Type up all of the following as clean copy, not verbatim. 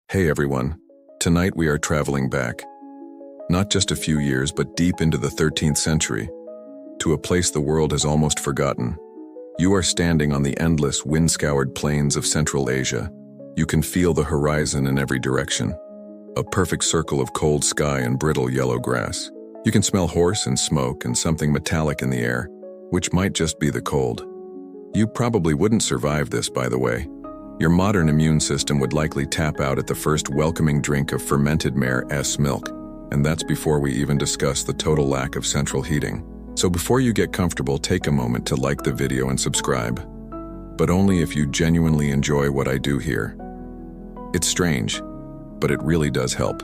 Hey everyone, tonight we are traveling back, not just a few years but deep into the 13th century, to a place the world has almost forgotten. You are standing on the endless wind-scoured plains of Central Asia. You can feel the horizon in every direction, a perfect circle of cold sky and brittle yellow grass. You can smell horse and smoke and something metallic in the air, which might just be the cold. You probably wouldn't survive this, by the way. Your modern immune system would likely tap out at the first welcoming drink of fermented mare's milk, and that's before we even discuss the total lack of central heating. So before you get comfortable, take a moment to like the video and subscribe, but only if you genuinely enjoy what I do here. It's strange, but it really does help.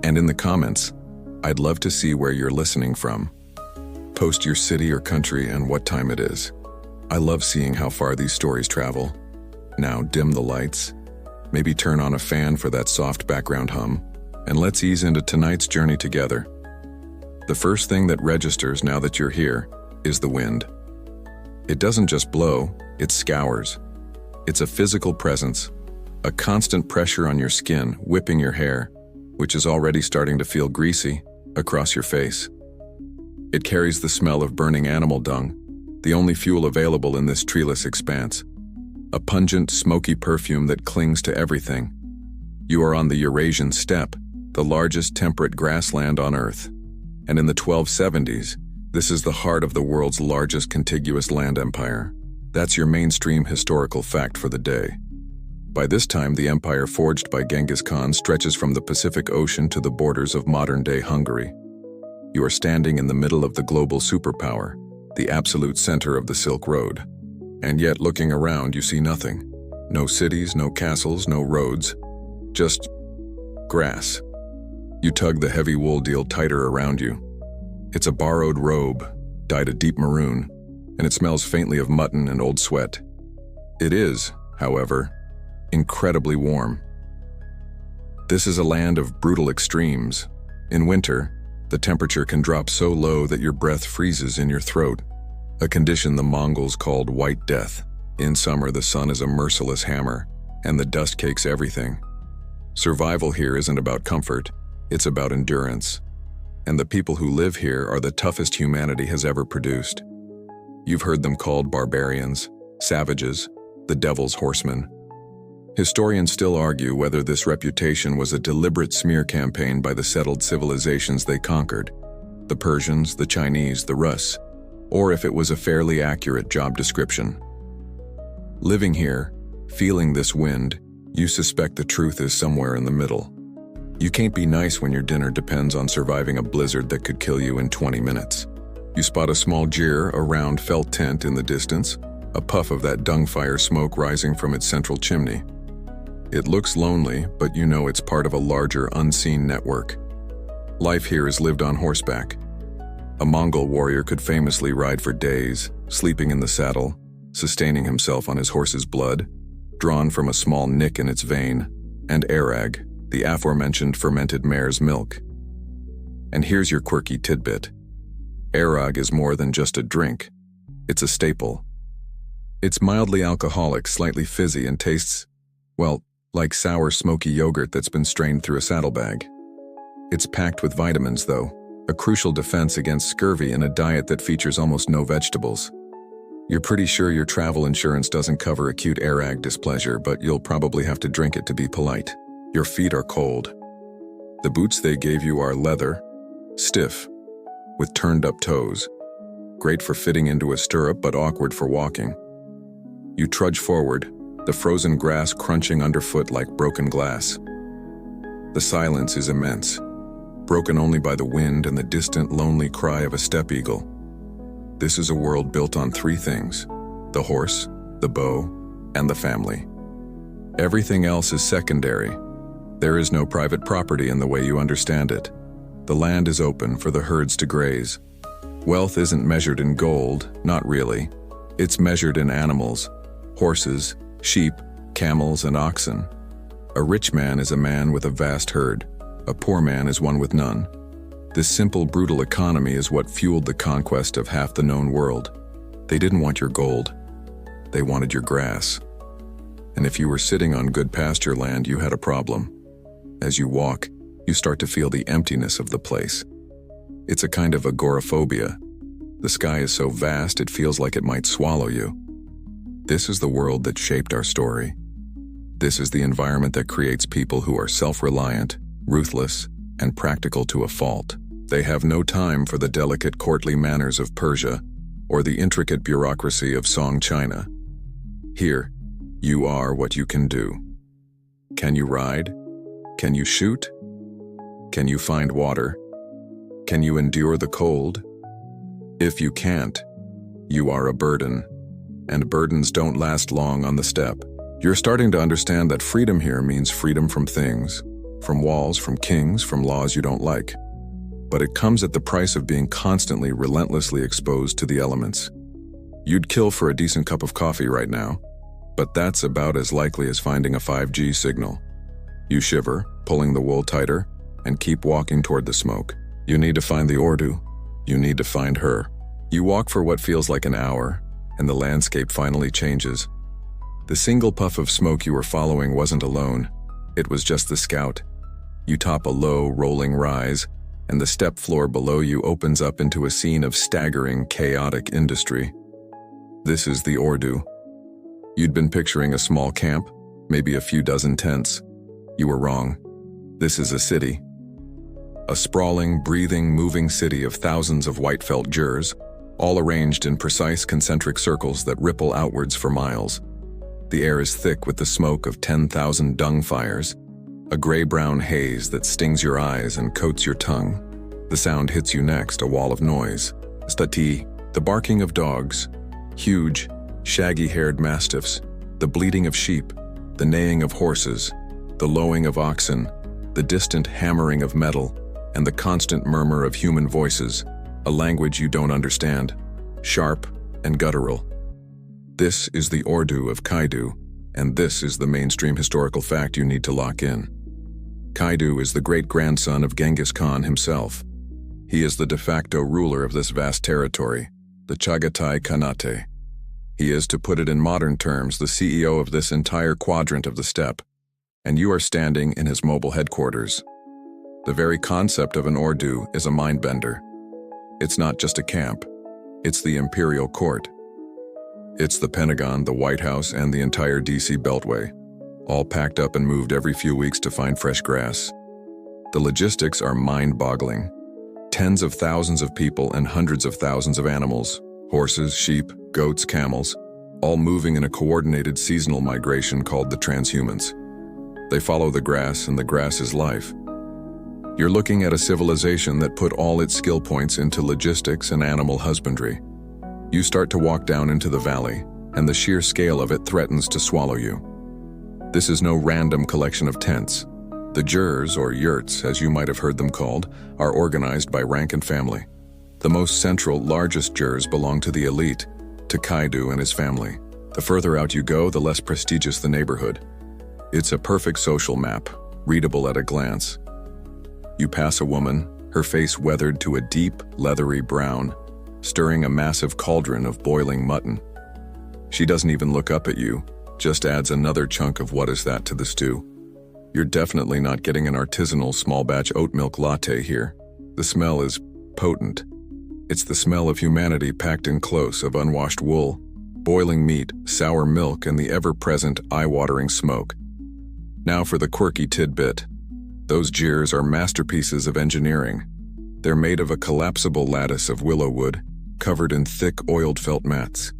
And in the comments, I'd love to see where you're listening from. Post your city or country and what time it is. I love seeing how far these stories travel. Now dim the lights, maybe turn on a fan for that soft background hum, and let's ease into tonight's journey together. The first thing that registers now that you're here is the wind. It doesn't just blow, it scours. It's a physical presence, a constant pressure on your skin, whipping your hair, which is already starting to feel greasy, across your face. It carries the smell of burning animal dung, the only fuel available in this treeless expanse. A pungent, smoky perfume that clings to everything. You are on the Eurasian steppe, the largest temperate grassland on Earth. And in the 1270s, this is the heart of the world's largest contiguous land empire. That's your mainstream historical fact for the day. By this time, the empire forged by Genghis Khan stretches from the Pacific Ocean to the borders of modern-day Hungary. You are standing in the middle of the global superpower, the absolute center of the Silk Road. And yet, looking around, you see nothing. No cities, no castles, no roads. Just grass. You tug the heavy wool deal tighter around you. It's a borrowed robe, dyed a deep maroon, and it smells faintly of mutton and old sweat. It is, however, incredibly warm. This is a land of brutal extremes. In winter, the temperature can drop so low that your breath freezes in your throat. A condition the Mongols called White Death. In summer, the sun is a merciless hammer, and the dust cakes everything. Survival here isn't about comfort, it's about endurance. And the people who live here are the toughest humanity has ever produced. You've heard them called barbarians, savages, the devil's horsemen. Historians still argue whether this reputation was a deliberate smear campaign by the settled civilizations they conquered, the Persians, the Chinese, the Rus, or if it was a fairly accurate job description. Living here, feeling this wind, you suspect the truth is somewhere in the middle. You can't be nice when your dinner depends on surviving a blizzard that could kill you in 20 minutes. You spot a small jeer, a round felt tent in the distance, a puff of that dung fire smoke rising from its central chimney. It looks lonely, but you know it's part of a larger, unseen network. Life here is lived on horseback. A Mongol warrior could famously ride for days, sleeping in the saddle, sustaining himself on his horse's blood, drawn from a small nick in its vein, and arag, the aforementioned fermented mare's milk. And here's your quirky tidbit. Arag is more than just a drink. It's a staple. It's mildly alcoholic, slightly fizzy, and tastes, well, like sour, smoky yogurt that's been strained through a saddlebag. It's packed with vitamins, though. A crucial defense against scurvy in a diet that features almost no vegetables. You're pretty sure your travel insurance doesn't cover acute arag displeasure, but you'll probably have to drink it to be polite. Your feet are cold. The boots they gave you are leather, stiff, with turned-up toes. Great for fitting into a stirrup, but awkward for walking. You trudge forward, the frozen grass crunching underfoot like broken glass. The silence is immense, broken only by the wind and the distant, lonely cry of a steppe eagle. This is a world built on three things: the horse, the bow, and the family. Everything else is secondary. There is no private property in the way you understand it. The land is open for the herds to graze. Wealth isn't measured in gold, not really. It's measured in animals: horses, sheep, camels, and oxen. A rich man is a man with a vast herd. A poor man is one with none. This simple, brutal economy is what fueled the conquest of half the known world. They didn't want your gold. They wanted your grass. And if you were sitting on good pasture land, you had a problem. As you walk, you start to feel the emptiness of the place. It's a kind of agoraphobia. The sky is so vast it feels like it might swallow you. This is the world that shaped our story. This is the environment that creates people who are self-reliant, ruthless, and practical to a fault. They have no time for the delicate courtly manners of Persia or the intricate bureaucracy of Song China. Here, you are what you can do. Can you ride? Can you shoot? Can you find water? Can you endure the cold? If you can't, you are a burden, and burdens don't last long on the steppe. You're starting to understand that freedom here means freedom from things, from walls, from kings, from laws you don't like. But it comes at the price of being constantly, relentlessly exposed to the elements. You'd kill for a decent cup of coffee right now, but that's about as likely as finding a 5G signal. You shiver, pulling the wool tighter, and keep walking toward the smoke. You need to find the Ordu. You need to find her. You walk for what feels like an hour, and the landscape finally changes. The single puff of smoke you were following wasn't alone. It was just the scout. You top a low, rolling rise, and the steppe floor below you opens up into a scene of staggering, chaotic industry. This is the Ordu. You'd been picturing a small camp, maybe a few dozen tents. You were wrong. This is a city. A sprawling, breathing, moving city of thousands of white felt jurs, all arranged in precise concentric circles that ripple outwards for miles. The air is thick with the smoke of 10,000 dung fires, a gray-brown haze that stings your eyes and coats your tongue. The sound hits you next, a wall of noise. Stati, the barking of dogs, huge, shaggy-haired mastiffs, the bleating of sheep, the neighing of horses, the lowing of oxen, the distant hammering of metal, and the constant murmur of human voices, a language you don't understand, sharp and guttural. This is the Ordu of Kaidu, and this is the mainstream historical fact you need to lock in. Kaidu is the great-grandson of Genghis Khan himself. He is the de facto ruler of this vast territory, the Chagatai Khanate. He is, to put it in modern terms, the CEO of this entire quadrant of the steppe, and you are standing in his mobile headquarters. The very concept of an Ordu is a mind-bender. It's not just a camp. It's the imperial court. It's the Pentagon, the White House, and the entire DC Beltway, all packed up and moved every few weeks to find fresh grass. The logistics are mind-boggling. Tens of thousands of people and hundreds of thousands of animals, horses, sheep, goats, camels, all moving in a coordinated seasonal migration called the transhumance. They follow the grass, and the grass is life. You're looking at a civilization that put all its skill points into logistics and animal husbandry. You start to walk down into the valley, and the sheer scale of it threatens to swallow you. This is no random collection of tents. The jurs, or yurts, as you might have heard them called, are organized by rank and family. The most central, largest jurs belong to the elite, to Kaidu and his family. The further out you go, the less prestigious the neighborhood. It's a perfect social map, readable at a glance. You pass a woman, her face weathered to a deep, leathery brown, stirring a massive cauldron of boiling mutton. She doesn't even look up at you, just adds another chunk of what is that to the stew. You're definitely not getting an artisanal small-batch oat milk latte here. The smell is potent. It's the smell of humanity packed in close, of unwashed wool, boiling meat, sour milk, and the ever-present, eye-watering smoke. Now for the quirky tidbit. Those jurs are masterpieces of engineering. They're made of a collapsible lattice of willow wood, covered in thick, oiled felt mats.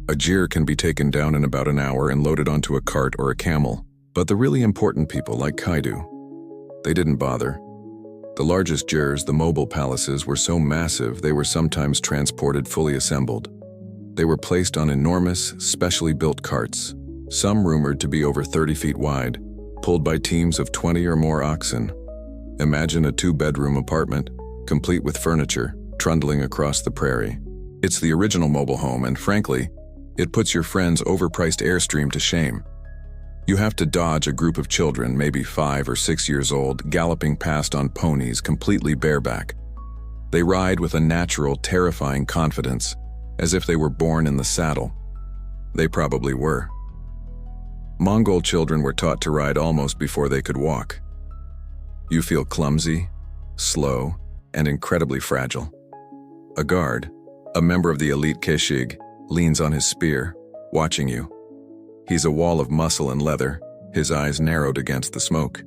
A jir can be taken down in about an hour and loaded onto a cart or a camel. But the really important people, like Kaidu, they didn't bother. The largest jurs, the mobile palaces, were so massive they were sometimes transported fully assembled. They were placed on enormous, specially built carts, some rumored to be over 30 feet wide, pulled by teams of 20 or more oxen. Imagine a 2-bedroom apartment, complete with furniture, trundling across the prairie. It's the original mobile home, and frankly, it puts your friend's overpriced Airstream to shame. You have to dodge a group of children, maybe 5 or 6 years old, galloping past on ponies, completely bareback. They ride with a natural, terrifying confidence, as if they were born in the saddle. They probably were. Mongol children were taught to ride almost before they could walk. You feel clumsy, slow, and incredibly fragile. A guard, a member of the elite Keshig, leans on his spear, watching you. He's a wall of muscle and leather, his eyes narrowed against the smoke.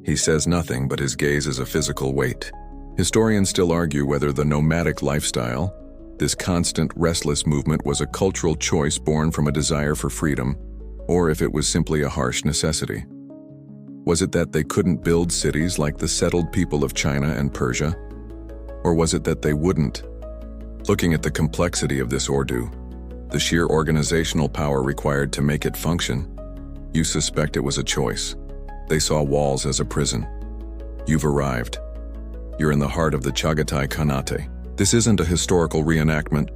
He says nothing, but his gaze is a physical weight. Historians still argue whether the nomadic lifestyle, this constant, restless movement, was a cultural choice born from a desire for freedom, or if it was simply a harsh necessity. Was it that they couldn't build cities like the settled people of China and Persia? Or was it that they wouldn't? Looking at the complexity of this ordo, the sheer organizational power required to make it function, you suspect it was a choice. They saw walls as a prison. You've arrived. You're in the heart of the Chagatai Khanate. This isn't a historical reenactment.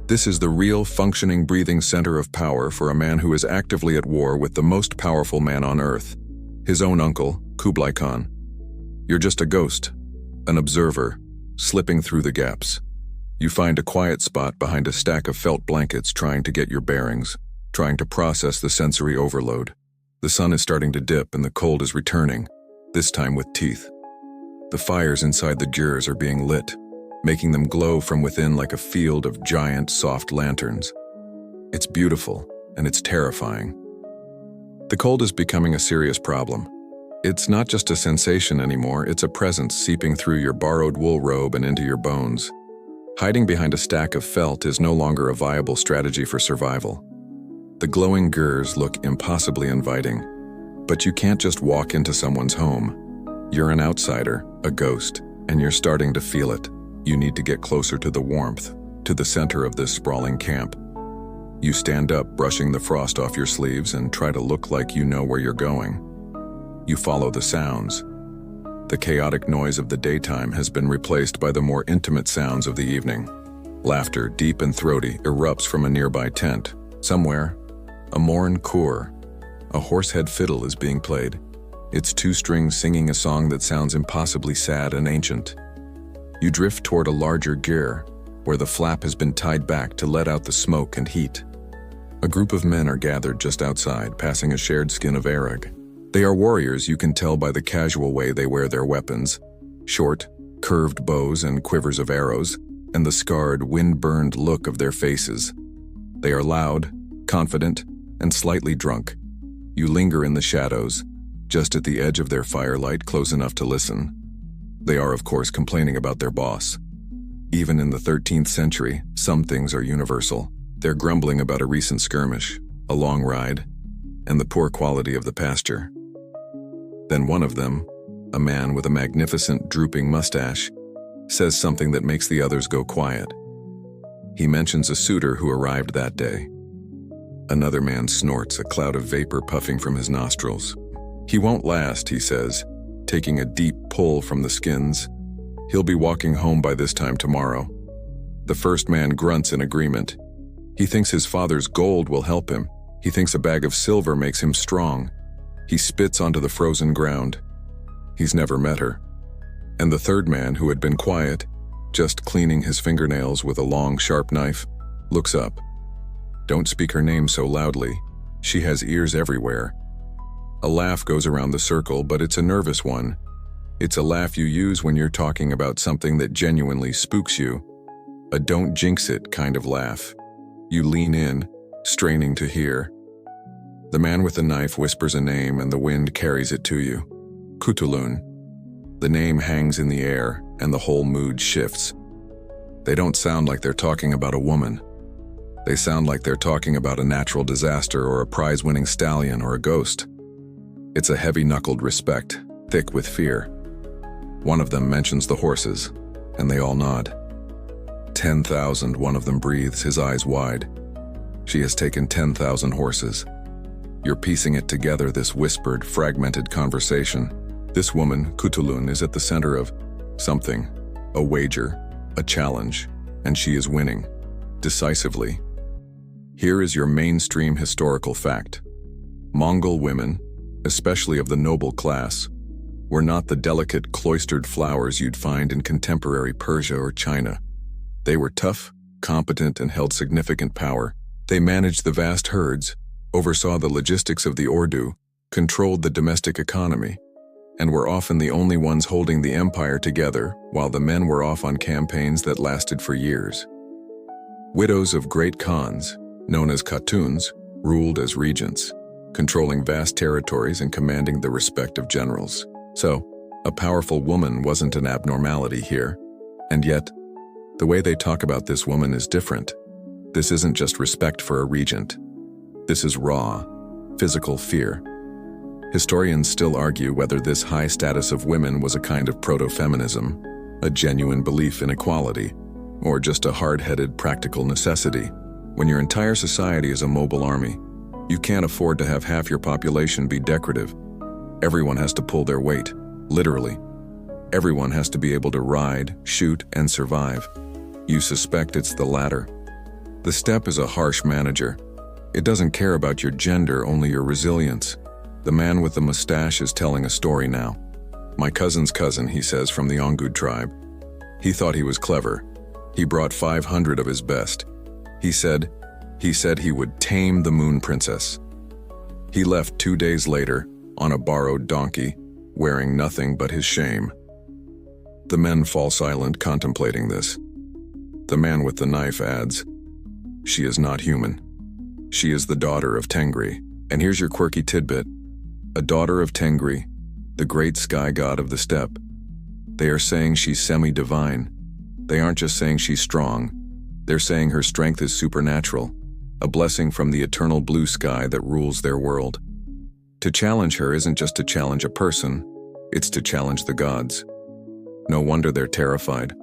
This is the real, functioning, breathing center of power for a man who is actively at war with the most powerful man on earth, his own uncle, Kublai Khan. You're just a ghost, an observer, slipping through the gaps. You find a quiet spot behind a stack of felt blankets, trying to get your bearings, trying to process the sensory overload. The sun is starting to dip and the cold is returning, this time with teeth. The fires inside the gyrs are being lit, making them glow from within like a field of giant, soft lanterns. It's beautiful, and it's terrifying. The cold is becoming a serious problem. It's not just a sensation anymore, it's a presence seeping through your borrowed wool robe and into your bones. Hiding behind a stack of felt is no longer a viable strategy for survival. The glowing gyrs look impossibly inviting, but you can't just walk into someone's home. You're an outsider, a ghost, and you're starting to feel it. You need to get closer to the warmth, to the center of this sprawling camp. You stand up, brushing the frost off your sleeves, and try to look like you know where you're going. You follow the sounds. The chaotic noise of the daytime has been replaced by the more intimate sounds of the evening. Laughter, deep and throaty, erupts from a nearby tent. Somewhere, a morn khur, a horsehead fiddle, is being played. Its two strings singing a song that sounds impossibly sad and ancient. You drift toward a larger gyr, where the flap has been tied back to let out the smoke and heat. A group of men are gathered just outside, passing a shared skin of arag. They are warriors, you can tell by the casual way they wear their weapons. Short, curved bows and quivers of arrows, and the scarred, wind-burned look of their faces. They are loud, confident, and slightly drunk. You linger in the shadows, just at the edge of their firelight, close enough to listen. They are, of course, complaining about their boss. Even in the 13th century, some things are universal. They're grumbling about a recent skirmish, a long ride, and the poor quality of the pasture. Then one of them, a man with a magnificent drooping mustache, says something that makes the others go quiet. He mentions a suitor who arrived that day. Another man snorts, a cloud of vapor puffing from his nostrils. He won't last, he says, taking a deep pull from the skins. He'll be walking home by this time tomorrow. The first man grunts in agreement. He thinks his father's gold will help him. He thinks a bag of silver makes him strong. He spits onto the frozen ground. He's never met her. And the third man, who had been quiet, just cleaning his fingernails with a long, sharp knife, looks up. Don't speak her name so loudly. She has ears everywhere. A laugh goes around the circle, but it's a nervous one. It's a laugh you use when you're talking about something that genuinely spooks you. A don't jinx it kind of laugh. You lean in, straining to hear. The man with the knife whispers a name and the wind carries it to you. Kutulun. The name hangs in the air and the whole mood shifts. They don't sound like they're talking about a woman. They sound like they're talking about a natural disaster or a prize-winning stallion or a ghost. It's a heavy-knuckled respect, thick with fear. One of them mentions the horses, and they all nod. 10,000, one of them breathes, his eyes wide. She has taken 10,000 horses. You're piecing it together, this whispered, fragmented conversation. This woman, Kutulun, is at the center of something, a wager, a challenge, and she is winning, decisively. Here is your mainstream historical fact. Mongol women, especially of the noble class, were not the delicate, cloistered flowers you'd find in contemporary Persia or China. They were tough, competent, and held significant power. They managed the vast herds, oversaw the logistics of the Ordu, controlled the domestic economy, and were often the only ones holding the empire together while the men were off on campaigns that lasted for years. Widows of great khans, known as khatuns, ruled as regents, controlling vast territories and commanding the respect of generals. So, a powerful woman wasn't an abnormality here. And yet, the way they talk about this woman is different. This isn't just respect for a regent. This is raw, physical fear. Historians still argue whether this high status of women was a kind of proto-feminism, a genuine belief in equality, or just a hard-headed practical necessity. When your entire society is a mobile army, you can't afford to have half your population be decorative. Everyone has to pull their weight, literally. Everyone has to be able to ride, shoot, and survive. You suspect it's the latter. The steppe is a harsh manager. It doesn't care about your gender, only your resilience. The man with the mustache is telling a story now. My cousin's cousin, he says, from the Ongud tribe. He thought he was clever. He brought 500 of his best. He said he would tame the moon princess. He left 2 days later, on a borrowed donkey, wearing nothing but his shame. The men fall silent, contemplating this. The man with the knife adds, "She is not human. She is the daughter of Tengri." And here's your quirky tidbit. A daughter of Tengri, the great sky god of the steppe. They are saying she's semi-divine. They aren't just saying she's strong. They're saying her strength is supernatural, a blessing from the eternal blue sky that rules their world. To challenge her isn't just to challenge a person, it's to challenge the gods. No wonder they're terrified.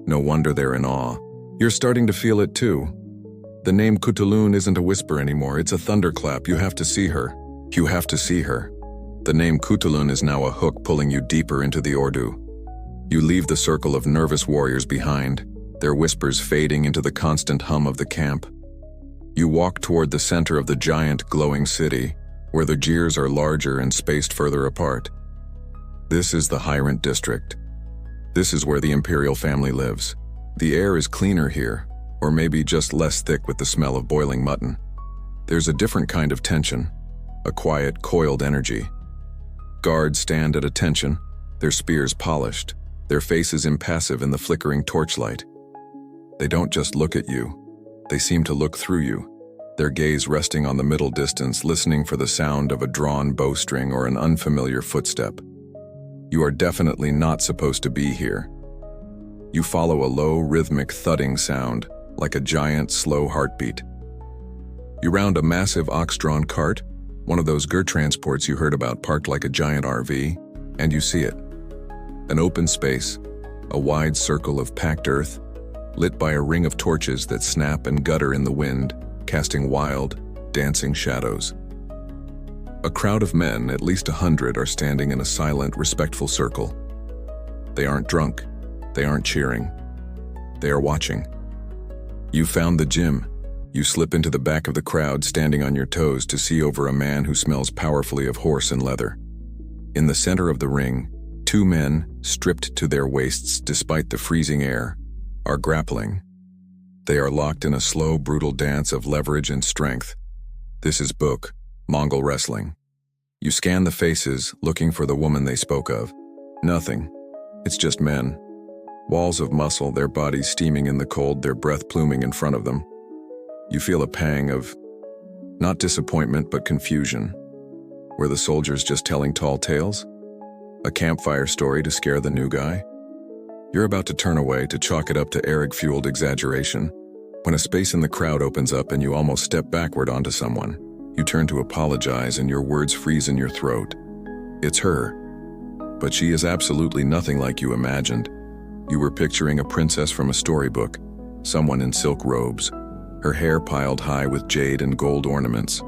No wonder they're in awe. You're starting to feel it too. The name Cthulhu isn't a whisper anymore, it's a thunderclap. You have to see her. You have to see her. The name Cthulhu is now a hook pulling you deeper into the Ordu. You leave the circle of nervous warriors behind, their whispers fading into the constant hum of the camp. You walk toward the center of the giant glowing city, where the jeers are larger and spaced further apart. This is the Hyrant district. This is where the imperial family lives. The air is cleaner here, or maybe just less thick with the smell of boiling mutton. There's a different kind of tension, a quiet, coiled energy. Guards stand at attention, their spears polished, their faces impassive in the flickering torchlight. They don't just look at you, they seem to look through you, their gaze resting on the middle distance, listening for the sound of a drawn bowstring or an unfamiliar footstep. You are definitely not supposed to be here. You follow a low, rhythmic thudding sound, like a giant, slow heartbeat. You round a massive ox-drawn cart, one of those transports you heard about parked like a giant RV, and you see it. An open space, a wide circle of packed earth, lit by a ring of torches that snap and gutter in the wind, casting wild, dancing shadows. A crowd of men, at least 100, are standing in a silent, respectful circle. They aren't drunk, they aren't cheering. They are watching. You found the gym. You slip into the back of the crowd, standing on your toes to see over a man who smells powerfully of horse and leather. In the center of the ring, 2 men, stripped to their waists despite the freezing air, are grappling. They are locked in a slow, brutal dance of leverage and strength. This is Book, Mongol wrestling. You scan the faces, looking for the woman they spoke of. Nothing. It's just men. Walls of muscle, their bodies steaming in the cold, their breath pluming in front of them. You feel a pang of, not disappointment, but confusion. Were the soldiers just telling tall tales? A campfire story to scare the new guy? You're about to turn away, to chalk it up to Eric-fueled exaggeration, when a space in the crowd opens up and you almost step backward onto someone. You turn to apologize and your words freeze in your throat. It's her. But she is absolutely nothing like you imagined. You were picturing a princess from a storybook, someone in silk robes, her hair piled high with jade and gold ornaments.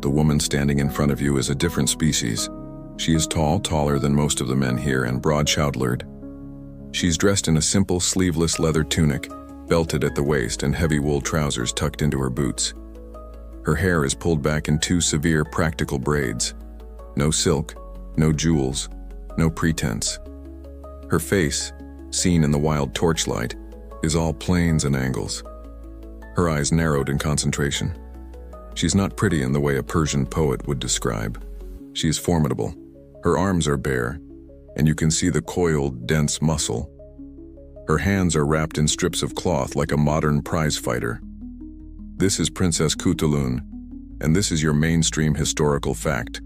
The woman standing in front of you is a different species. She is tall, taller than most of the men here, and broad-shouldered. She's dressed in a simple, sleeveless leather tunic, belted at the waist, and heavy wool trousers tucked into her boots. Her hair is pulled back in 2 severe, practical braids. No silk, no jewels, no pretense. Her face, seen in the wild torchlight, is all planes and angles. Her eyes narrowed in concentration. She's not pretty in the way a Persian poet would describe. She is formidable. Her arms are bare, and you can see the coiled, dense muscle. Her hands are wrapped in strips of cloth like a modern prize fighter. This is Princess Kutulun, and this is your mainstream historical fact.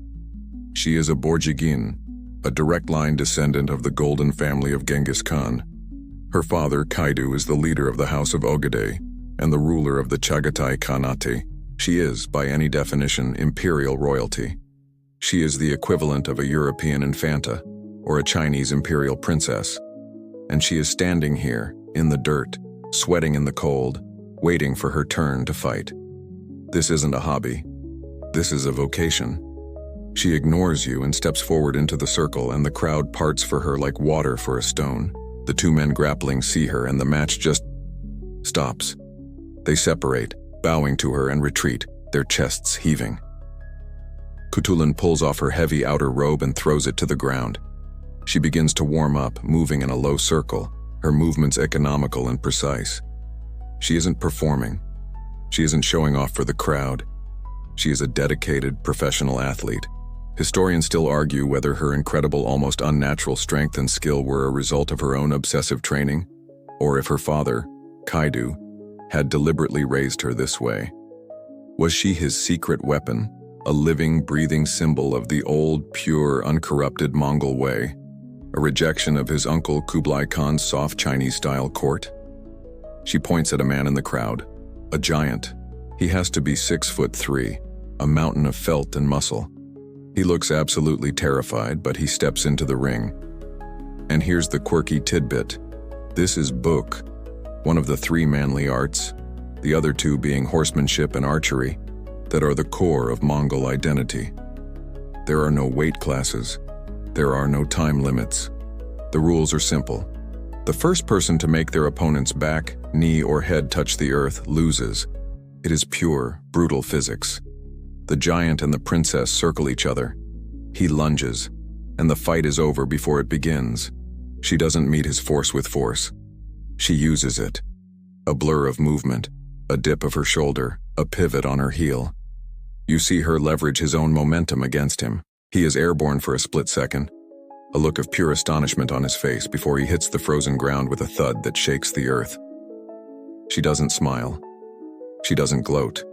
She is a Borjigin, a direct-line descendant of the golden family of Genghis Khan. Her father, Kaidu, is the leader of the House of Oghedai and the ruler of the Chagatai Khanate. She is, by any definition, imperial royalty. She is the equivalent of a European infanta or a Chinese imperial princess. And she is standing here, in the dirt, sweating in the cold, waiting for her turn to fight. This isn't a hobby. This is a vocation. She ignores you and steps forward into the circle, and the crowd parts for her like water for a stone. The two men grappling see her, and the match just stops. They separate, bowing to her, and retreat, their chests heaving. Kutulun pulls off her heavy outer robe and throws it to the ground. She begins to warm up, moving in a low circle, her movements economical and precise. She isn't performing. She isn't showing off for the crowd. She is a dedicated, professional athlete. Historians still argue whether her incredible, almost unnatural strength and skill were a result of her own obsessive training, or if her father, Kaidu, had deliberately raised her this way. Was she his secret weapon, a living, breathing symbol of the old, pure, uncorrupted Mongol way, a rejection of his uncle Kublai Khan's soft Chinese-style court? She points at a man in the crowd, a giant. He has to be 6'3", a mountain of felt and muscle. He looks absolutely terrified, but he steps into the ring. And here's the quirky tidbit. This is Buk, one of the 3 manly arts, the other 2 being horsemanship and archery, that are the core of Mongol identity. There are no weight classes. There are no time limits. The rules are simple. The first person to make their opponent's back, knee, or head touch the earth loses. It is pure, brutal physics. The giant and the princess circle each other. He lunges, and the fight is over before it begins. She doesn't meet his force with force. She uses it. A blur of movement, a dip of her shoulder, a pivot on her heel. You see her leverage his own momentum against him. He is airborne for a split second, a look of pure astonishment on his face before he hits the frozen ground with a thud that shakes the earth. She doesn't smile. She doesn't gloat.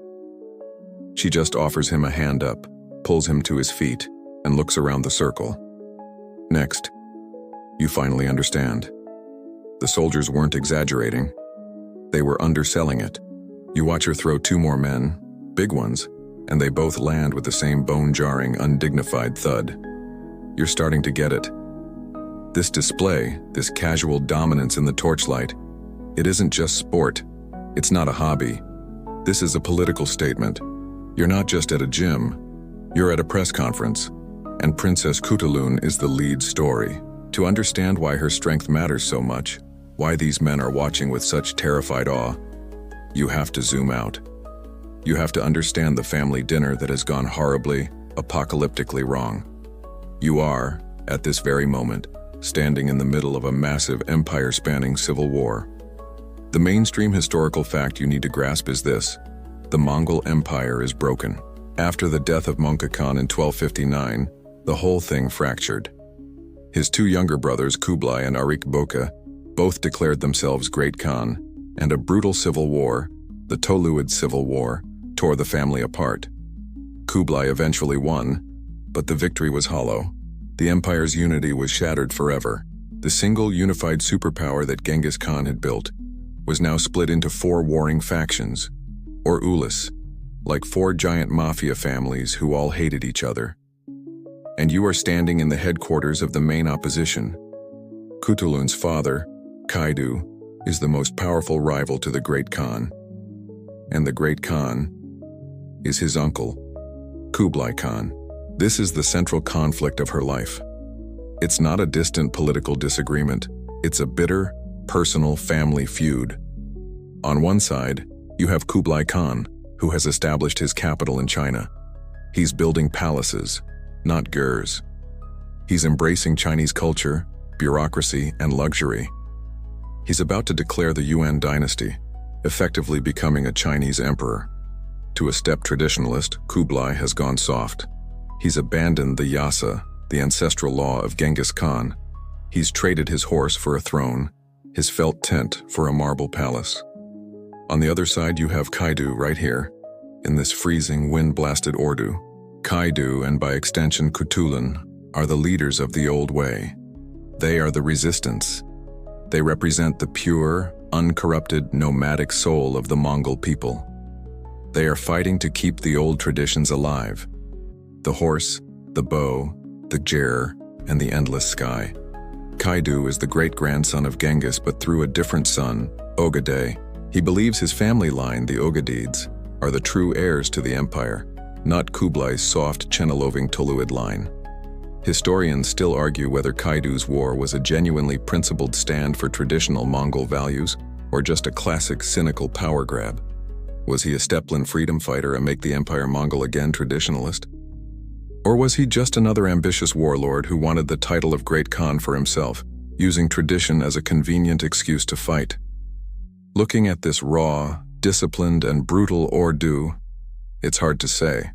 She just offers him a hand up, pulls him to his feet, and looks around the circle. Next, you finally understand. The soldiers weren't exaggerating. They were underselling it. You watch her throw 2 more men, big ones, and they both land with the same bone-jarring, undignified thud. You're starting to get it. This display, this casual dominance in the torchlight, it isn't just sport. It's not a hobby. This is a political statement. You're not just at a gym. You're at a press conference. And Princess Kutulun is the lead story. To understand why her strength matters so much, why these men are watching with such terrified awe, you have to zoom out. You have to understand the family dinner that has gone horribly, apocalyptically wrong. You are, at this very moment, standing in the middle of a massive empire-spanning civil war. The mainstream historical fact you need to grasp is this: the Mongol Empire is broken. After the death of Mongol Khan in 1259, the whole thing fractured. His 2 younger brothers, Kublai and Arik Boka, both declared themselves Great Khan, and a brutal civil war, the Toluid Civil War, tore the family apart. Kublai eventually won, but the victory was hollow. The empire's unity was shattered forever. The single unified superpower that Genghis Khan had built was now split into 4 warring factions, or ulis, like 4 giant mafia families who all hated each other. And you are standing in the headquarters of the main opposition. Kutulun's father, Kaidu, is the most powerful rival to the Great Khan. And the Great Khan is his uncle, Kublai Khan. This is the central conflict of her life. It's not a distant political disagreement. It's a bitter, personal family feud. On one side, you have Kublai Khan, who has established his capital in China. He's building palaces, not gurs. He's embracing Chinese culture, bureaucracy, and luxury. He's about to declare the Yuan dynasty, effectively becoming a Chinese emperor. To a steppe traditionalist, Kublai has gone soft. He's abandoned the yasa, the ancestral law of Genghis Khan. He's traded his horse for a throne, his felt tent for a marble palace. On the other side, you have Kaidu right here, in this freezing, wind-blasted Ordu. Kaidu, and by extension Kutulun, are the leaders of the old way. They are the resistance. They represent the pure, uncorrupted, nomadic soul of the Mongol people. They are fighting to keep the old traditions alive. The horse, the bow, the gyre, and the endless sky. Kaidu is the great-grandson of Genghis, but through a different son, Ogadei. He believes his family line, the Ogadids, are the true heirs to the empire, not Kublai's soft, Cheneloving Toluid line. Historians still argue whether Kaidu's war was a genuinely principled stand for traditional Mongol values, or just a classic, cynical power grab. Was he a Stepland freedom fighter, a make the empire Mongol again traditionalist? Or was he just another ambitious warlord who wanted the title of Great Khan for himself, using tradition as a convenient excuse to fight? Looking at this raw, disciplined, and brutal Ordu, it's hard to say.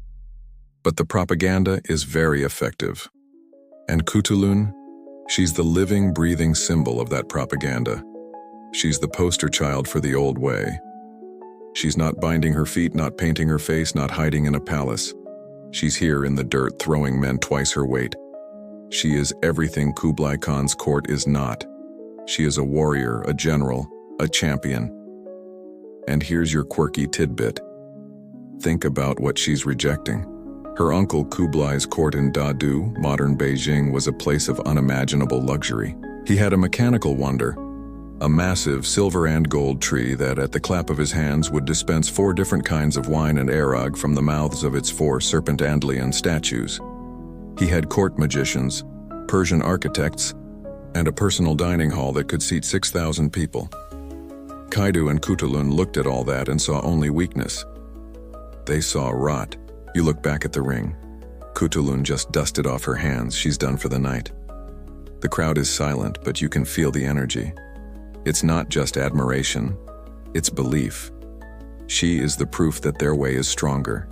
But the propaganda is very effective. And Kutulun, she's the living, breathing symbol of that propaganda. She's the poster child for the old way. She's not binding her feet, not painting her face, not hiding in a palace. She's here in the dirt, throwing men twice her weight. She is everything Kublai Khan's court is not. She is a warrior, a general, a champion. And here's your quirky tidbit. Think about what she's rejecting. Her uncle Kublai's court in Dadu, modern Beijing, was a place of unimaginable luxury. He had a mechanical wonder, a massive silver and gold tree that at the clap of his hands would dispense 4 different kinds of wine and arag from the mouths of its 4 serpent Andlian statues. He had court magicians, Persian architects, and a personal dining hall that could seat 6,000 people. Kaidu and Kutulun looked at all that and saw only weakness. They saw rot. You look back at the ring. Kutulun just dusted off her hands. She's done for the night. The crowd is silent, but you can feel the energy. It's not just admiration, it's belief. She is the proof that their way is stronger,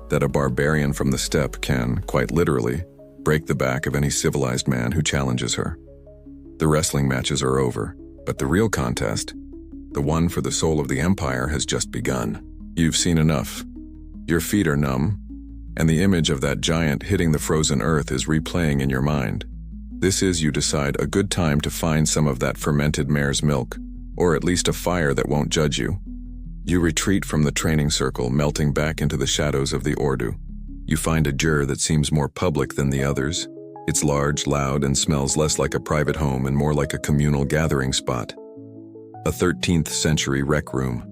that a barbarian from the steppe can, quite literally, break the back of any civilized man who challenges her. The wrestling matches are over, but the real contest, the one for the soul of the empire, has just begun. You've seen enough. Your feet are numb, and the image of that giant hitting the frozen earth is replaying in your mind. This is, you decide, a good time to find some of that fermented mare's milk, or at least a fire that won't judge you. You retreat from the training circle, melting back into the shadows of the Ordu. You find a gyre that seems more public than the others. It's large, loud, and smells less like a private home and more like a communal gathering spot. A 13th century rec room.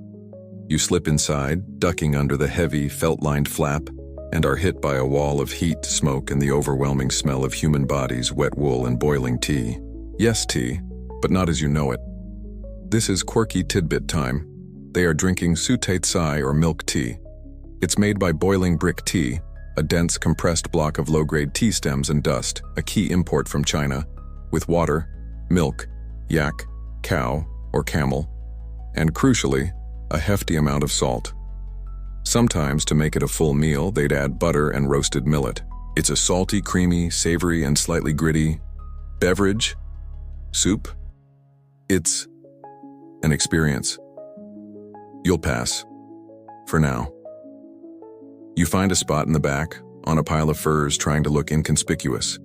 You slip inside, ducking under the heavy, felt-lined flap, and are hit by a wall of heat, smoke, and the overwhelming smell of human bodies, wet wool, and boiling tea. Yes, tea, but not as you know it. This is quirky tidbit time. They are drinking suitors or milk tea. It's made by boiling brick tea, a dense, compressed block of low-grade tea stems and dust, a key import from China, with water, milk, yak, cow, or camel, and crucially, a hefty amount of salt. Sometimes, to make it a full meal, they'd add butter and roasted millet. It's a salty, creamy, savory, and slightly gritty beverage, soup. It's an experience. You'll pass, for now. You find a spot in the back, on a pile of furs, trying to look inconspicuous.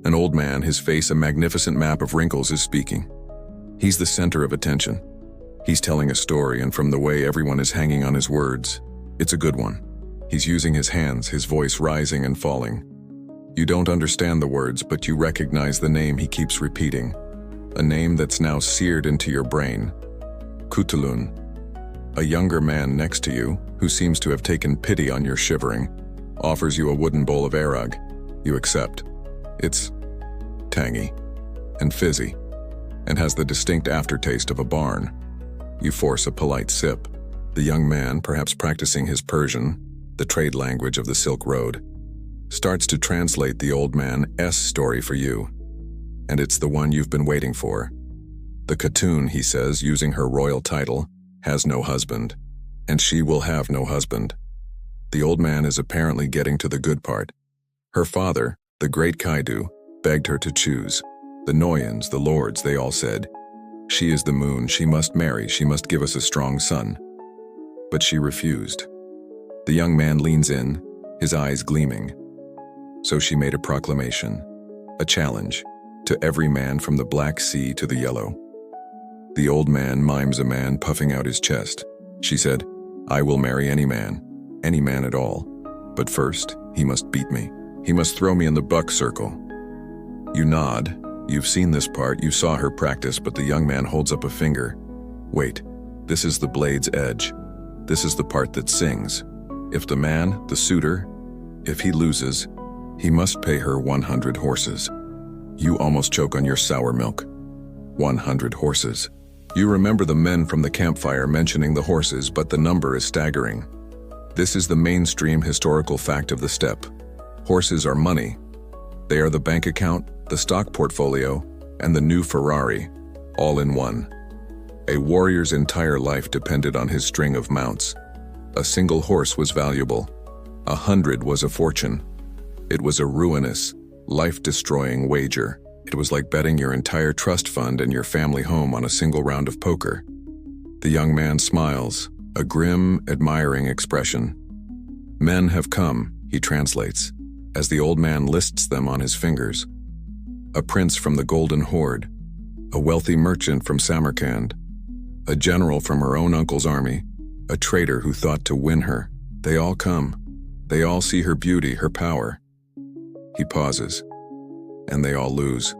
An old man, his face a magnificent map of wrinkles, is speaking. He's the center of attention. He's telling a story, and from the way everyone is hanging on his words, it's a good one. He's using his hands, his voice rising and falling. You don't understand the words, but you recognize the name he keeps repeating. A name that's now seared into your brain. Kutulun. A younger man next to you, who seems to have taken pity on your shivering, offers you a wooden bowl of arag. You accept. It's tangy and fizzy, and has the distinct aftertaste of a barn. You force a polite sip. The young man, perhaps practicing his Persian, the trade language of the Silk Road, starts to translate the old man's story for you. And it's the one you've been waiting for. The Khatun, he says, using her royal title, has no husband, and she will have no husband. The old man is apparently getting to the good part. Her father, the great Kaidu, begged her to choose. The Noyans, the lords, they all said, "She is the moon, she must marry, she must give us a strong son." But she refused. The young man leans in, his eyes gleaming. So she made a proclamation, a challenge, to every man from the Black Sea to the Yellow. The old man mimes a man puffing out his chest. She said, "I will marry any man at all. But first, he must beat me. He must throw me in the buck circle." You nod. You've seen this part, you saw her practice, but the young man holds up a finger. Wait, this is the blade's edge. This is the part that sings. If the man, the suitor, if he loses, he must pay her 100 horses. You almost choke on your sour milk. 100 horses. You remember the men from the campfire mentioning the horses, but the number is staggering. This is the mainstream historical fact of the steppe. Horses are money. They are the bank account, the stock portfolio, and the new Ferrari, all in one. A warrior's entire life depended on his string of mounts. A single horse was valuable. 100 was a fortune. It was a ruinous, life-destroying wager. It was like betting your entire trust fund and your family home on a single round of poker. The young man smiles, a grim, admiring expression. "Men have come," he translates, as the old man lists them on his fingers. A prince from the Golden Horde, a wealthy merchant from Samarkand, a general from her own uncle's army, a traitor who thought to win her. They all come. They all see her beauty, her power. He pauses, and they all lose.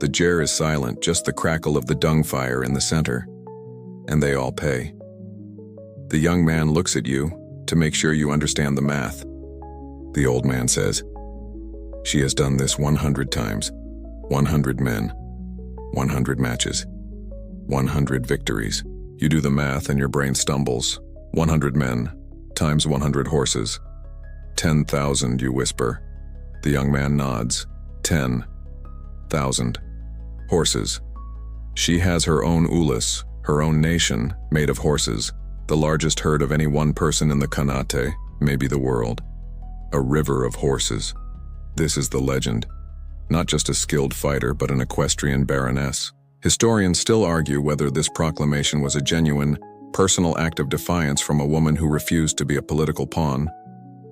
The jar is silent, just the crackle of the dung fire in the center, and they all pay. The young man looks at you to make sure you understand the math. The old man says, "She has done this 100 times, 100 men, 100 matches, 100 victories." You do the math and your brain stumbles. 100 men times 100 horses. 10,000, you whisper. The young man nods. 10,000 horses. She has her own ulas, her own nation, made of horses, the largest herd of any one person in the Khanate, maybe the world. A river of horses. This is the legend. Not just a skilled fighter, but an equestrian baroness. Historians still argue whether this proclamation was a genuine, personal act of defiance from a woman who refused to be a political pawn,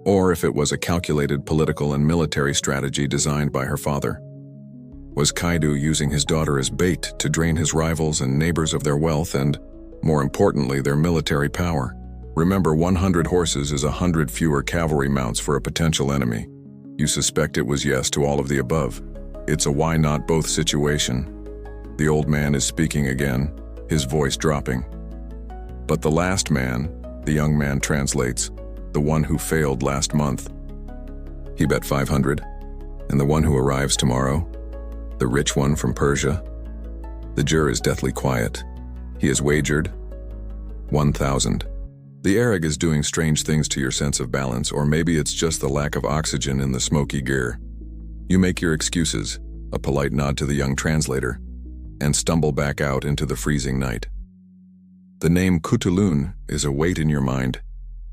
or if it was a calculated political and military strategy designed by her father. Was Kaidu using his daughter as bait to drain his rivals and neighbors of their wealth and, more importantly, their military power? Remember, 100 horses is 100 fewer cavalry mounts for a potential enemy. You suspect it was yes to all of the above. It's a why not both situation. The old man is speaking again, his voice dropping. But the last man, the young man translates, the one who failed last month. He bet 500, and the one who arrives tomorrow, the rich one from Persia. The juror is deathly quiet. He has wagered 1,000. The Arag is doing strange things to your sense of balance, or maybe it's just the lack of oxygen in the smoky gear. You make your excuses, a polite nod to the young translator, and stumble back out into the freezing night. The name Kutulun is a weight in your mind,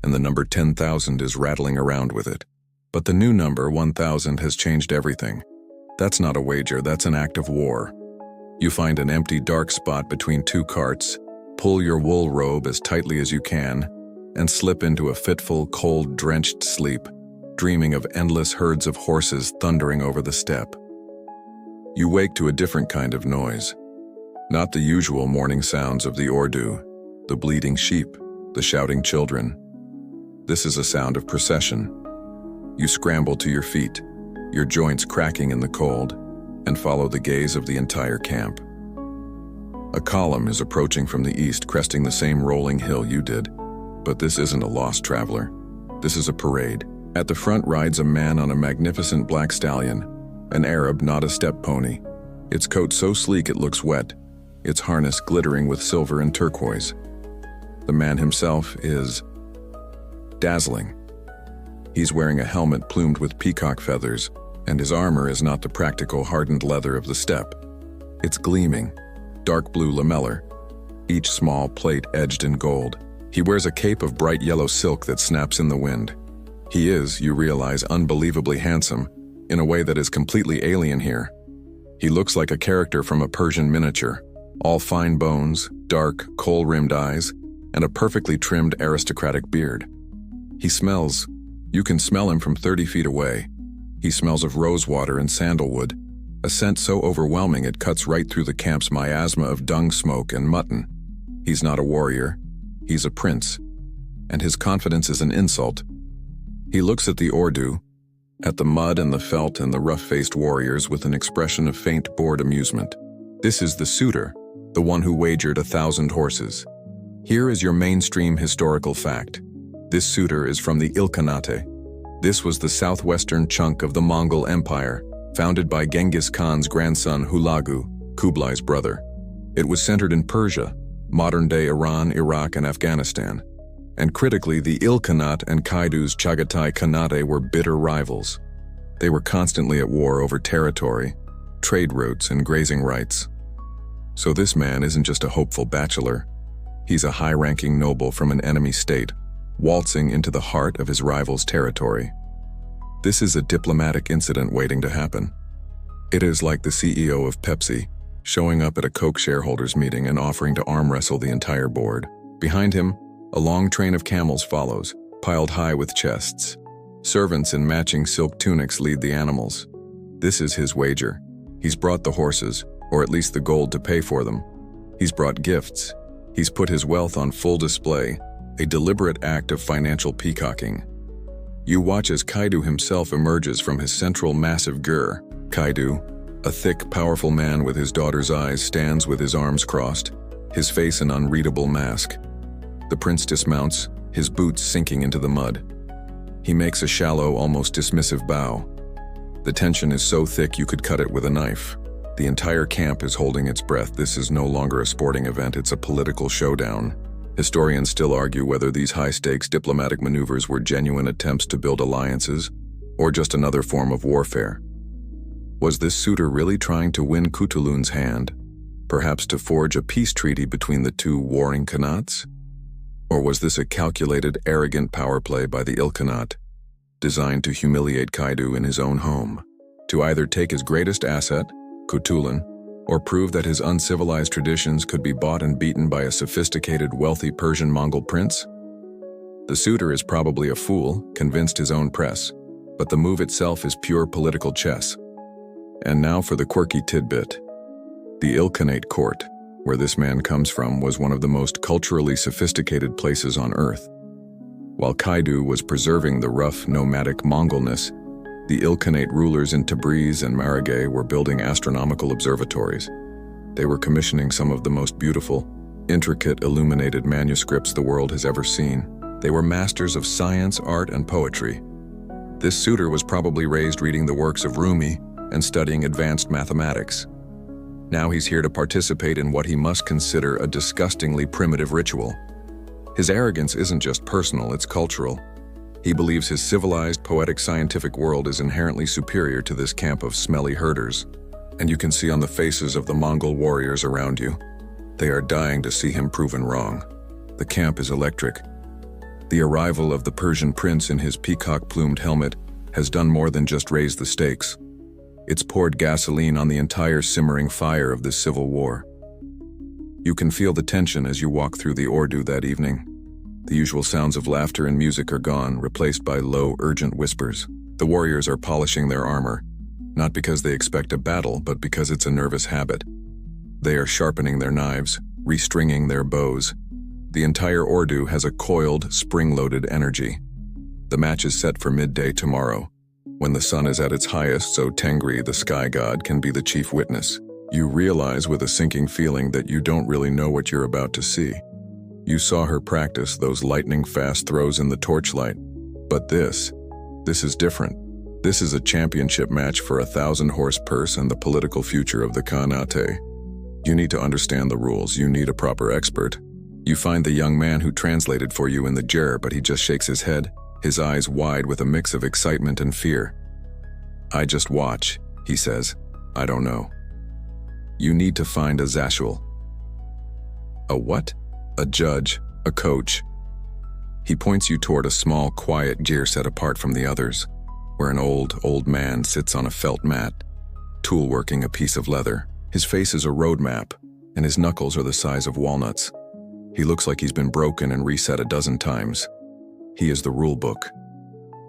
and the number 10,000 is rattling around with it. But the new number, 1,000, has changed everything. That's not a wager, that's an act of war. You find an empty, dark spot between two carts, pull your wool robe as tightly as you can, and slip into a fitful, cold, drenched sleep, dreaming of endless herds of horses thundering over the steppe. You wake to a different kind of noise. Not the usual morning sounds of the Ordu, the bleating sheep, the shouting children. This is a sound of procession. You scramble to your feet, your joints cracking in the cold, and follow the gaze of the entire camp. A column is approaching from the east, cresting the same rolling hill you did. But this isn't a lost traveler. This is a parade. At the front rides a man on a magnificent black stallion, an Arab, not a steppe pony. Its coat so sleek it looks wet, its harness glittering with silver and turquoise. The man himself is dazzling. He's wearing a helmet plumed with peacock feathers, and his armor is not the practical hardened leather of the steppe. It's gleaming, dark blue lamellar, each small plate edged in gold. He wears a cape of bright yellow silk that snaps in the wind. He is, you realize, unbelievably handsome, in a way that is completely alien here. He looks like a character from a Persian miniature, all fine bones, dark, kohl-rimmed eyes, and a perfectly trimmed aristocratic beard. He smells. You can smell him from 30 feet away. He smells of rosewater and sandalwood, a scent so overwhelming it cuts right through the camp's miasma of dung smoke and mutton. He's not a warrior. He's a prince. And his confidence is an insult. He looks at the Ordu, at the mud and the felt and the rough-faced warriors with an expression of faint, bored amusement. This is the suitor, the one who wagered 1,000 horses. Here is your mainstream historical fact. This suitor is from the Ilkhanate. This was the southwestern chunk of the Mongol Empire, founded by Genghis Khan's grandson Hulagu, Kublai's brother. It was centered in Persia, modern-day Iran, Iraq, and Afghanistan. And critically, the Ilkhanate and Kaidu's Chagatai Khanate were bitter rivals. They were constantly at war over territory, trade routes, and grazing rights. So this man isn't just a hopeful bachelor. He's a high-ranking noble from an enemy state, waltzing into the heart of his rival's territory. This is a diplomatic incident waiting to happen. It is like the CEO of Pepsi showing up at a Coke shareholders meeting and offering to arm wrestle the entire board. Behind him, a long train of camels follows, piled high with chests. Servants in matching silk tunics lead the animals. This is his wager. He's brought the horses, or at least the gold to pay for them. He's brought gifts. He's put his wealth on full display, a deliberate act of financial peacocking. You watch as Kaidu himself emerges from his central massive gur. Kaidu, a thick, powerful man with his daughter's eyes, stands with his arms crossed, his face an unreadable mask. The prince dismounts, his boots sinking into the mud. He makes a shallow, almost dismissive bow. The tension is so thick you could cut it with a knife. The entire camp is holding its breath. This is no longer a sporting event, it's a political showdown. Historians still argue whether these high-stakes diplomatic maneuvers were genuine attempts to build alliances, or just another form of warfare. Was this suitor really trying to win Kutulun's hand, perhaps to forge a peace treaty between the two warring khanates? Or was this a calculated, arrogant power play by the Ilkhanate, designed to humiliate Kaidu in his own home, to either take his greatest asset, Kutulun, or prove that his uncivilized traditions could be bought and beaten by a sophisticated, wealthy Persian Mongol prince? The suitor is probably a fool, convinced his own press, but the move itself is pure political chess. And now for the quirky tidbit. The Ilkhanate court, where this man comes from, was one of the most culturally sophisticated places on Earth. While Kaidu was preserving the rough, nomadic Mongolness, the Ilkhanate rulers in Tabriz and Maragay were building astronomical observatories. They were commissioning some of the most beautiful, intricate, illuminated manuscripts the world has ever seen. They were masters of science, art, and poetry. This suitor was probably raised reading the works of Rumi and studying advanced mathematics. Now he's here to participate in what he must consider a disgustingly primitive ritual. His arrogance isn't just personal, it's cultural. He believes his civilized, poetic, scientific world is inherently superior to this camp of smelly herders. And you can see on the faces of the Mongol warriors around you, they are dying to see him proven wrong. The camp is electric. The arrival of the Persian prince in his peacock-plumed helmet has done more than just raise the stakes. It's poured gasoline on the entire simmering fire of this civil war. You can feel the tension as you walk through the Ordu that evening. The usual sounds of laughter and music are gone, replaced by low, urgent whispers. The warriors are polishing their armor, not because they expect a battle, but because it's a nervous habit. They are sharpening their knives, restringing their bows. The entire Ordu has a coiled, spring-loaded energy. The match is set for midday tomorrow, when the sun is at its highest, so Tengri, the sky god, can be the chief witness. You realize with a sinking feeling that you don't really know what you're about to see. You saw her practice those lightning-fast throws in the torchlight. But this is different. This is a championship match for a 1,000-horse purse and the political future of the Khanate. You need to understand the rules. You need a proper expert. You find the young man who translated for you in the jar, but he just shakes his head, his eyes wide with a mix of excitement and fear. "I just watch," he says. "I don't know." You need to find a Zashul. A what? A judge, a coach, He points you toward a small, quiet gear set apart from the others, where an old man sits on a felt mat, tool-working a piece of leather. His face is a road map, and his knuckles are the size of walnuts. He looks like he's been broken and reset a dozen times. He is the rule book.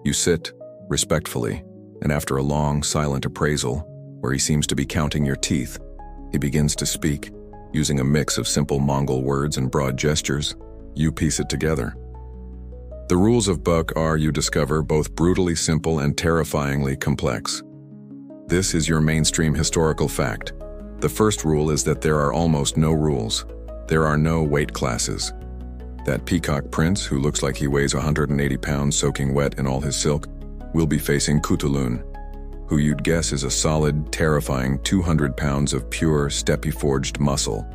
You sit, respectfully, and after a long, silent appraisal, where he seems to be counting your teeth, he begins to speak, using a mix of simple Mongol words and broad gestures. You piece it together. The rules of Buk are, you discover, both brutally simple and terrifyingly complex. This is your mainstream historical fact. The first rule is that there are almost no rules. There are no weight classes. That peacock prince, who looks like he weighs 180 pounds soaking wet in all his silk, will be facing Kutulun, who you'd guess is a solid, terrifying 200 pounds of pure, steppe-forged muscle.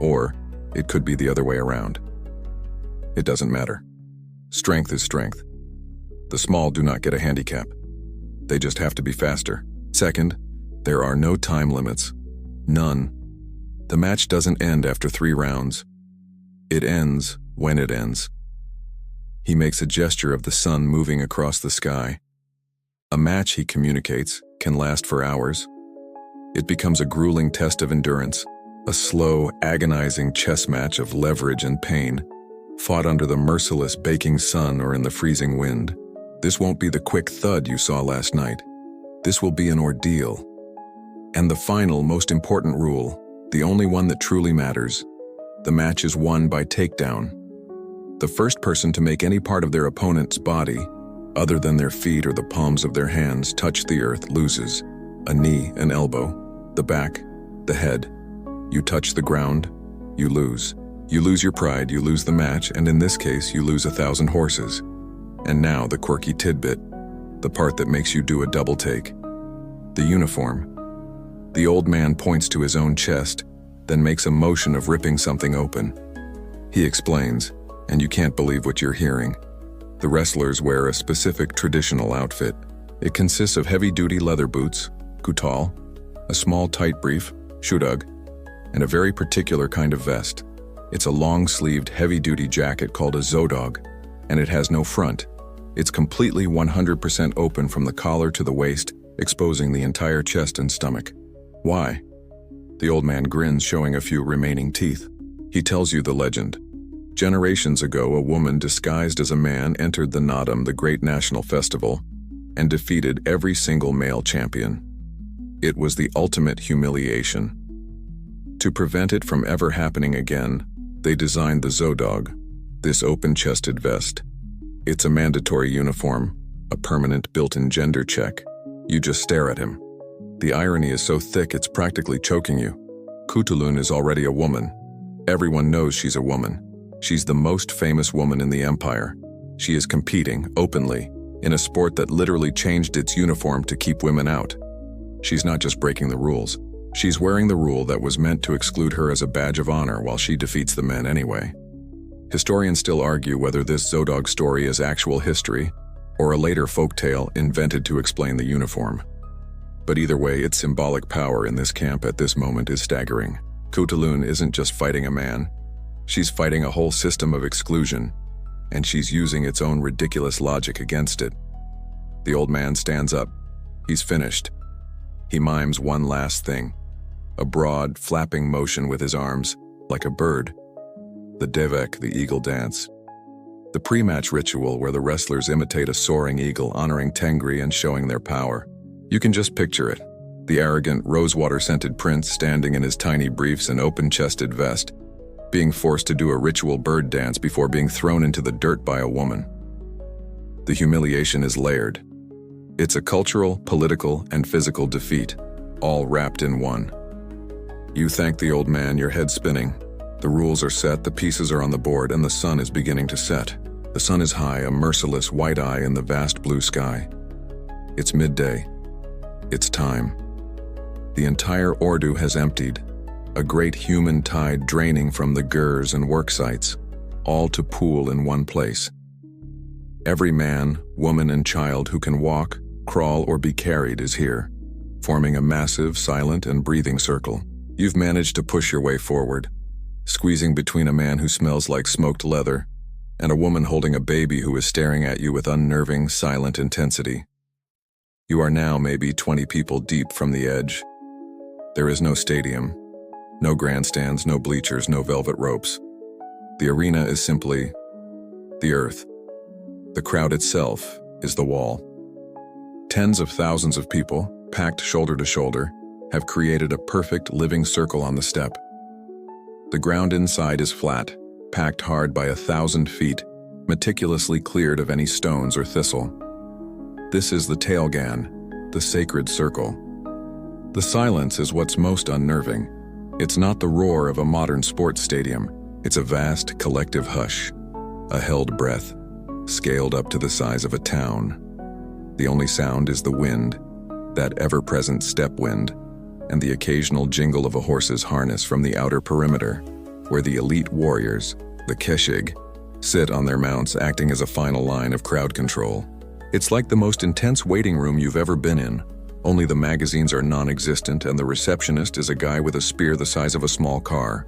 Or it could be the other way around. It doesn't matter. Strength is strength. The small do not get a handicap. They just have to be faster. Second, there are no time limits. None. The match doesn't end after 3 rounds. It ends when it ends. He makes a gesture of the sun moving across the sky. A match, he communicates, can last for hours. It becomes a grueling test of endurance, a slow, agonizing chess match of leverage and pain, fought under the merciless baking sun or in the freezing wind. This won't be the quick thud you saw last night. This will be an ordeal. And the final, most important rule, the only one that truly matters, the match is won by takedown. The first person to make any part of their opponent's body, other than their feet or the palms of their hands, touch the earth loses. A knee, an elbow, the back, the head. You touch the ground, you lose. You lose your pride, you lose the match, and in this case, you lose 1,000 horses. And now the quirky tidbit, the part that makes you do a double take. The uniform. The old man points to his own chest, then makes a motion of ripping something open. He explains, and you can't believe what you're hearing. The wrestlers wear a specific traditional outfit. It consists of heavy-duty leather boots, kutal, a small tight brief, shudug, and a very particular kind of vest. It's a long-sleeved, heavy-duty jacket called a zodog, and it has no front. It's completely 100% open from the collar to the waist, exposing the entire chest and stomach. Why? The old man grins, showing a few remaining teeth. He tells you the legend. Generations ago, a woman disguised as a man entered the Nadam, the great national festival, and defeated every single male champion. It was the ultimate humiliation. To prevent it from ever happening again, they designed the zodog, this open-chested vest. It's a mandatory uniform, a permanent built-in gender check. You just stare at him. The irony is so thick it's practically choking you. Kutulun is already a woman. Everyone knows she's a woman. She's the most famous woman in the empire. She is competing, openly, in a sport that literally changed its uniform to keep women out. She's not just breaking the rules. She's wearing the rule that was meant to exclude her as a badge of honor while she defeats the men anyway. Historians still argue whether this zodog story is actual history or a later folktale invented to explain the uniform. But either way, its symbolic power in this camp at this moment is staggering. Kutulun isn't just fighting a man. She's fighting a whole system of exclusion, and she's using its own ridiculous logic against it. The old man stands up. He's finished. He mimes one last thing, a broad, flapping motion with his arms, like a bird. The devek, the eagle dance. The pre-match ritual where the wrestlers imitate a soaring eagle, honoring Tengri and showing their power. You can just picture it. The arrogant, rosewater-scented prince standing in his tiny briefs and open-chested vest, being forced to do a ritual bird dance before being thrown into the dirt by a woman. The humiliation is layered. It's a cultural, political, and physical defeat, all wrapped in one. You thank the old man, your head spinning. The rules are set, the pieces are on the board, and the sun is beginning to set. The sun is high, a merciless white eye in the vast blue sky. It's midday. It's time. The entire Ordu has emptied, a great human tide draining from the gurs and work sites, all to pool in one place. Every man, woman, and child who can walk, crawl, or be carried is here, forming a massive, silent, and breathing circle. You've managed to push your way forward, squeezing between a man who smells like smoked leather and a woman holding a baby who is staring at you with unnerving, silent intensity. You are now maybe 20 people deep from the edge. There is no stadium, no grandstands, no bleachers, no velvet ropes. The arena is simply the earth. The crowd itself is the wall. Tens of thousands of people, packed shoulder to shoulder, have created a perfect living circle on the step. The ground inside is flat, packed hard by 1,000 feet, meticulously cleared of any stones or thistle. This is the tailgan, the sacred circle. The silence is what's most unnerving. It's not the roar of a modern sports stadium. It's a vast, collective hush, a held breath, scaled up to the size of a town. The only sound is the wind, that ever-present step wind, and the occasional jingle of a horse's harness from the outer perimeter, where the elite warriors, the keshig, sit on their mounts acting as a final line of crowd control. It's like the most intense waiting room you've ever been in, only the magazines are non-existent and the receptionist is a guy with a spear the size of a small car.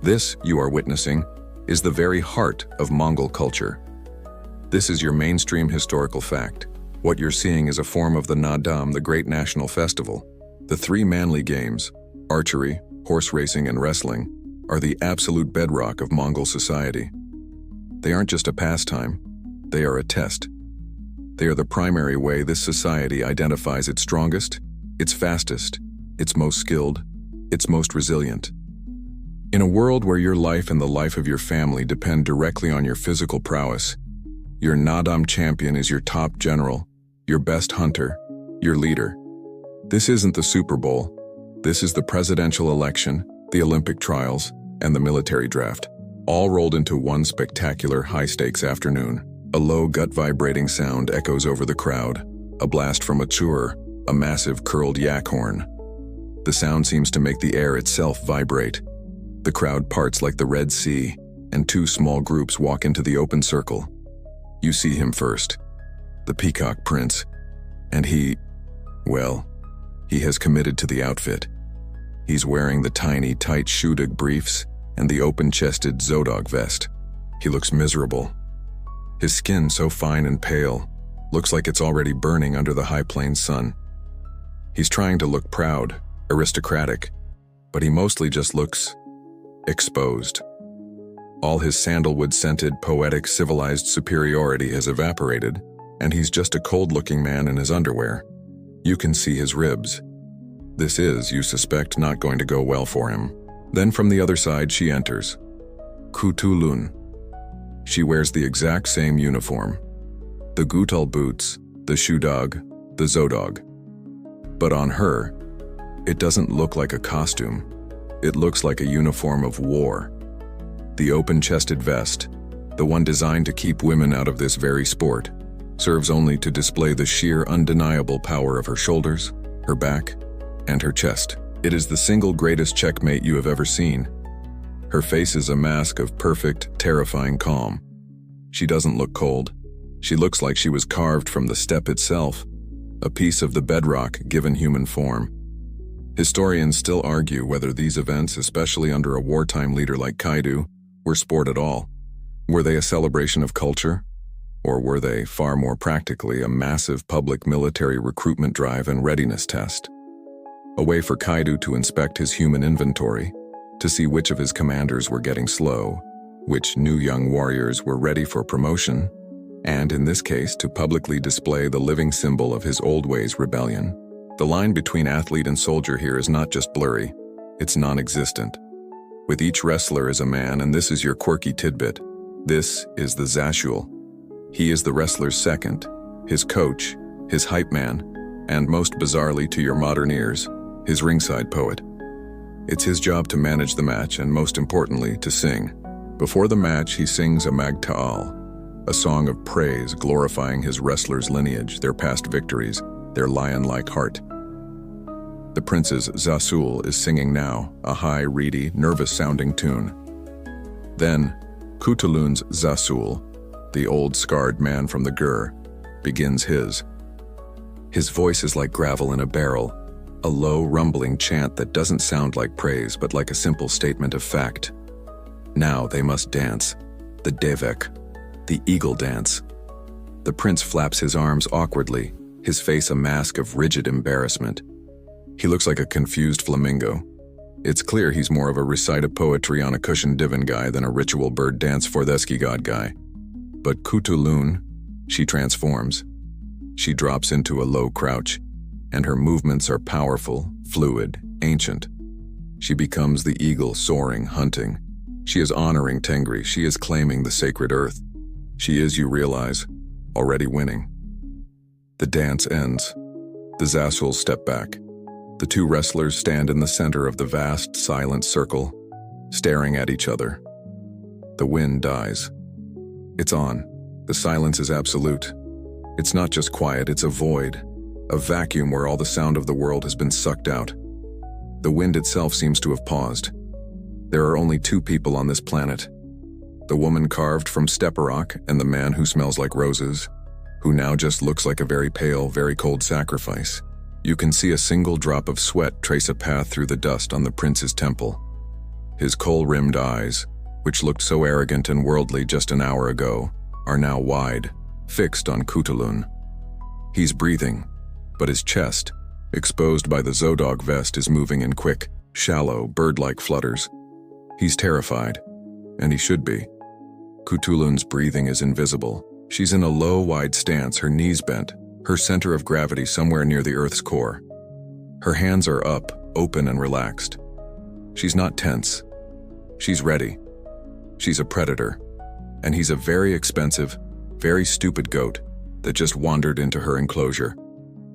This, you are witnessing, is the very heart of Mongol culture. This is your mainstream historical fact. What you're seeing is a form of the Nadam, the great national festival. The three manly games, archery, horse racing, and wrestling, are the absolute bedrock of Mongol society. They aren't just a pastime, they are a test. They are the primary way this society identifies its strongest, its fastest, its most skilled, its most resilient. In a world where your life and the life of your family depend directly on your physical prowess, your Nadam champion is your top general, your best hunter, your leader. This isn't the Super Bowl. This is the presidential election, the Olympic trials, and the military draft, all rolled into one spectacular high-stakes afternoon. A low, gut-vibrating sound echoes over the crowd, a blast from a chur, a massive curled yak horn. The sound seems to make the air itself vibrate. The crowd parts like the Red Sea, and two small groups walk into the open circle. You see him first, the Peacock Prince, and he has committed to the outfit. He's wearing the tiny, tight shudug briefs and the open-chested Zodog vest. He looks miserable. His skin, so fine and pale, looks like it's already burning under the high plains sun. He's trying to look proud, aristocratic, but he mostly just looks exposed. All his sandalwood-scented, poetic, civilized superiority has evaporated, and he's just a cold-looking man in his underwear. You can see his ribs. This is, you suspect, not going to go well for him. Then from the other side she enters. Kutulun. She wears the exact same uniform. The gutal boots, the shudog, the zodog. But on her, it doesn't look like a costume. It looks like a uniform of war. The open-chested vest, the one designed to keep women out of this very sport, serves only to display the sheer undeniable power of her shoulders, her back, and her chest. It is the single greatest checkmate you have ever seen. Her face is a mask of perfect, terrifying calm. She doesn't look cold. She looks like she was carved from the steppe itself, a piece of the bedrock given human form. Historians still argue whether these events, especially under a wartime leader like Kaidu, were sport at all. Were they a celebration of culture? Or were they, far more practically, a massive public military recruitment drive and readiness test? A way for Kaidu to inspect his human inventory, to see which of his commanders were getting slow, which new young warriors were ready for promotion, and in this case to publicly display the living symbol of his old ways rebellion. The line between athlete and soldier here is not just blurry, it's non-existent. With each wrestler is a man, and this is your quirky tidbit. This is the Zashul. He is the wrestler's second, his coach, his hype man, and most bizarrely to your modern ears, his ringside poet. It's his job to manage the match and, most importantly, to sing. Before the match, he sings a Magta'al, a song of praise glorifying his wrestler's lineage, their past victories, their lion-like heart. The prince's Zasul is singing now, a high, reedy, nervous-sounding tune. Then, Kutulun's Zasul, the old scarred man from the Gur, begins his. His voice is like gravel in a barrel, a low, rumbling chant that doesn't sound like praise but like a simple statement of fact. Now they must dance, the Devek, The eagle dance. The prince flaps his arms awkwardly, his face a mask of rigid embarrassment. He looks like a confused flamingo. It's clear he's more of a recite of poetry on a cushioned divan guy than a ritual bird dance for the ski god guy. But Kutulun, she transforms. She drops into a low crouch, and her movements are powerful, fluid, ancient. She becomes the eagle soaring, hunting. She is honoring Tengri. She is claiming the sacred earth. She is, you realize, already winning. The dance ends. The Zassuls step back. The two wrestlers stand in the center of the vast, silent circle, staring at each other. The wind dies. It's on. The silence is absolute. It's not just quiet, it's a void, a vacuum where all the sound of the world has been sucked out. The wind itself seems to have paused. There are only two people on this planet. The woman carved from Steparock and the man who smells like roses, who now just looks like a very pale, very cold sacrifice. You can see a single drop of sweat trace a path through the dust on the prince's temple. His kohl-rimmed eyes, which looked so arrogant and worldly just an hour ago, are now wide, fixed on Kutulun. He's breathing, but his chest, exposed by the Zodog vest, is moving in quick, shallow, bird-like flutters. He's terrified, and he should be. Kutulun's breathing is invisible. She's in a low, wide stance, her knees bent, her center of gravity somewhere near the Earth's core. Her hands are up, open and relaxed. She's not tense. She's ready. She's a predator, and he's a very expensive, very stupid goat that just wandered into her enclosure.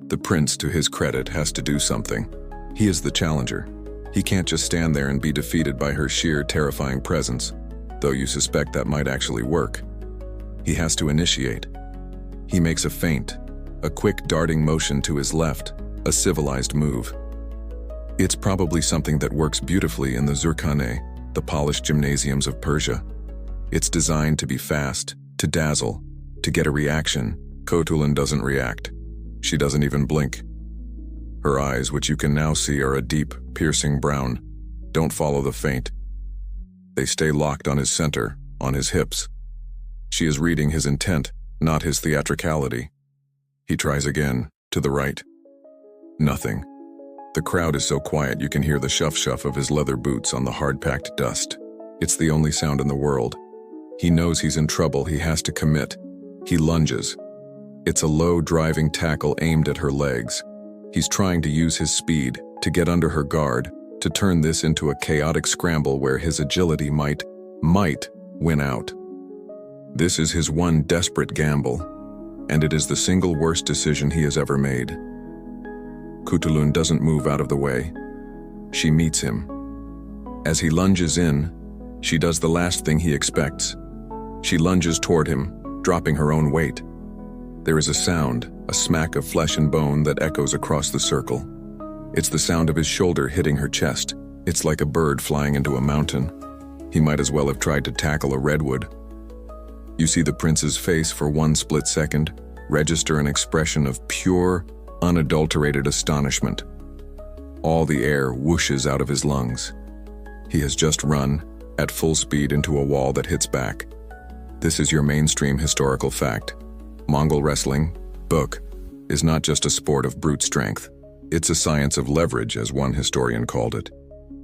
The prince, to his credit, has to do something. He is the challenger. He can't just stand there and be defeated by her sheer, terrifying presence, though you suspect that might actually work. He has to initiate. He makes a feint, a quick darting motion to his left, a civilized move. It's probably something that works beautifully in the Zurkhane, the polished gymnasiums of Persia. It's designed to be fast, to dazzle, to get a reaction. Kutulun doesn't react. She doesn't even blink. Her eyes, which you can now see, are a deep, piercing brown. Don't follow the feint. They stay locked on his center, on his hips. She is reading his intent, not his theatricality. He tries again, to the right. Nothing. The crowd is so quiet you can hear the shuff-shuff of his leather boots on the hard-packed dust. It's the only sound in the world. He knows he's in trouble. He has to commit. He lunges. It's a low, driving tackle aimed at her legs. He's trying to use his speed, to get under her guard, to turn this into a chaotic scramble where his agility might win out. This is his one desperate gamble, and it is the single worst decision he has ever made. Kutulun doesn't move out of the way. She meets him. As he lunges in, she does the last thing he expects. She lunges toward him, dropping her own weight. There is a sound, a smack of flesh and bone that echoes across the circle. It's the sound of his shoulder hitting her chest. It's like a bird flying into a mountain. He might as well have tried to tackle a redwood. You see the prince's face for one split second, register an expression of pure, unadulterated astonishment. All the air whooshes out of his lungs. He has just run, at full speed, into a wall that hits back. This is your mainstream historical fact. Mongol wrestling, book, is not just a sport of brute strength. It's a science of leverage, as one historian called it.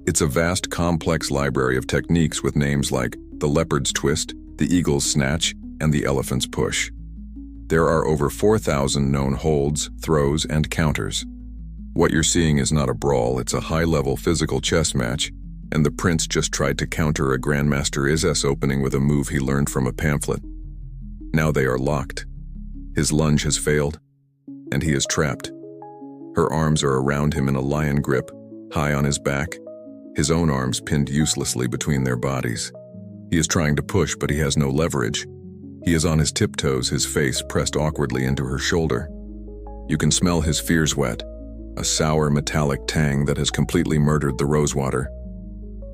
It's a vast, complex library of techniques with names like the leopard's twist, the eagle's snatch, and the elephant's push. There are over 4,000 known holds, throws, and counters. What you're seeing is not a brawl, it's a high-level physical chess match, and the prince just tried to counter a Grandmaster Izzes opening with a move he learned from a pamphlet. Now they are locked. His lunge has failed, and he is trapped. Her arms are around him in a lion grip, high on his back, his own arms pinned uselessly between their bodies. He is trying to push, but he has no leverage. He is on his tiptoes, his face pressed awkwardly into her shoulder. You can smell his fear sweat, a sour metallic tang that has completely murdered the rosewater.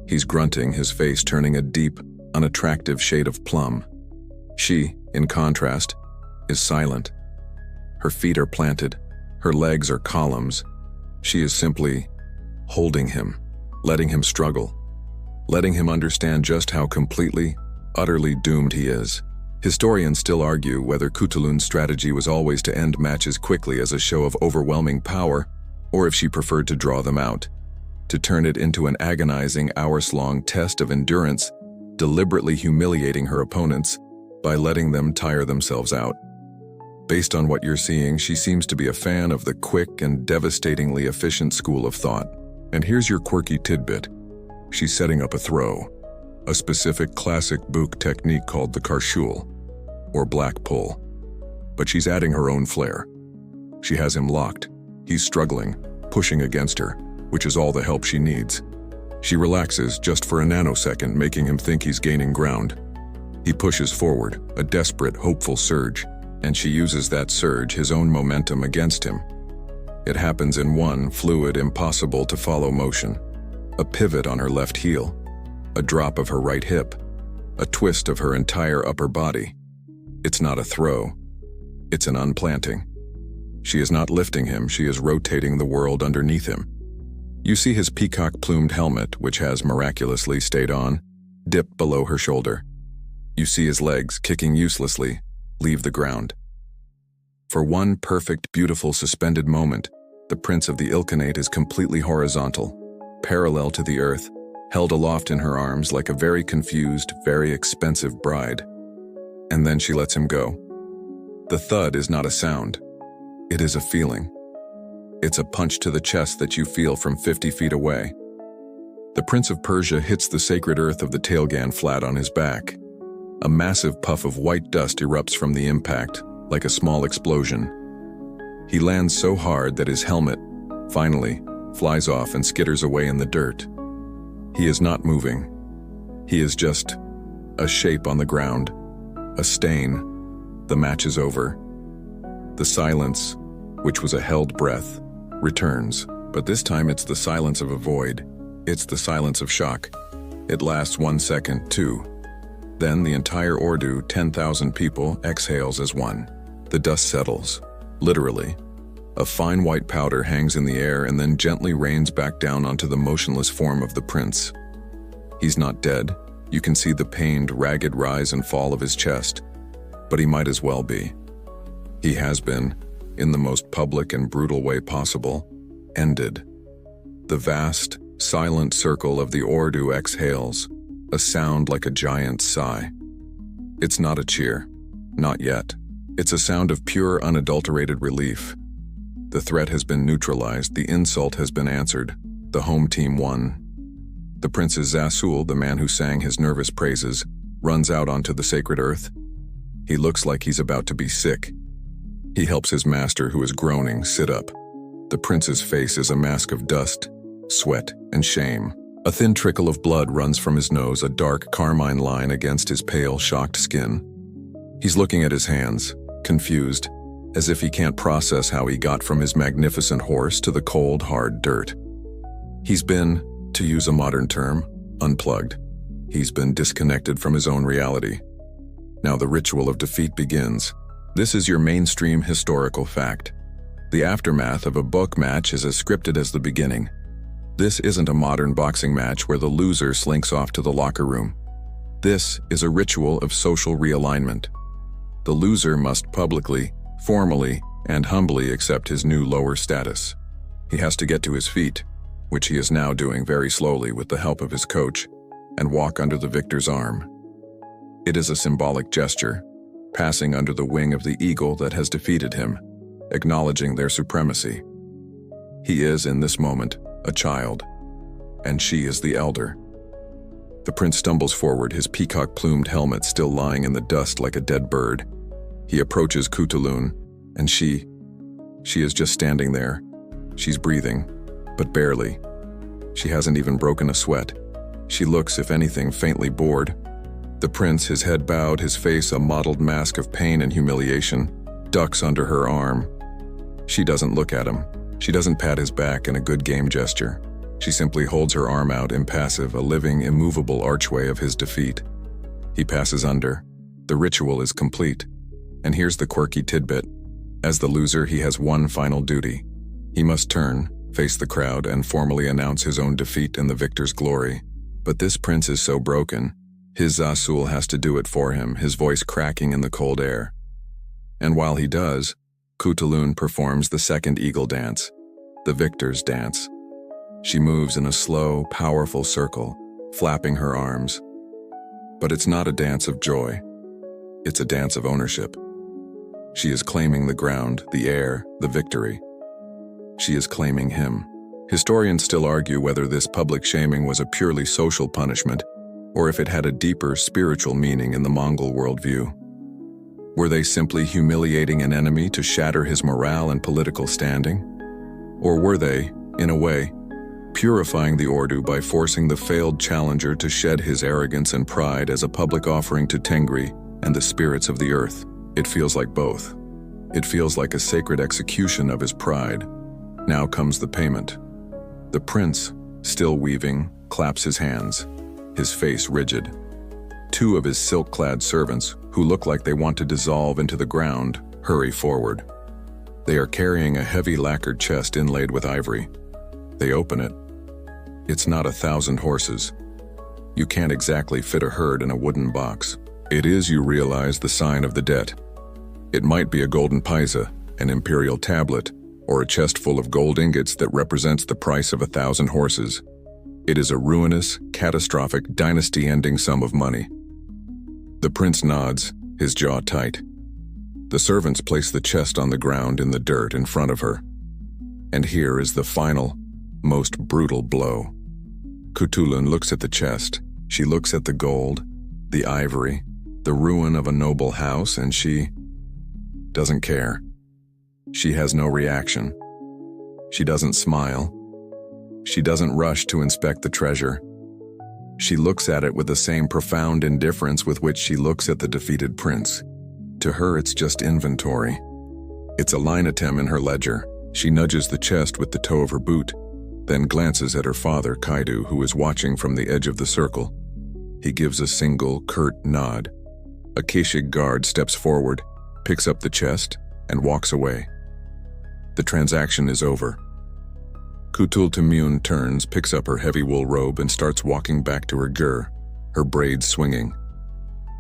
He's grunting, his face turning a deep, unattractive shade of plum. She, in contrast, is silent. Her feet are planted, her legs are columns. She is simply holding him, letting him struggle, letting him understand just how completely, utterly doomed he is. Historians still argue whether Kutulun's strategy was always to end matches quickly as a show of overwhelming power, or if she preferred to draw them out, to turn it into an agonizing hours-long test of endurance, deliberately humiliating her opponents by letting them tire themselves out. Based on what you're seeing, she seems to be a fan of the quick and devastatingly efficient school of thought. And here's your quirky tidbit. She's setting up a throw, a specific classic Buk technique called the Karshul, or black pull. But she's adding her own flair. She has him locked. He's struggling, pushing against her, which is all the help she needs. She relaxes just for a nanosecond, making him think he's gaining ground. He pushes forward, a desperate, hopeful surge, and she uses that surge, his own momentum, against him. It happens in one fluid, impossible-to-follow motion. A pivot on her left heel, a drop of her right hip, a twist of her entire upper body. It's not a throw. It's an unplanting. She is not lifting him, she is rotating the world underneath him. You see his peacock-plumed helmet, which has miraculously stayed on, dip below her shoulder. You see his legs, kicking uselessly, leave the ground. For one perfect, beautiful, suspended moment, the Prince of the Ilkhanate is completely horizontal, parallel to the earth, held aloft in her arms like a very confused, very expensive bride. And then she lets him go. The thud is not a sound. It is a feeling. It's a punch to the chest that you feel from 50 feet away. The Prince of Persia hits the sacred earth of the tailgan flat on his back. A massive puff of white dust erupts from the impact, like a small explosion. He lands so hard that his helmet, finally, flies off and skitters away in the dirt. He is not moving. He is just a shape on the ground, a stain. The match is over. The silence, which was a held breath, returns, but this time it's the silence of a void. It's the silence of shock. It lasts 1 second, 2. Then the entire Ordu, 10,000 people, exhales as one. The dust settles, literally. A fine white powder hangs in the air and then gently rains back down onto the motionless form of the prince. He's not dead. You can see the pained, ragged rise and fall of his chest, but he might as well be. He has been, in the most public and brutal way possible, ended. The vast, silent circle of the Ordu exhales, a sound like a giant sigh. It's not a cheer, not yet. It's a sound of pure, unadulterated relief. The threat has been neutralized, the insult has been answered, the home team won. The Princess Zasul, the man who sang his nervous praises, runs out onto the sacred earth. He looks like he's about to be sick. He helps his master, who is groaning, sit up. The prince's face is a mask of dust, sweat, and shame. A thin trickle of blood runs from his nose, a dark carmine line against his pale, shocked skin. He's looking at his hands, confused, as if he can't process how he got from his magnificent horse to the cold, hard dirt. He's been, to use a modern term, unplugged. He's been disconnected from his own reality. Now the ritual of defeat begins. This is your mainstream historical fact. The aftermath of a book match is as scripted as the beginning. This isn't a modern boxing match where the loser slinks off to the locker room. This is a ritual of social realignment. The loser must publicly, formally, and humbly accept his new lower status. He has to get to his feet, which he is now doing very slowly with the help of his coach, and walk under the victor's arm. It is a symbolic gesture, passing under the wing of the eagle that has defeated him, acknowledging their supremacy. He is, in this moment, a child, and she is the elder. The prince stumbles forward, his peacock-plumed helmet still lying in the dust like a dead bird. He approaches Kutulun, and she is just standing there. She's breathing, but barely. She hasn't even broken a sweat. She looks, if anything, faintly bored. The prince, his head bowed, his face a mottled mask of pain and humiliation, ducks under her arm. She doesn't look at him. She doesn't pat his back in a good game gesture. She simply holds her arm out, impassive, a living, immovable archway of his defeat. He passes under. The ritual is complete. And here's the quirky tidbit. As the loser, he has one final duty. He must turn, face the crowd, and formally announce his own defeat in the victor's glory. But this prince is so broken. His Zasul has to do it for him, his voice cracking in the cold air. And while he does, Kutulun performs the second eagle dance, the victor's dance. She moves in a slow, powerful circle, flapping her arms. But it's not a dance of joy. It's a dance of ownership. She is claiming the ground, the air, the victory. She is claiming him. Historians still argue whether this public shaming was a purely social punishment or if it had a deeper spiritual meaning in the Mongol worldview. Were they simply humiliating an enemy to shatter his morale and political standing? Or were they, in a way, purifying the Ordu by forcing the failed challenger to shed his arrogance and pride as a public offering to Tengri and the spirits of the earth? It feels like both. It feels like a sacred execution of his pride. Now comes the payment. The prince, still weaving, claps his hands, his face rigid. Two of his silk-clad servants, who look like they want to dissolve into the ground, hurry forward. They are carrying a heavy lacquered chest inlaid with ivory. They open it. It's not 1,000 horses. You can't exactly fit a herd in a wooden box. It is, you realize, the sign of the debt. It might be a golden paisa, an imperial tablet, or a chest full of gold ingots that represents the price of 1,000 horses. It is a ruinous, catastrophic, dynasty-ending sum of money. The prince nods, his jaw tight. The servants place the chest on the ground in the dirt in front of her. And here is the final, most brutal blow. Kutulun looks at the chest. She looks at the gold, the ivory, the ruin of a noble house, and she doesn't care. She has no reaction. She doesn't smile. She doesn't rush to inspect the treasure. She looks at it with the same profound indifference with which she looks at the defeated prince. To her, it's just inventory. It's a line item in her ledger. She nudges the chest with the toe of her boot, then glances at her father, Kaidu, who is watching from the edge of the circle. He gives a single, curt nod. A Keshig guard steps forward, picks up the chest, and walks away. The transaction is over. Kutul-Temune turns, picks up her heavy wool robe, and starts walking back to her gur, her braids swinging.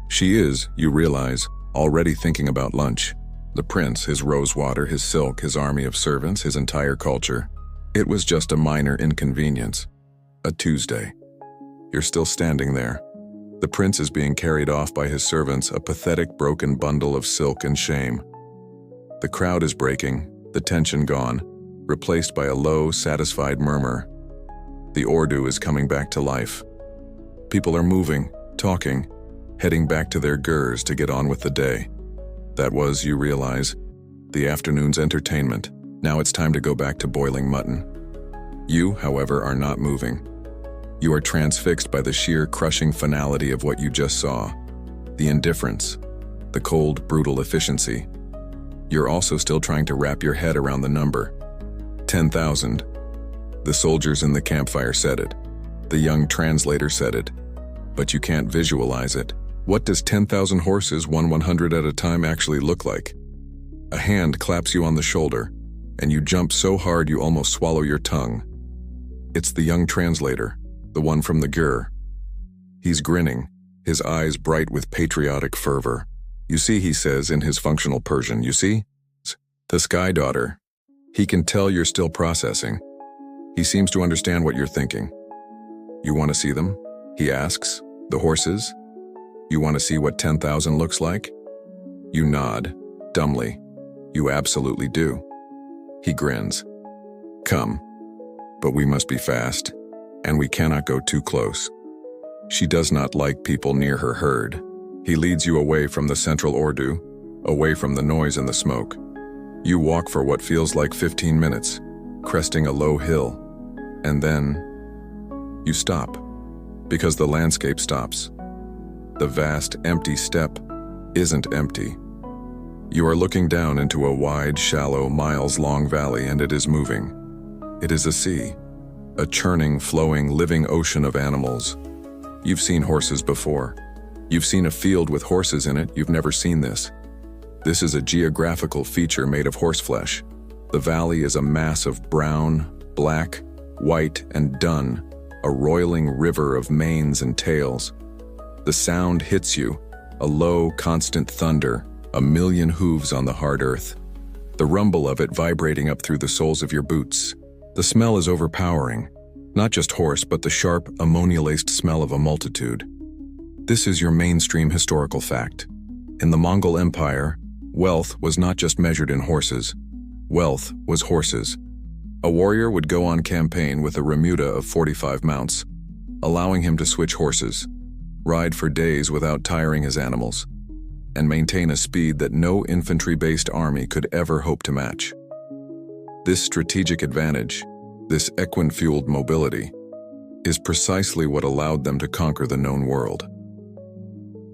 She is, you realize, already thinking about lunch. The prince, his rosewater, his silk, his army of servants, his entire culture. It was just a minor inconvenience. A Tuesday. You're still standing there. The prince is being carried off by his servants, a pathetic broken bundle of silk and shame. The crowd is breaking, the tension gone, replaced by a low, satisfied murmur. The Ordu is coming back to life. People are moving, talking, heading back to their gurs to get on with the day. That was, you realize, the afternoon's entertainment. Now it's time to go back to boiling mutton. You, however, are not moving. You are transfixed by the sheer crushing finality of what you just saw. The indifference, the cold, brutal efficiency. You're also still trying to wrap your head around the number. 10,000. The soldiers in the campfire said it. The young translator said it. But you can't visualize it. What does 10,000 horses, 100 at a time, actually look like? A hand claps you on the shoulder, and you jump so hard you almost swallow your tongue. It's the young translator, the one from the gur. He's grinning, his eyes bright with patriotic fervor. You see, he says in his functional Persian, you see? The sky daughter. He can tell you're still processing. He seems to understand what you're thinking. You want to see them? He asks. The horses? You want to see what 10,000 looks like? You nod, dumbly. You absolutely do. He grins. Come. But we must be fast, and we cannot go too close. She does not like people near her herd. He leads you away from the central Ordu, away from the noise and the smoke. You walk for what feels like 15 minutes, cresting a low hill, and then you stop, because the landscape stops. The vast, empty steppe isn't empty. You are looking down into a wide, shallow, miles-long valley, and it is moving. It is a sea, a churning, flowing, living ocean of animals. You've seen horses before. You've seen a field with horses in it. You've never seen this. This is a geographical feature made of horseflesh. The valley is a mass of brown, black, white, and dun, a roiling river of manes and tails. The sound hits you, a low, constant thunder, a million hooves on the hard earth. The rumble of it vibrating up through the soles of your boots. The smell is overpowering, not just horse, but the sharp, ammonia-laced smell of a multitude. This is your mainstream historical fact. In the Mongol Empire, wealth was not just measured in horses. Wealth was horses. A warrior would go on campaign with a remuda of 45 mounts, allowing him to switch horses, ride for days without tiring his animals, and maintain a speed that no infantry-based army could ever hope to match. This strategic advantage, this equine-fueled mobility, is precisely what allowed them to conquer the known world.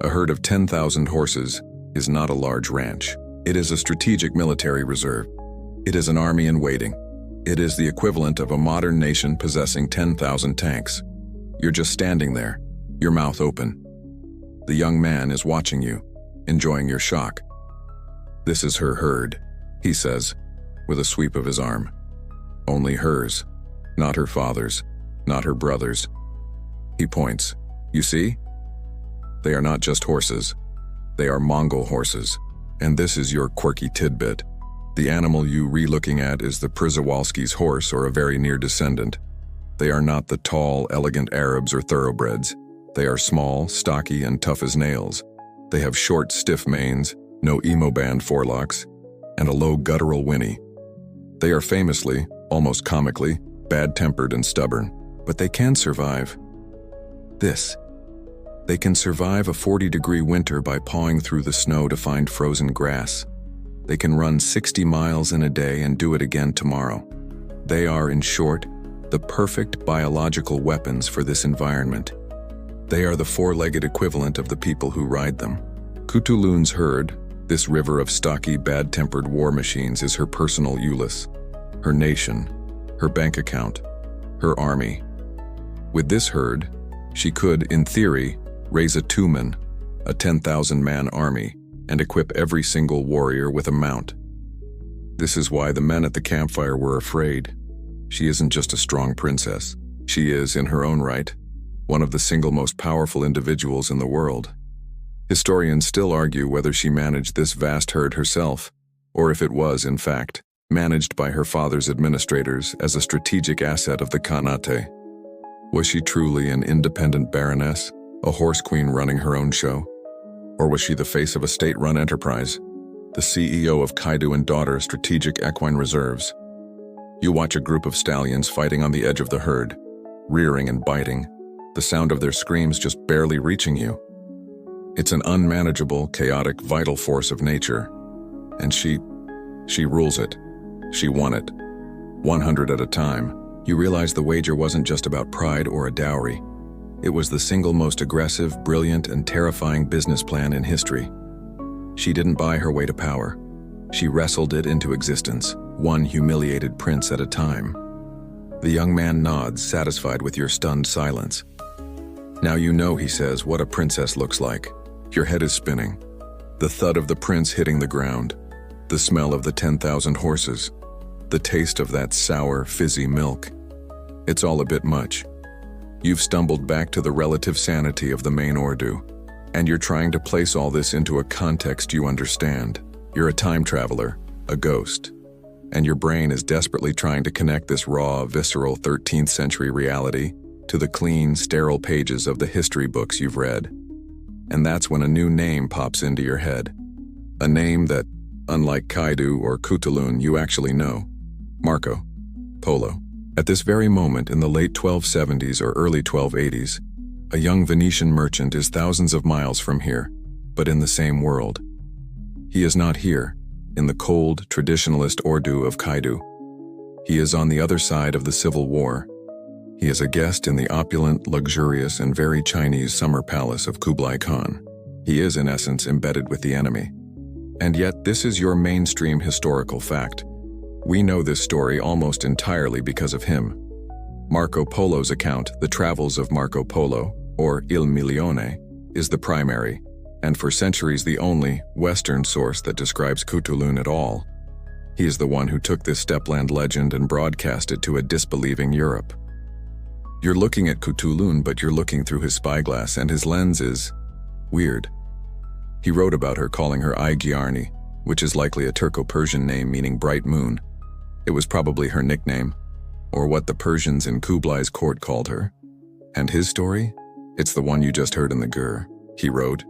A herd of 10,000 horses is not a large ranch. It is a strategic military reserve. It is an army in waiting. It is the equivalent of a modern nation possessing 10,000 tanks. You're just standing there, your mouth open. The young man is watching you, enjoying your shock. "This is her herd," he says, with a sweep of his arm. "Only hers, not her father's, not her brother's." He points. "You see? They are not just horses. They are Mongol horses. And this is your quirky tidbit. The animal you re-looking at is the Przewalski's horse, or a very near descendant. They are not the tall, elegant Arabs or thoroughbreds. They are small, stocky, and tough as nails. They have short, stiff manes, no emo-band forelocks, and a low guttural whinny. They are famously, almost comically, bad-tempered and stubborn, but they can survive this. They can survive a 40-degree winter by pawing through the snow to find frozen grass. They can run 60 miles in a day and do it again tomorrow. They are, in short, the perfect biological weapons for this environment. They are the four-legged equivalent of the people who ride them. Kutulun's herd, this river of stocky, bad-tempered war machines, is her personal Ulyss, her nation, her bank account, her army. With this herd, she could, in theory, raise a Tumen, a 10,000-man army, and equip every single warrior with a mount. This is why the men at the campfire were afraid. She isn't just a strong princess. She is, in her own right, one of the single most powerful individuals in the world. Historians still argue whether she managed this vast herd herself, or if it was, in fact, managed by her father's administrators as a strategic asset of the Khanate. Was she truly an independent baroness, a horse queen running her own show? Or was she the face of a state-run enterprise, the CEO of Kaidu and Daughter Strategic Equine Reserves? You watch a group of stallions fighting on the edge of the herd, rearing and biting, the sound of their screams just barely reaching you. It's an unmanageable, chaotic, vital force of nature. And she rules it. She won it. 100 at a time. You realize the wager wasn't just about pride or a dowry. It was the single most aggressive, brilliant, and terrifying business plan in history. She didn't buy her way to power. She wrestled it into existence, one humiliated prince at a time. The young man nods, satisfied with your stunned silence. "Now you know," he says, "what a princess looks like." Your head is spinning. The thud of the prince hitting the ground, the smell of the 10,000 horses, the taste of that sour, fizzy milk. It's all a bit much. You've stumbled back to the relative sanity of the main Ordu, and you're trying to place all this into a context you understand. You're a time traveler, a ghost, and your brain is desperately trying to connect this raw, visceral 13th century reality to the clean, sterile pages of the history books you've read. And that's when a new name pops into your head. A name that, unlike Kaidu or Kutulun, you actually know. Marco Polo. At this very moment in the late 1270s or early 1280s, a young Venetian merchant is thousands of miles from here, but in the same world. He is not here, in the cold, traditionalist Ordu of Kaidu. He is on the other side of the Civil War. He is a guest in the opulent, luxurious, and very Chinese summer palace of Kublai Khan. He is, in essence, embedded with the enemy. And yet, this is your mainstream historical fact. We know this story almost entirely because of him. Marco Polo's account, The Travels of Marco Polo, or Il Milione, is the primary, and for centuries the only, Western source that describes Kutulun at all. He is the one who took this stepland legend and broadcast it to a disbelieving Europe. You're looking at Kutulun, but you're looking through his spyglass, and his lens is weird. He wrote about her, calling her Ay Giarni, which is likely a Turco-Persian name meaning bright moon. It was probably her nickname, or what the Persians in Kublai's court called her. And his story? It's the one you just heard in the Gur, he wrote.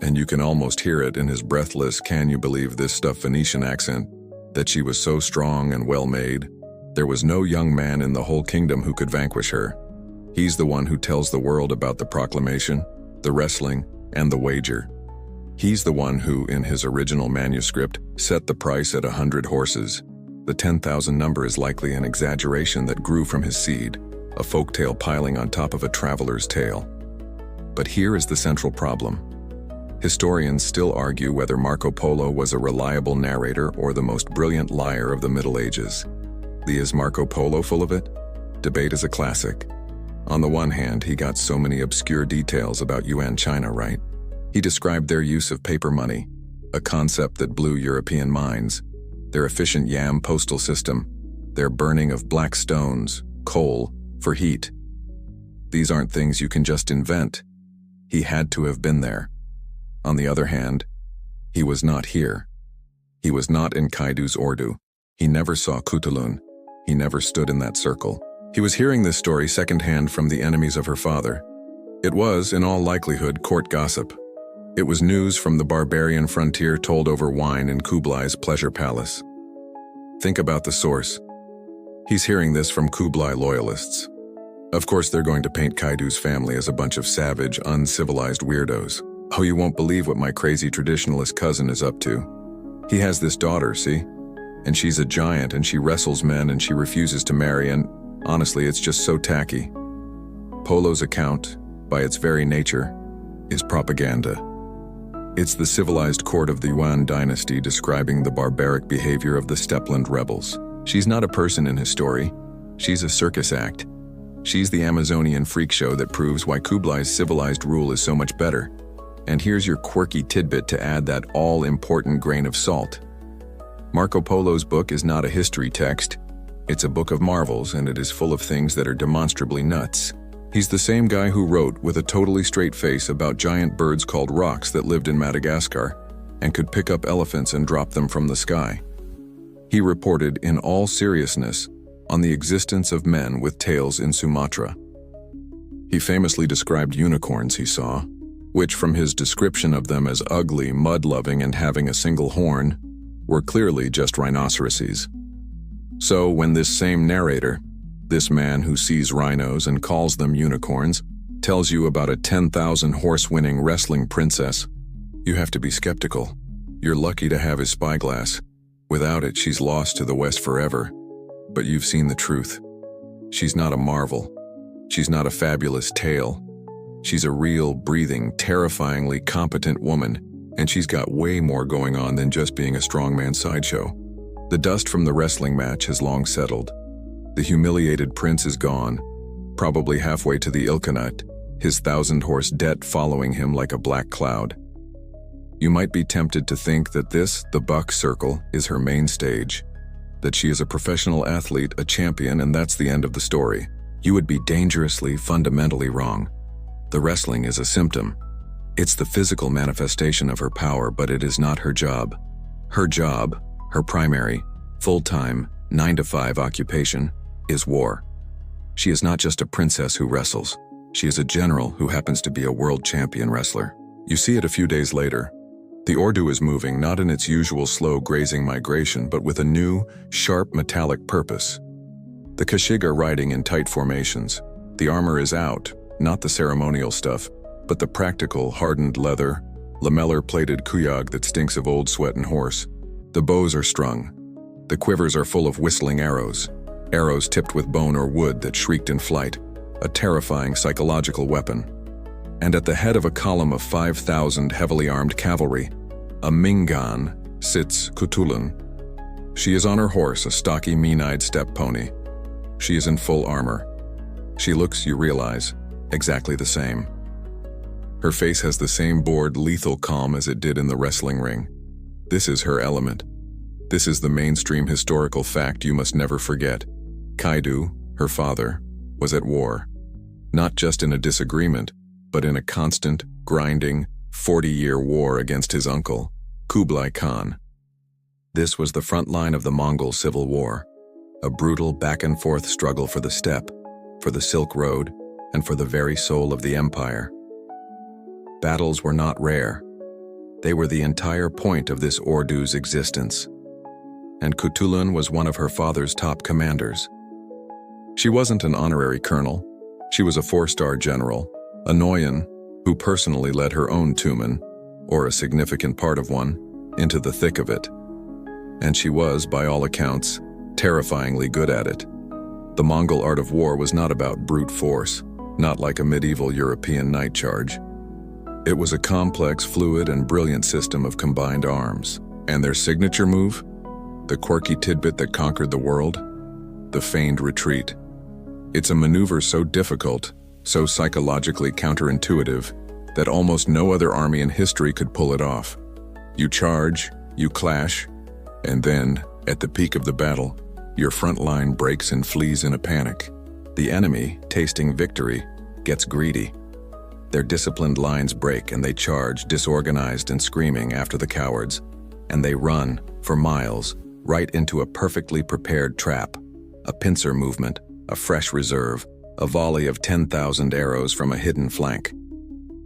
And you can almost hear it in his breathless, can you believe this stuff Phoenician accent, that she was so strong and well-made. There was no young man in the whole kingdom who could vanquish her. He's the one who tells the world about the proclamation, the wrestling, and the wager. He's the one who, in his original manuscript, set the price at 100 horses. The 10,000 number is likely an exaggeration that grew from his seed, a folktale piling on top of a traveler's tale. But here is the central problem. Historians still argue whether Marco Polo was a reliable narrator or the most brilliant liar of the Middle Ages. Is Marco Polo full of it? Debate is a classic. On the one hand, he got so many obscure details about Yuan China right. He described their use of paper money, a concept that blew European minds, their efficient yam postal system, their burning of black stones, coal, for heat. These aren't things you can just invent. He had to have been there. On the other hand, he was not here. He was not in Kaidu's Ordu. He never saw Kutulun. He never stood in that circle. He was hearing this story secondhand from the enemies of her father. It was, in all likelihood, court gossip. It was news from the barbarian frontier told over wine in Kublai's pleasure palace. Think about the source. He's hearing this from Kublai loyalists. Of course, they're going to paint Kaidu's family as a bunch of savage, uncivilized weirdos. Oh, you won't believe what my crazy traditionalist cousin is up to. He has this daughter, see? And she's a giant, and she wrestles men, and she refuses to marry, and honestly, it's just so tacky. Polo's account, by its very nature, is propaganda. It's the civilized court of the Yuan dynasty describing the barbaric behavior of the Stepland rebels. She's not a person in his story. She's a circus act. She's the Amazonian freak show that proves why Kublai's civilized rule is so much better. And here's your quirky tidbit to add that all-important grain of salt. Marco Polo's book is not a history text. It's a book of marvels, and it is full of things that are demonstrably nuts. He's the same guy who wrote with a totally straight face about giant birds called rocs that lived in Madagascar and could pick up elephants and drop them from the sky. He reported in all seriousness on the existence of men with tails in Sumatra. He famously described unicorns he saw, which from his description of them as ugly, mud-loving, and having a single horn, were clearly just rhinoceroses. So when this same narrator, this man who sees rhinos and calls them unicorns, tells you about a 10,000 horse-winning wrestling princess, you have to be skeptical. You're lucky to have his spyglass. Without it, she's lost to the West forever. But you've seen the truth. She's not a marvel. She's not a fabulous tale. She's a real, breathing, terrifyingly competent woman, and she's got way more going on than just being a strongman sideshow. The dust from the wrestling match has long settled. The humiliated prince is gone, probably halfway to the Ilkhanate, his 1,000-horse debt following him like a black cloud. You might be tempted to think that this, the Buck Circle, is her main stage, that she is a professional athlete, a champion, and that's the end of the story. You would be dangerously, fundamentally wrong. The wrestling is a symptom. It's the physical manifestation of her power, but it is not her job. Her job, her primary, full-time, 9-to-5 occupation, is war. She is not just a princess who wrestles. She is a general who happens to be a world champion wrestler. You see it a few days later. The Ordu is moving not in its usual slow grazing migration, but with a new, sharp metallic purpose. The Kashig are riding in tight formations. The armor is out, not the ceremonial stuff, but the practical, hardened leather, lamellar-plated kuyag that stinks of old sweat and horse. The bows are strung. The quivers are full of whistling arrows, arrows tipped with bone or wood that shrieked in flight, a terrifying psychological weapon. And at the head of a column of 5,000 heavily armed cavalry, a Mingan, sits Kutulun. She is on her horse, a stocky, mean-eyed steppe pony. She is in full armor. She looks, you realize, exactly the same. Her face has the same bored, lethal calm as it did in the wrestling ring. This is her element. This is the mainstream historical fact you must never forget. Kaidu, her father, was at war. not just in a disagreement, but in a constant, grinding, 40-year war against his uncle, Kublai Khan. This was the front line of the Mongol Civil War, a brutal back-and-forth struggle for the steppe, for the Silk Road, and for the very soul of the empire. Battles were not rare. They were the entire point of this Ordu's existence. And Kutulun was one of her father's top commanders. She wasn't an honorary colonel. She was a 4-star general, a Noyan, who personally led her own Tumen, or a significant part of one, into the thick of it. And she was, by all accounts, terrifyingly good at it. The Mongol art of war was not about brute force, not like a medieval European night charge. It was a complex, fluid, and brilliant system of combined arms. And their signature move? The quirky tidbit that conquered the world? The feigned retreat. It's a maneuver so difficult, so psychologically counterintuitive, that almost no other army in history could pull it off. You charge, you clash, and then, at the peak of the battle, your front line breaks and flees in a panic. The enemy, tasting victory, gets greedy. Their disciplined lines break and they charge, disorganized and screaming after the cowards, and they run, for miles, right into a perfectly prepared trap, a pincer movement, a fresh reserve, a volley of 10,000 arrows from a hidden flank.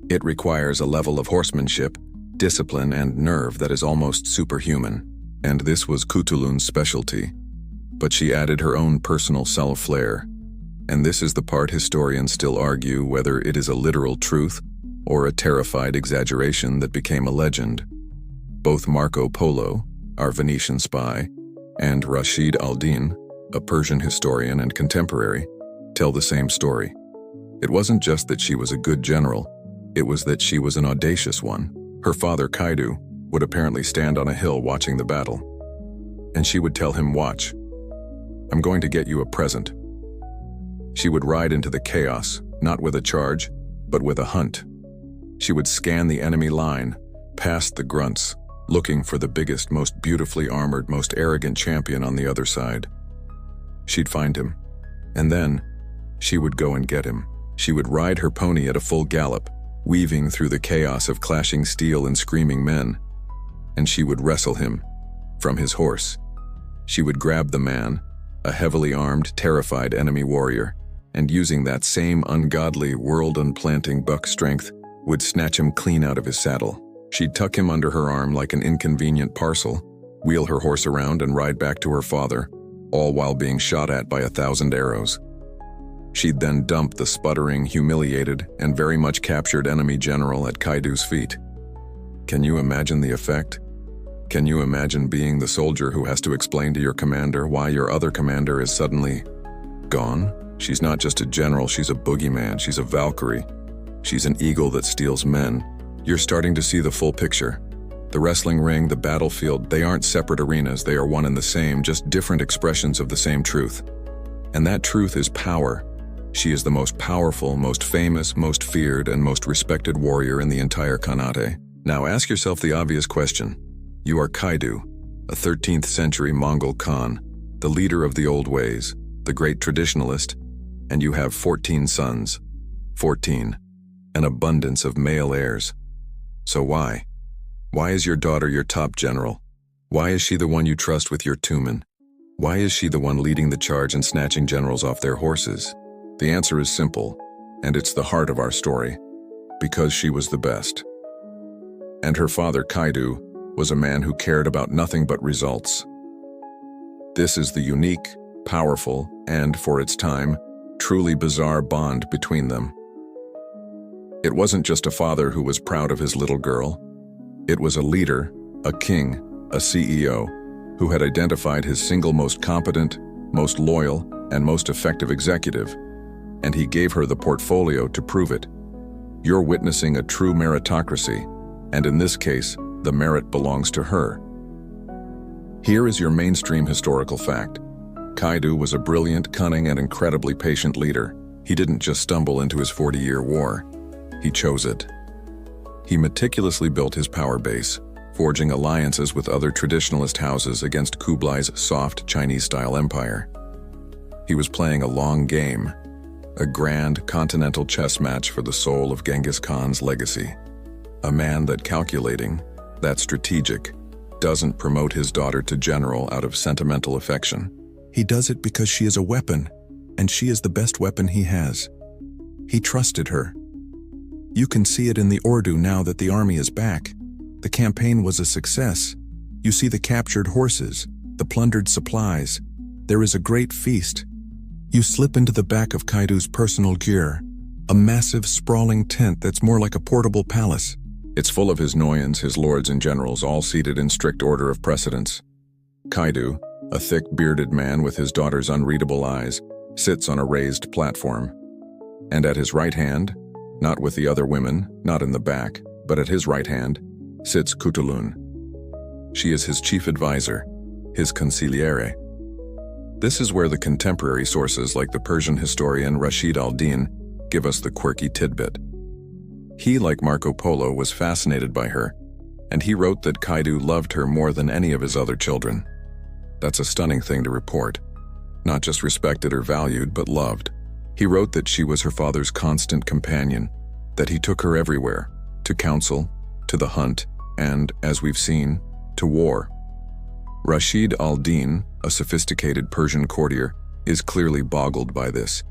It requires a level of horsemanship, discipline, and nerve that is almost superhuman. And this was Kutulun's specialty. But she added her own personal self-flair. And this is the part historians still argue whether it is a literal truth or a terrified exaggeration that became a legend. Both Marco Polo, our Venetian spy, and Rashid al-Din, a Persian historian and contemporary, tell the same story. It wasn't just that she was a good general, it was that she was an audacious one. Her father, Kaidu, would apparently stand on a hill watching the battle. And she would tell him, "Watch. I'm going to get you a present." She would ride into the chaos, not with a charge, but with a hunt. She would scan the enemy line, past the grunts, looking for the biggest, most beautifully armored, most arrogant champion on the other side. She'd find him, and then she would go and get him. She would ride her pony at a full gallop, weaving through the chaos of clashing steel and screaming men, and she would wrestle him from his horse. She would grab the man, a heavily armed, terrified enemy warrior, and using that same ungodly, world-unplanting buck strength, would snatch him clean out of his saddle. She'd tuck him under her arm like an inconvenient parcel, wheel her horse around and ride back to her father, all while being shot at by 1,000 arrows. She'd then dump the sputtering, humiliated, and very much captured enemy general at Kaidu's feet. Can you imagine the effect? Can you imagine being the soldier who has to explain to your commander why your other commander is suddenly gone? She's not just a general, she's a boogeyman, she's a Valkyrie. She's an eagle that steals men. You're starting to see the full picture. The wrestling ring, the battlefield, they aren't separate arenas, they are one and the same, just different expressions of the same truth. And that truth is power. She is the most powerful, most famous, most feared, and most respected warrior in the entire Khanate. Now ask yourself the obvious question. You are Kaidu, a 13th century Mongol Khan, the leader of the old ways, the great traditionalist, and you have 14 sons. 14. An abundance of male heirs. So why? Why is your daughter your top general? Why is she the one you trust with your Tumen? Why is she the one leading the charge and snatching generals off their horses? The answer is simple, and it's the heart of our story. Because she was the best. And her father, Kaidu, was a man who cared about nothing but results. This is the unique, powerful, and, for its time, truly bizarre bond between them. It wasn't just a father who was proud of his little girl. It was a leader, a king, a CEO, who had identified his single most competent, most loyal, and most effective executive, and he gave her the portfolio to prove it. You're witnessing a true meritocracy, and in this case, the merit belongs to her. Here is your mainstream historical fact. Kaidu was a brilliant, cunning, and incredibly patient leader. He didn't just stumble into his 40-year war. He chose it. He meticulously built his power base, forging alliances with other traditionalist houses against Kublai's soft Chinese-style empire. He was playing a long game, A grand continental chess match for the soul of Genghis Khan's legacy. A man that calculating, that strategic, doesn't promote his daughter to general out of sentimental affection. He does it because she is a weapon, and she is the best weapon he has. He trusted her. You can see it in the Ordu now that the army is back. The campaign was a success. You see the captured horses, the plundered supplies. There is a great feast. You slip into the back of Kaidu's personal gear, a massive, sprawling tent that's more like a portable palace. It's full of his noyons, his lords and generals, all seated in strict order of precedence. Kaidu, a thick, bearded man with his daughter's unreadable eyes, sits on a raised platform. And at his right hand, not with the other women, not in the back, but at his right hand, sits Kutulun. She is his chief advisor, his consigliere. This is where the contemporary sources like the Persian historian Rashid al-Din give us the quirky tidbit. He, like Marco Polo, was fascinated by her, and he wrote that Kaidu loved her more than any of his other children. That's a stunning thing to report. Not just respected or valued, but loved. He wrote that she was her father's constant companion, that he took her everywhere, to council, to the hunt, and, as we've seen, to war. Rashid al-Din, a sophisticated Persian courtier, is clearly boggled by this.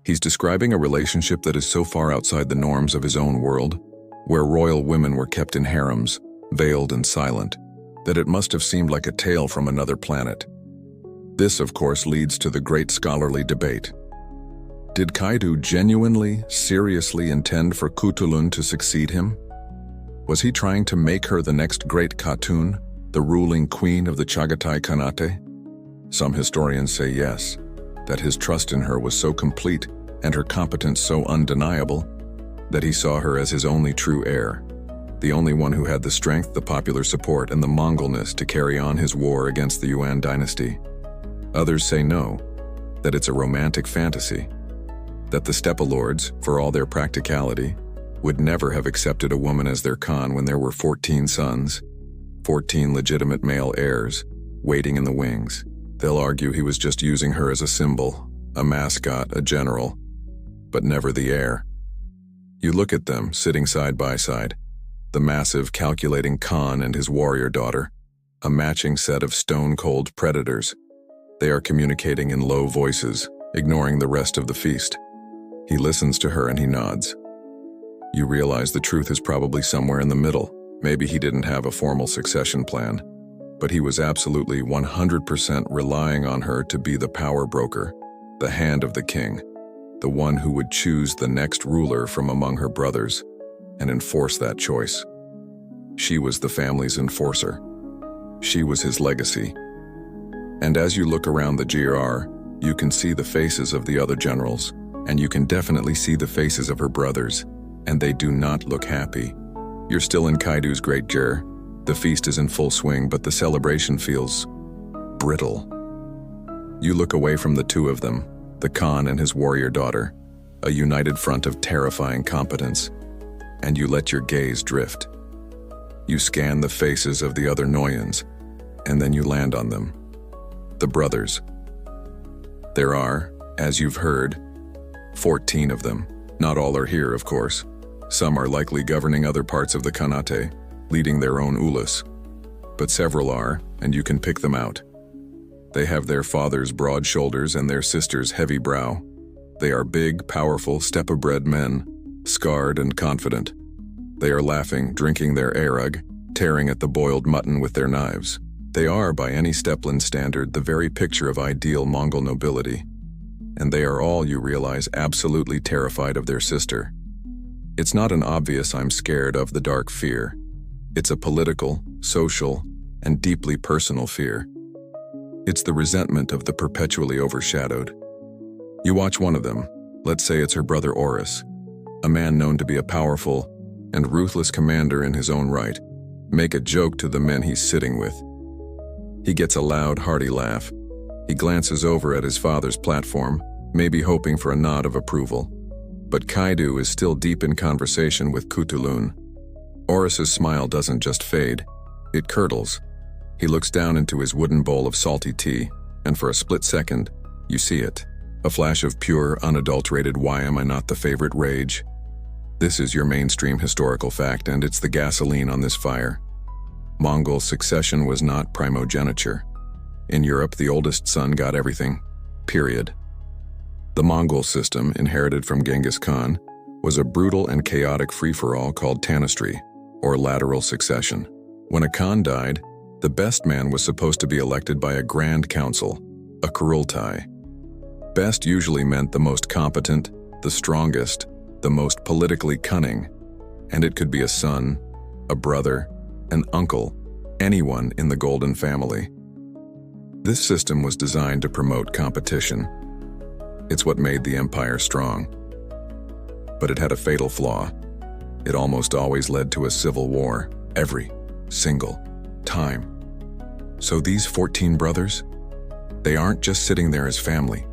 He's describing a relationship that is so far outside the norms of his own world, where royal women were kept in harems, veiled and silent, that it must have seemed like a tale from another planet. This, of course, leads to the great scholarly debate. Did Kaidu genuinely, seriously intend for Kutulun to succeed him? Was he trying to make her the next great Khatun, the ruling queen of the Chagatai Khanate? Some historians say yes, that his trust in her was so complete and her competence so undeniable that he saw her as his only true heir, the only one who had the strength, the popular support, and the Mongolness to carry on his war against the Yuan dynasty. Others say no, that it's a romantic fantasy, that the Steppe lords, for all their practicality, would never have accepted a woman as their Khan when there were 14 sons, 14 legitimate male heirs, waiting in the wings. They'll argue he was just using her as a symbol, a mascot, a general, but never the heir. You look at them, sitting side by side, the massive, calculating Khan and his warrior daughter, a matching set of stone-cold predators. They are communicating in low voices, ignoring the rest of the feast. He listens to her and he nods. You realize the truth is probably somewhere in the middle. Maybe he didn't have a formal succession plan, but he was absolutely 100% relying on her to be the power broker, the hand of the king, the one who would choose the next ruler from among her brothers and enforce that choice. She was the family's enforcer. She was his legacy. And as you look around the GR, you can see the faces of the other generals, and you can definitely see the faces of her brothers, and they do not look happy. You're still in Kaidu's great Jur. The feast is in full swing, but the celebration feels brittle. You look away from the two of them, the Khan and his warrior daughter, a united front of terrifying competence, and you let your gaze drift. You scan the faces of the other Noyans, and then you land on them. The brothers. There are, as you've heard, 14 of them. Not all are here, of course. Some are likely governing other parts of the Khanate, leading their own ulus. But several are, and you can pick them out. They have their father's broad shoulders and their sister's heavy brow. They are big, powerful, steppe-bred men, scarred and confident. They are laughing, drinking their arag, tearing at the boiled mutton with their knives. They are, by any Stepland standard, the very picture of ideal Mongol nobility. And they are all, you realize, absolutely terrified of their sister. It's not an obvious "I'm scared of" the dark fear. It's a political, social, and deeply personal fear. It's the resentment of the perpetually overshadowed. You watch one of them, let's say it's her brother Oris, a man known to be a powerful and ruthless commander in his own right, make a joke to the men he's sitting with. He gets a loud, hearty laugh. He glances over at his father's platform, maybe hoping for a nod of approval. But Kaidu is still deep in conversation with Kutulun. Oris's smile doesn't just fade, it curdles. He looks down into his wooden bowl of salty tea, and for a split second, you see it. A flash of pure, unadulterated why am I not the favorite rage. This is your mainstream historical fact, and it's the gasoline on this fire. Mongol succession was not primogeniture. In Europe, the oldest son got everything, period. The Mongol system, inherited from Genghis Khan, was a brutal and chaotic free-for-all called tanistry, or lateral succession. When a Khan died, the best man was supposed to be elected by a grand council, a kurultai. Best usually meant the most competent, the strongest, the most politically cunning, and it could be a son, a brother, an uncle, anyone in the golden family. This system was designed to promote competition. It's what made the empire strong. But it had a fatal flaw. It almost always led to a civil war, every single time. So these 14 brothers, they aren't just sitting there as family.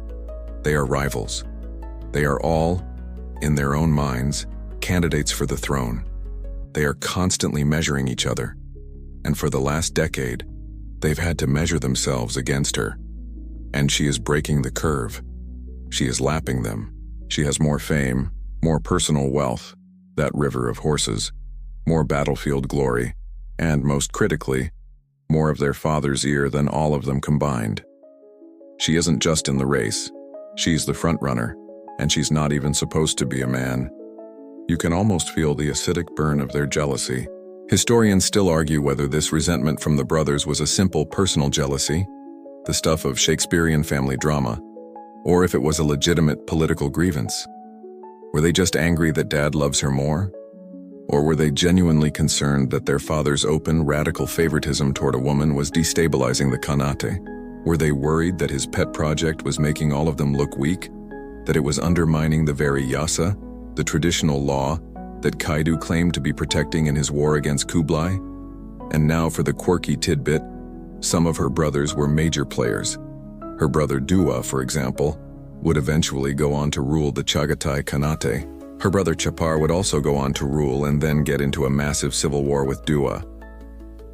They are rivals. They are all, in their own minds, candidates for the throne. They are constantly measuring each other. And for the last decade, they've had to measure themselves against her. And she is breaking the curve. She is lapping them. She has more fame, more personal wealth, that river of horses, more battlefield glory, and most critically, more of their father's ear than all of them combined. She isn't just in the race. She's the front runner, and she's not even supposed to be a man. You can almost feel the acidic burn of their jealousy. Historians still argue whether this resentment from the brothers was a simple personal jealousy, the stuff of Shakespearean family drama, or if it was a legitimate political grievance. Were they just angry that dad loves her more? Or were they genuinely concerned that their father's open, radical favoritism toward a woman was destabilizing the Khanate? Were they worried that his pet project was making all of them look weak? That it was undermining the very yasa, the traditional law, that Kaidu claimed to be protecting in his war against Kublai? And now for the quirky tidbit, some of her brothers were major players. Her brother Dua, for example, would eventually go on to rule the Chagatai Khanate. Her brother Chapar would also go on to rule and then get into a massive civil war with Dua.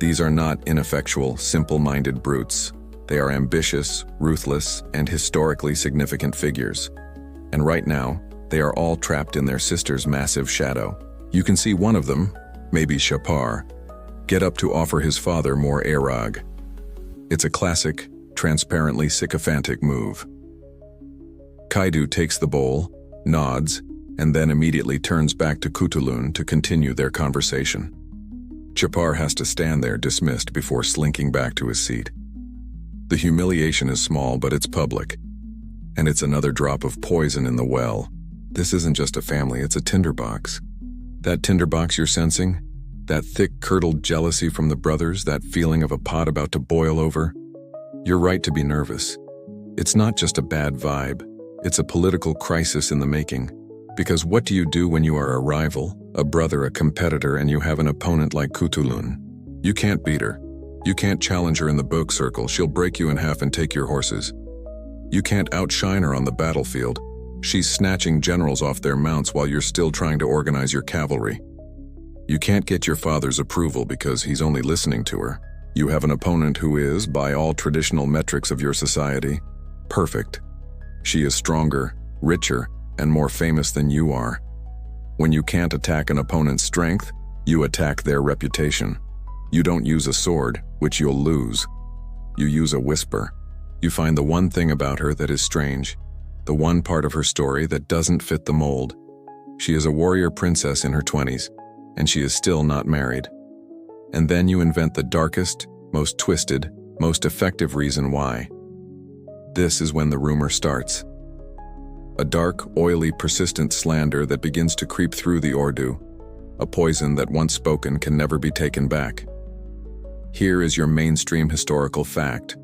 These are not ineffectual, simple-minded brutes. They are ambitious, ruthless, and historically significant figures. And right now, they are all trapped in their sister's massive shadow. You can see one of them, maybe Chapar, get up to offer his father more Erag. It's a classic, transparently sycophantic move. Kaidu takes the bowl, nods, and then immediately turns back to Kutulun to continue their conversation. Chapar has to stand there dismissed before slinking back to his seat. The humiliation is small, but it's public. And it's another drop of poison in the well. This isn't just a family, it's a tinderbox. That tinderbox you're sensing? That thick, curdled jealousy from the brothers, that feeling of a pot about to boil over? You're right to be nervous. It's not just a bad vibe. It's a political crisis in the making. Because what do you do when you are a rival, a brother, a competitor, and you have an opponent like Kutulun? You can't beat her. You can't challenge her in the book circle. She'll break you in half and take your horses. You can't outshine her on the battlefield. She's snatching generals off their mounts while you're still trying to organize your cavalry. You can't get your father's approval because he's only listening to her. You have an opponent who is, by all traditional metrics of your society, perfect. She is stronger, richer, and more famous than you are. When you can't attack an opponent's strength, you attack their reputation. You don't use a sword, which you'll lose. You use a whisper. You find the one thing about her that is strange, the one part of her story that doesn't fit the mold. She is a warrior princess in her 20s, and she is still not married. And then you invent the darkest, most twisted, most effective reason why. This is when the rumor starts. A dark, oily, persistent slander that begins to creep through the Ordu, a poison that once spoken can never be taken back. Here is your mainstream historical fact,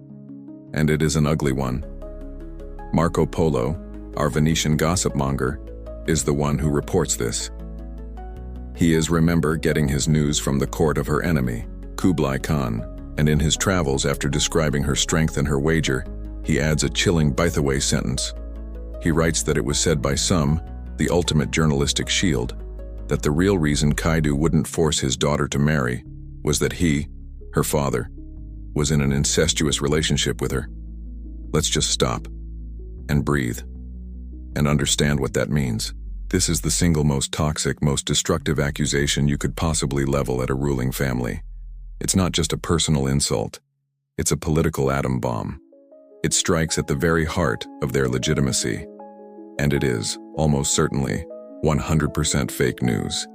and it is an ugly one. Marco Polo, our Venetian gossip monger, is the one who reports this. He is, remember, getting his news from the court of her enemy, Kublai Khan, and in his travels after describing her strength and her wager, he adds a chilling by-the-way sentence. He writes that it was said by some, the ultimate journalistic shield, that the real reason Kaidu wouldn't force his daughter to marry was that he, her father, was in an incestuous relationship with her. Let's just stop and breathe. and understand what that means. This is the single most toxic, most destructive accusation you could possibly level at a ruling family. It's not just a personal insult. It's a political atom bomb. It strikes at the very heart of their legitimacy. And it is, almost certainly, 100% fake news.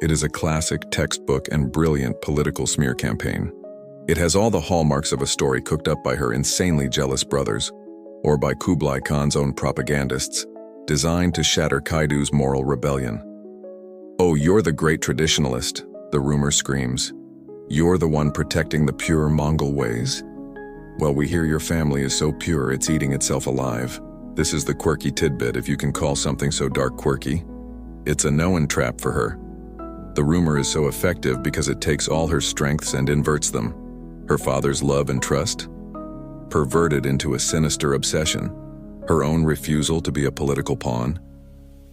It is a classic, textbook, and brilliant political smear campaign. It has all the hallmarks of a story cooked up by her insanely jealous brothers, or by Kublai Khan's own propagandists, designed to shatter Kaidu's moral rebellion. "Oh, you're the great traditionalist," the rumor screams. "You're the one protecting the pure Mongol ways? Well, we hear your family is so pure it's eating itself alive." This is the quirky tidbit, if you can call something so dark quirky. It's a known trap for her. The rumor is so effective because it takes all her strengths and inverts them. Her father's love and trust, perverted into a sinister obsession. Her own refusal to be a political pawn,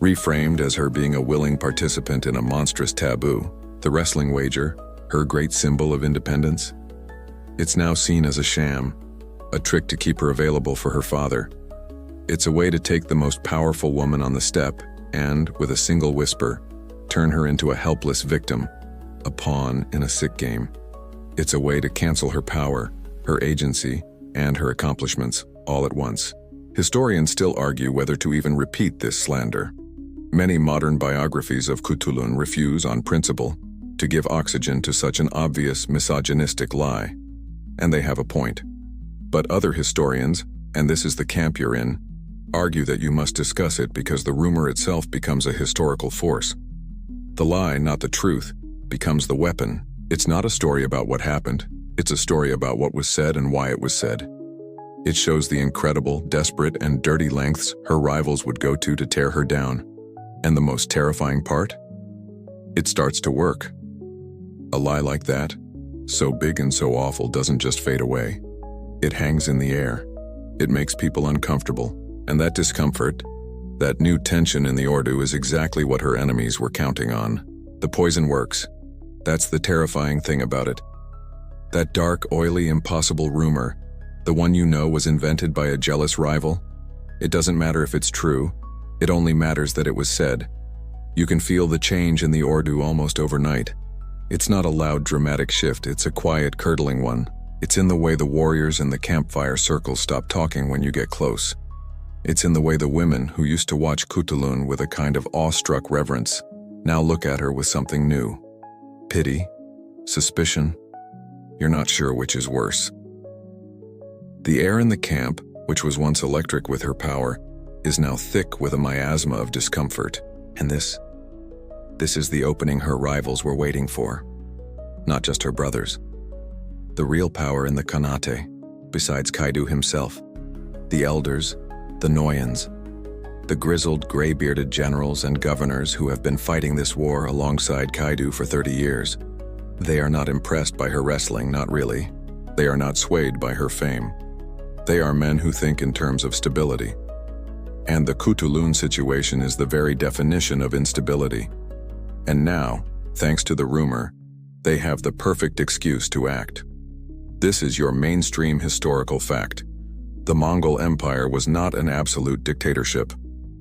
reframed as her being a willing participant in a monstrous taboo. The wrestling wager, her great symbol of independence. It's now seen as a sham, a trick to keep her available for her father. It's a way to take the most powerful woman on the steppe and, with a single whisper, turn her into a helpless victim, a pawn in a sick game. It's a way to cancel her power, her agency, and her accomplishments all at once. Historians still argue whether to even repeat this slander. Many modern biographies of Kutulun refuse, on principle, to give oxygen to such an obvious misogynistic lie. And they have a point. But other historians, and this is the camp you're in, argue that you must discuss it because the rumor itself becomes a historical force. The lie, not the truth, becomes the weapon. It's not a story about what happened. It's a story about what was said and why it was said. It shows the incredible, desperate, and dirty lengths her rivals would go to tear her down. And the most terrifying part? It starts to work. A lie like that, so big and so awful, doesn't just fade away. It hangs in the air. It makes people uncomfortable. And that discomfort, that new tension in the Ordu, is exactly what her enemies were counting on. The poison works. That's the terrifying thing about it. That dark, oily, impossible rumor, the one you know was invented by a jealous rival, it doesn't matter if it's true. It only matters that it was said. You can feel the change in the Ordu almost overnight. It's not a loud, dramatic shift, it's a quiet, curdling one. It's in the way the warriors in the campfire circles stop talking when you get close. It's in the way the women who used to watch Kutulun with a kind of awestruck reverence now look at her with something new. Pity? Suspicion? You're not sure which is worse. The air in the camp, which was once electric with her power, is now thick with a miasma of discomfort. And this is the opening her rivals were waiting for. Not just her brothers. The real power in the Khanate, besides Kaidu himself. The elders, the Noyans, the grizzled, gray-bearded generals and governors who have been fighting this war alongside Kaidu for 30 years. They are not impressed by her wrestling, not really. They are not swayed by her fame. They are men who think in terms of stability. And the Kutulun situation is the very definition of instability. And now, thanks to the rumor, they have the perfect excuse to act. This is your mainstream historical fact. The Mongol Empire was not an absolute dictatorship.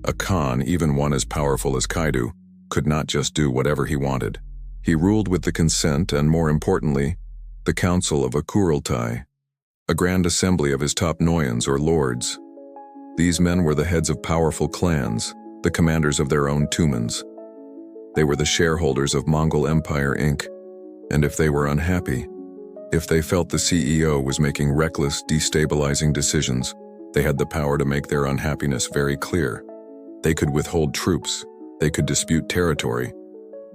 A Khan, even one as powerful as Kaidu, could not just do whatever he wanted. He ruled with the consent and, more importantly, the council of a Kurultai, a grand assembly of his top Noyans or lords. These men were the heads of powerful clans, the commanders of their own tumans. They were the shareholders of Mongol Empire, Inc., and if they were unhappy, if they felt the CEO was making reckless, destabilizing decisions, they had the power to make their unhappiness very clear. They could withhold troops. They could dispute territory.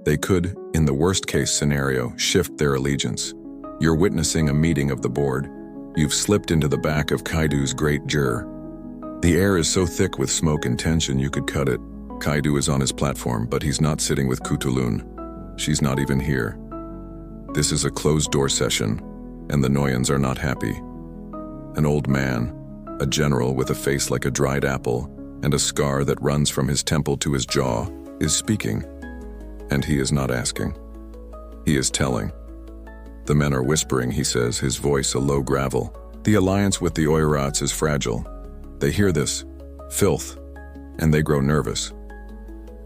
They could, in the worst-case scenario, shift their allegiance. You're witnessing a meeting of the board. You've slipped into the back of Kaidu's great jur. The air is so thick with smoke and tension you could cut it. Kaidu is on his platform, but he's not sitting with Kutulun. She's not even here. This is a closed-door session, and the Noyans are not happy. An old man, a general with a face like a dried apple and a scar that runs from his temple to his jaw, is speaking. And he is not asking. He is telling. The men are whispering, he says, his voice a low gravel. The alliance with the Oirats is fragile. They hear this. Filth. and they grow nervous.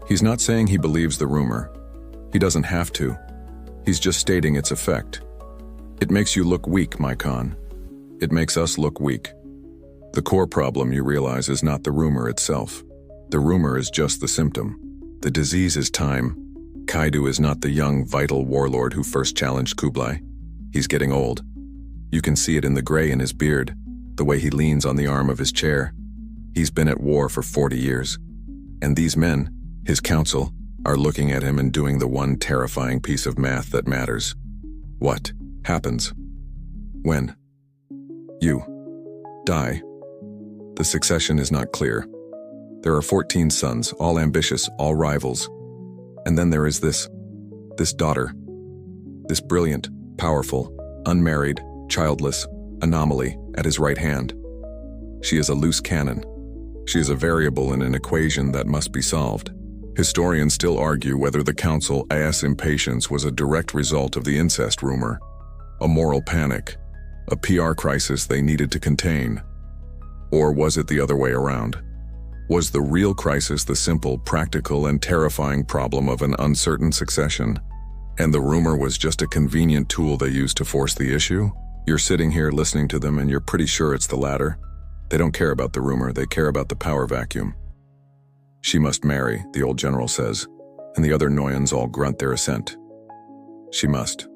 He's not saying he believes the rumor. He doesn't have to. He's just stating its effect. It makes you look weak, my Khan. It makes us look weak. The core problem, you realize, is not the rumor itself. The rumor is just the symptom. The disease is time. Kaidu is not the young, vital warlord who first challenged Kublai. He's getting old. You can see it in the gray in his beard, the way he leans on the arm of his chair. He's been at war for 40 years. And these men, his council, are looking at him and doing the one terrifying piece of math that matters. What happens when you die? The succession is not clear. There are 14 sons, all ambitious, all rivals. And then there is this daughter, this brilliant, powerful, unmarried, childless anomaly at his right hand. She is a loose cannon. She is a variable in an equation that must be solved. Historians still argue whether the council's impatience was a direct result of the incest rumor, a moral panic, a PR crisis they needed to contain. Or was it the other way around? Was the real crisis the simple, practical, and terrifying problem of an uncertain succession, and the rumor was just a convenient tool they used to force the issue? You're sitting here listening to them and you're pretty sure it's the latter. They don't care about the rumor, they care about the power vacuum. She must marry, the old general says, and the other Noyans all grunt their assent. She must.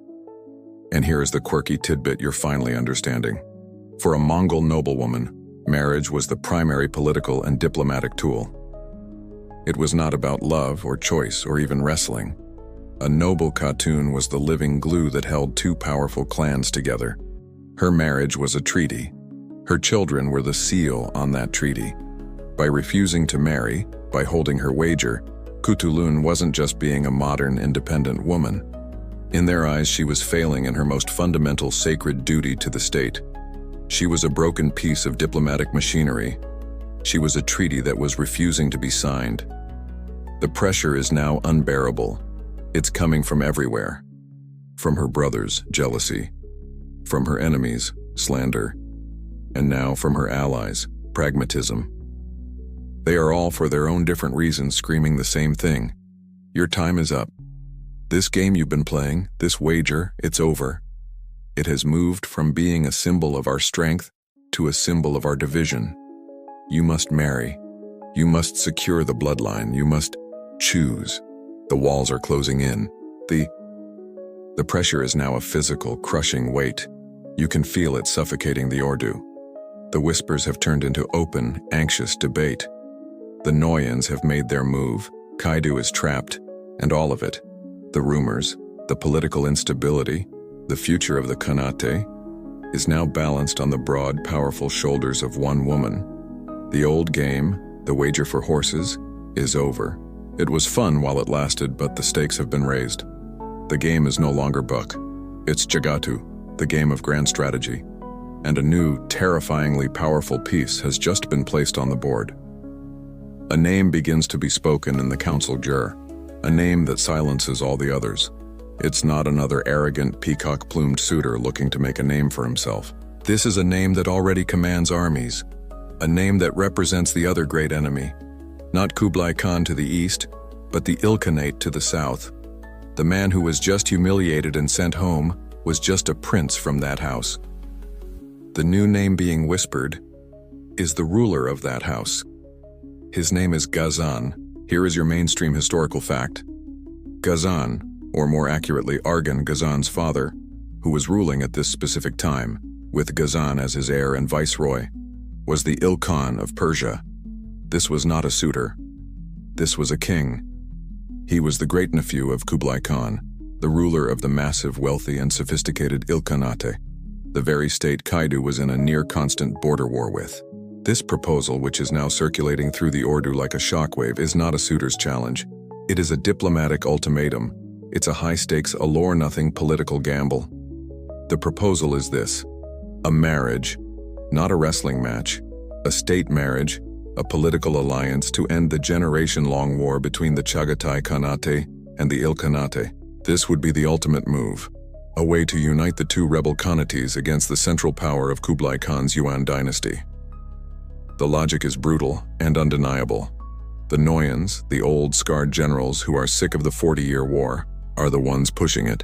And here is the quirky tidbit you're finally understanding. For a Mongol noblewoman, marriage was the primary political and diplomatic tool. It was not about love or choice or even wrestling. A noble Khatun was the living glue that held two powerful clans together. Her marriage was a treaty. Her children were the seal on that treaty. By refusing to marry, by holding her wager, Kutulun wasn't just being a modern, independent woman. In their eyes, she was failing in her most fundamental sacred duty to the state. She was a broken piece of diplomatic machinery. She was a treaty that was refusing to be signed. The pressure is now unbearable. It's coming from everywhere. From her brothers, jealousy. From her enemies, slander. And now from her allies, pragmatism. They are all, for their own different reasons, screaming the same thing. Your time is up. This game you've been playing, this wager, it's over. It has moved from being a symbol of our strength to a symbol of our division. You must marry. You must secure the bloodline. You must choose. The walls are closing in. The pressure is now a physical, crushing weight. You can feel it suffocating the Ordu. The whispers have turned into open, anxious debate. The Noyans have made their move. Kaidu is trapped, and all of it, the rumors, the political instability, the future of the Khanate, is now balanced on the broad, powerful shoulders of one woman. The old game, the wager for horses, is over. It was fun while it lasted, but the stakes have been raised. The game is no longer buck. It's Jagatu, the game of grand strategy. And a new, terrifyingly powerful piece has just been placed on the board. A name begins to be spoken in the council jur, a name that silences all the others. It's not another arrogant, peacock-plumed suitor looking to make a name for himself. This is a name that already commands armies, a name that represents the other great enemy, not Kublai Khan to the east, but the Ilkhanate to the south. The man who was just humiliated and sent home was just a prince from that house. The new name being whispered is the ruler of that house. His name is Ghazan. Here is your mainstream historical fact. Ghazan, or more accurately Arghun Ghazan's father, who was ruling at this specific time, with Ghazan as his heir and viceroy, was the Ilkhan of Persia. This was not a suitor. This was a king. He was the great-nephew of Kublai Khan, the ruler of the massive, wealthy, and sophisticated Ilkhanate, the very state Kaidu was in a near-constant border war with. This proposal, which is now circulating through the Ordu like a shockwave, is not a suitor's challenge. It is a diplomatic ultimatum. It's a high-stakes, allure-nothing political gamble. The proposal is this: a marriage, not a wrestling match, a state marriage, a political alliance to end the generation-long war between the Chagatai Khanate and the Ilkhanate. This would be the ultimate move, a way to unite the two rebel Khanates against the central power of Kublai Khan's Yuan dynasty. The logic is brutal and undeniable. The Noyans, the old, scarred generals who are sick of the 40-year war, are the ones pushing it.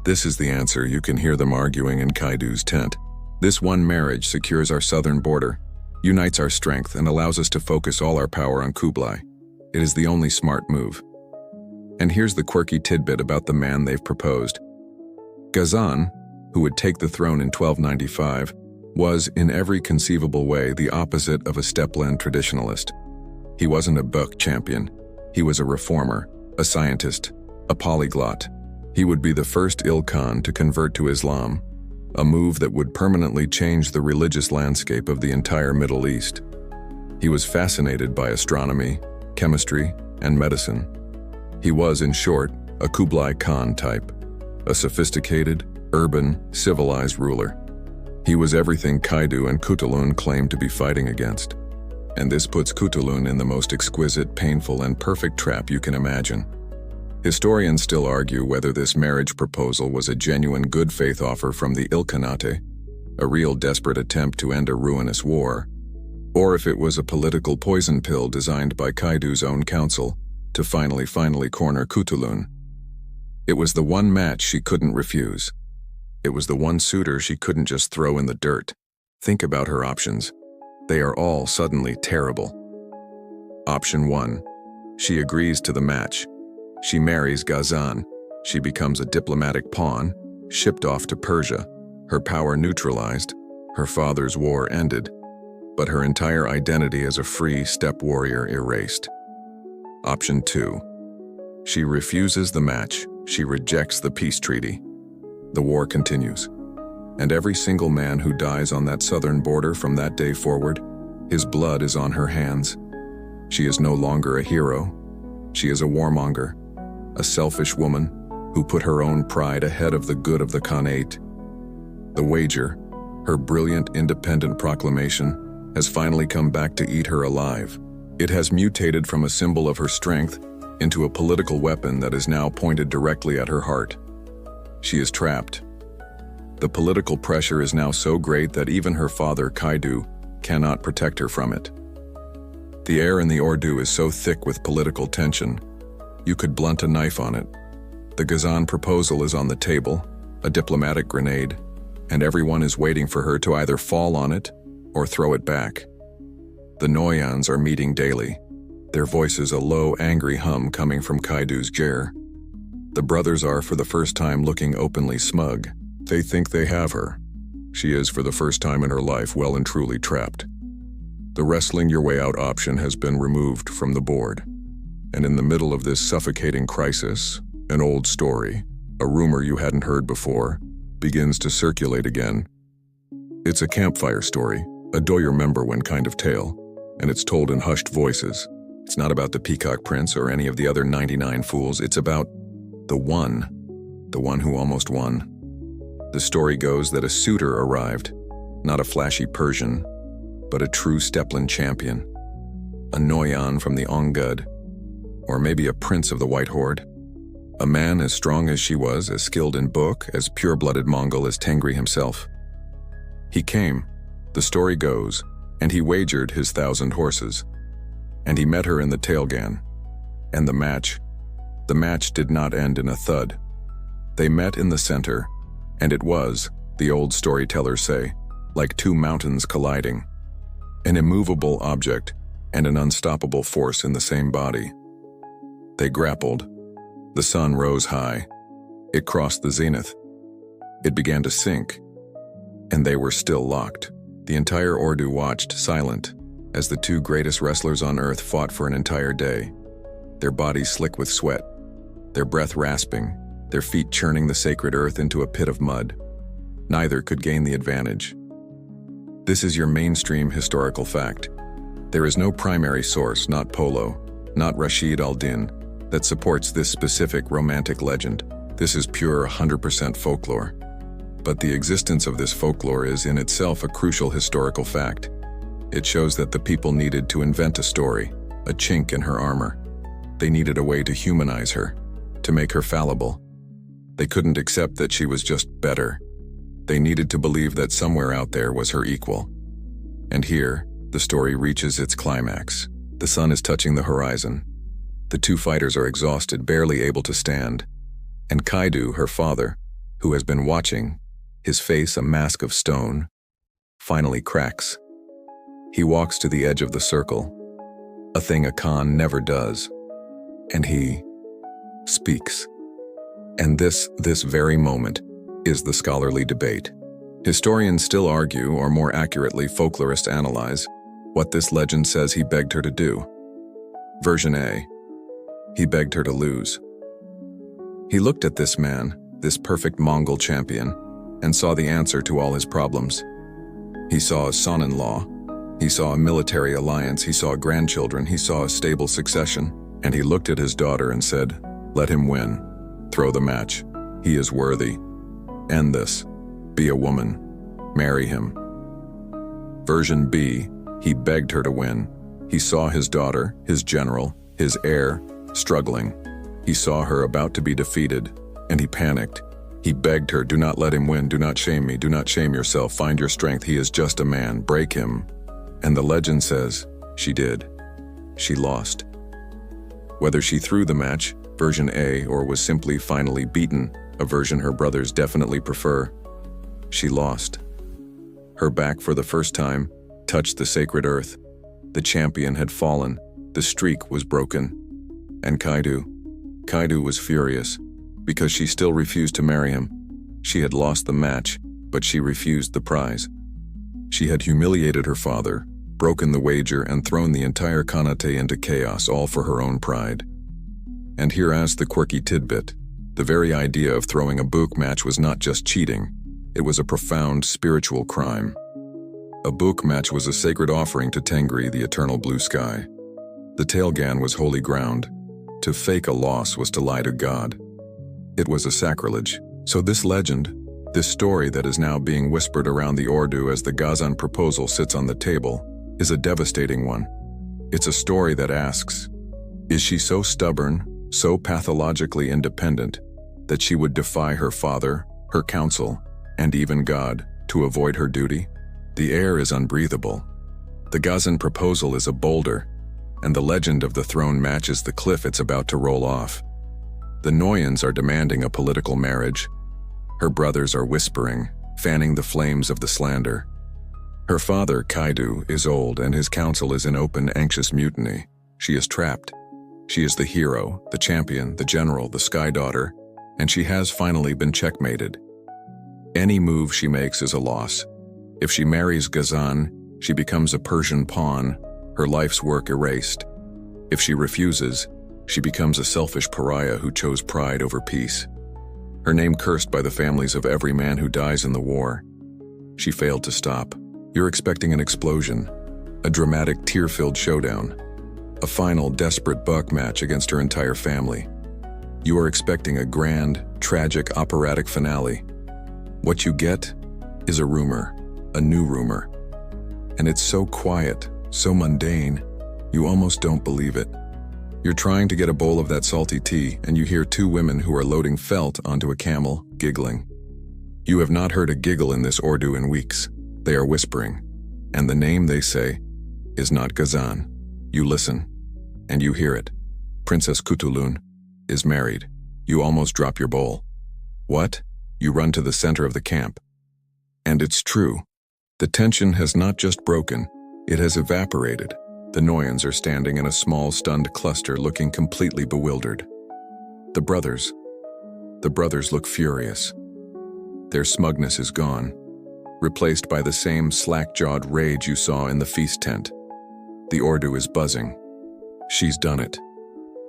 This is the answer. You can hear them arguing in Kaidu's tent. This one marriage secures our southern border, unites our strength, and allows us to focus all our power on Kublai. It is the only smart move. And here's the quirky tidbit about the man they've proposed. Ghazan, who would take the throne in 1295, was, in every conceivable way, the opposite of a steppeland traditionalist. He wasn't a book champion. He was a reformer, a scientist, a polyglot. He would be the first Ilkhan to convert to Islam, a move that would permanently change the religious landscape of the entire Middle East. He was fascinated by astronomy, chemistry, and medicine. He was, in short, a Kublai Khan type, a sophisticated, urban, civilized ruler. He was everything Kaidu and Kutulun claimed to be fighting against. And this puts Kutulun in the most exquisite, painful, and perfect trap you can imagine. Historians still argue whether this marriage proposal was a genuine good faith offer from the Ilkhanate, a real desperate attempt to end a ruinous war, or if it was a political poison pill designed by Kaidu's own council to finally corner Kutulun. It was the one match she couldn't refuse. It was the one suitor she couldn't just throw in the dirt. Think about her options. They are all suddenly terrible. Option 1. She agrees to the match. She marries Ghazan. She becomes a diplomatic pawn, shipped off to Persia, her power neutralized, her father's war ended, but her entire identity as a free steppe warrior erased. Option 2. She refuses the match. She rejects the peace treaty. The war continues. And every single man who dies on that southern border from that day forward, his blood is on her hands. She is no longer a hero. She is a warmonger, a selfish woman who put her own pride ahead of the good of the Khanate. The wager, her brilliant independent proclamation, has finally come back to eat her alive. It has mutated from a symbol of her strength into a political weapon that is now pointed directly at her heart. She is trapped. The political pressure is now so great that even her father, Kaidu, cannot protect her from it. The air in the Ordu is so thick with political tension, you could blunt a knife on it. The Ghazan proposal is on the table, a diplomatic grenade, and everyone is waiting for her to either fall on it or throw it back. The Noyans are meeting daily, their voices a low, angry hum coming from Kaidu's jair. The brothers are for the first time looking openly smug. They think they have her. She is for the first time in her life well and truly trapped. The wrestling your way out option has been removed from the board. And in the middle of this suffocating crisis, an old story, a rumor you hadn't heard before, begins to circulate again. It's a campfire story, a do-you-remember-when kind of tale, and it's told in hushed voices. It's not about the Peacock Prince or any of the other 99 fools. It's about the one who almost won. The story goes that a suitor arrived, not a flashy Persian, but a true steppeland champion, a Noyan from the Ongud, or maybe a prince of the White Horde, a man as strong as she was, as skilled in book, as pure-blooded Mongol as Tengri himself. He came, the story goes, and he wagered his 1,000 horses, and he met her in the Tailgan, and the match did not end in a thud. They met in the center, and it was, the old storytellers say, like two mountains colliding, an immovable object and an unstoppable force in the same body. They grappled. The sun rose high. It crossed the zenith. It began to sink, and they were still locked. The entire Ordu watched, silent, as the two greatest wrestlers on earth fought for an entire day, their bodies slick with sweat, their breath rasping, their feet churning the sacred earth into a pit of mud. Neither could gain the advantage. This is your mainstream historical fact. There is no primary source, not Polo, not Rashid al-Din, that supports this specific romantic legend. This is pure 100% folklore. But the existence of this folklore is in itself a crucial historical fact. It shows that the people needed to invent a story, a chink in her armor. They needed a way to humanize her, to make her fallible. They couldn't accept that she was just better. They needed to believe that somewhere out there was her equal. And here, the story reaches its climax. The sun is touching the horizon. The two fighters are exhausted, barely able to stand. And Kaidu, her father, who has been watching, his face a mask of stone, finally cracks. He walks to the edge of the circle, a thing a Khan never does, and he speaks. And this very moment is the scholarly debate. Historians still argue, or more accurately, folklorists analyze, what this legend says he begged her to do. Version A: he begged her to lose. He looked at this man, this perfect Mongol champion, and saw the answer to all his problems. He saw a son-in-law, he saw a military alliance, he saw grandchildren, he saw a stable succession, and he looked at his daughter and said, "Let him win. Throw the match. He is worthy. End this. Be a woman. Marry him." Version B: he begged her to win. He saw his daughter, his general, his heir, struggling. He saw her about to be defeated, and he panicked. He begged her, "Do not let him win. Do not shame me. Do not shame yourself. Find your strength. He is just a man. Break him." And the legend says, she did. She lost. Whether she threw the match, version A, or was simply finally beaten, a version her brothers definitely prefer, she lost. Her back, for the first time, touched the sacred earth. The champion had fallen. The streak was broken. And Kaidu was furious, because she still refused to marry him. She had lost the match, but she refused the prize. She had humiliated her father, broken the wager, and thrown the entire Khanate into chaos, all for her own pride. And here as the quirky tidbit: the very idea of throwing a book match was not just cheating, it was a profound spiritual crime. A book match was a sacred offering to Tengri, the eternal blue sky. The Tailgan was holy ground. To fake a loss was to lie to God. It was a sacrilege. So this legend, this story that is now being whispered around the Ordu as the Gazan proposal sits on the table, is a devastating one. It's a story that asks, is she so stubborn, so pathologically independent, that she would defy her father, her counsel, and even God, to avoid her duty? The air is unbreathable. The Gazan proposal is a boulder, and the legend of the throne matches the cliff it's about to roll off. The Noyans are demanding a political marriage. Her brothers are whispering, fanning the flames of the slander. Her father, Kaidu, is old, and his council is in open, anxious mutiny. She is trapped. She is the hero, the champion, the general, the sky daughter, and she has finally been checkmated. Any move she makes is a loss. If she marries Gazan, she becomes a Persian pawn, her life's work erased. If she refuses, she becomes a selfish pariah who chose pride over peace. Her name cursed by the families of every man who dies in the war. She failed to stop. You're expecting an explosion, a dramatic tear-filled showdown, a final desperate buck match against her entire family. You are expecting a grand, tragic, operatic finale. What you get is a rumor, a new rumor. And it's so quiet, so mundane, you almost don't believe it. You're trying to get a bowl of that salty tea, and you hear two women who are loading felt onto a camel, giggling. You have not heard a giggle in this Ordu in weeks. They are whispering, and the name they say is not Gazan. You listen, and you hear it. Princess Kutulun is married. You almost drop your bowl. What? You run to the center of the camp. And it's true. The tension has not just broken, it has evaporated. The Noyans are standing in a small, stunned cluster, looking completely bewildered. The brothers look furious. Their smugness is gone, replaced by the same slack-jawed rage you saw in the feast tent. The Ordu is buzzing. She's done it.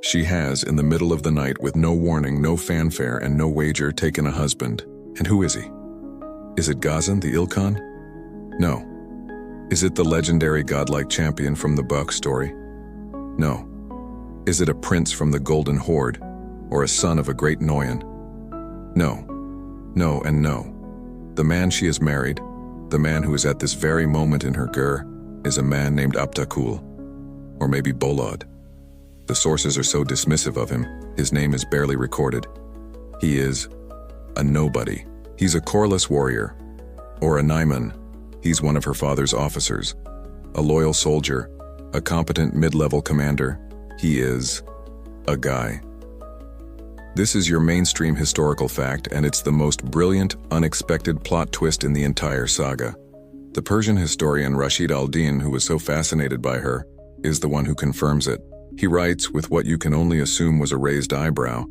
She has, in the middle of the night, with no warning, no fanfare, and no wager, taken a husband. And who is he? Is it Gazan, the Ilkhan? No. Is it the legendary godlike champion from the Buck story? No. Is it a prince from the Golden Horde, or a son of a great Noyan? No. No and no. The man she has married, the man who is at this very moment in her ger, is a man named Aptakul, or maybe Bolod. The sources are so dismissive of him, his name is barely recorded. He is a nobody. He's a coreless warrior, or a Naiman. He's one of her father's officers, a loyal soldier, a competent mid-level commander. He is a guy. This is your mainstream historical fact, and it's the most brilliant, unexpected plot twist in the entire saga. The Persian historian Rashid al-Din, who was so fascinated by her, is the one who confirms it. He writes, with what you can only assume was a raised eyebrow,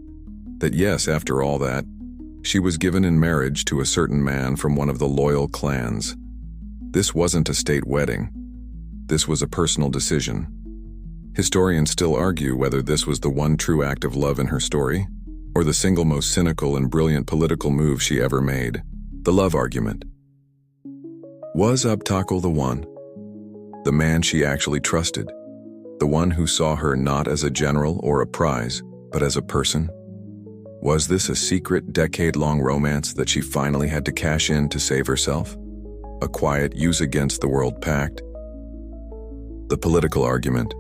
that yes, after all that, she was given in marriage to a certain man from one of the loyal clans. This wasn't a state wedding. This was a personal decision. Historians still argue whether this was the one true act of love in her story, or the single most cynical and brilliant political move she ever made. The love argument. Was Abtakul the one? The man she actually trusted? The one who saw her not as a general or a prize, but as a person? Was this a secret, decade-long romance that she finally had to cash in to save herself? A quiet use-against-the-world pact? The political argument?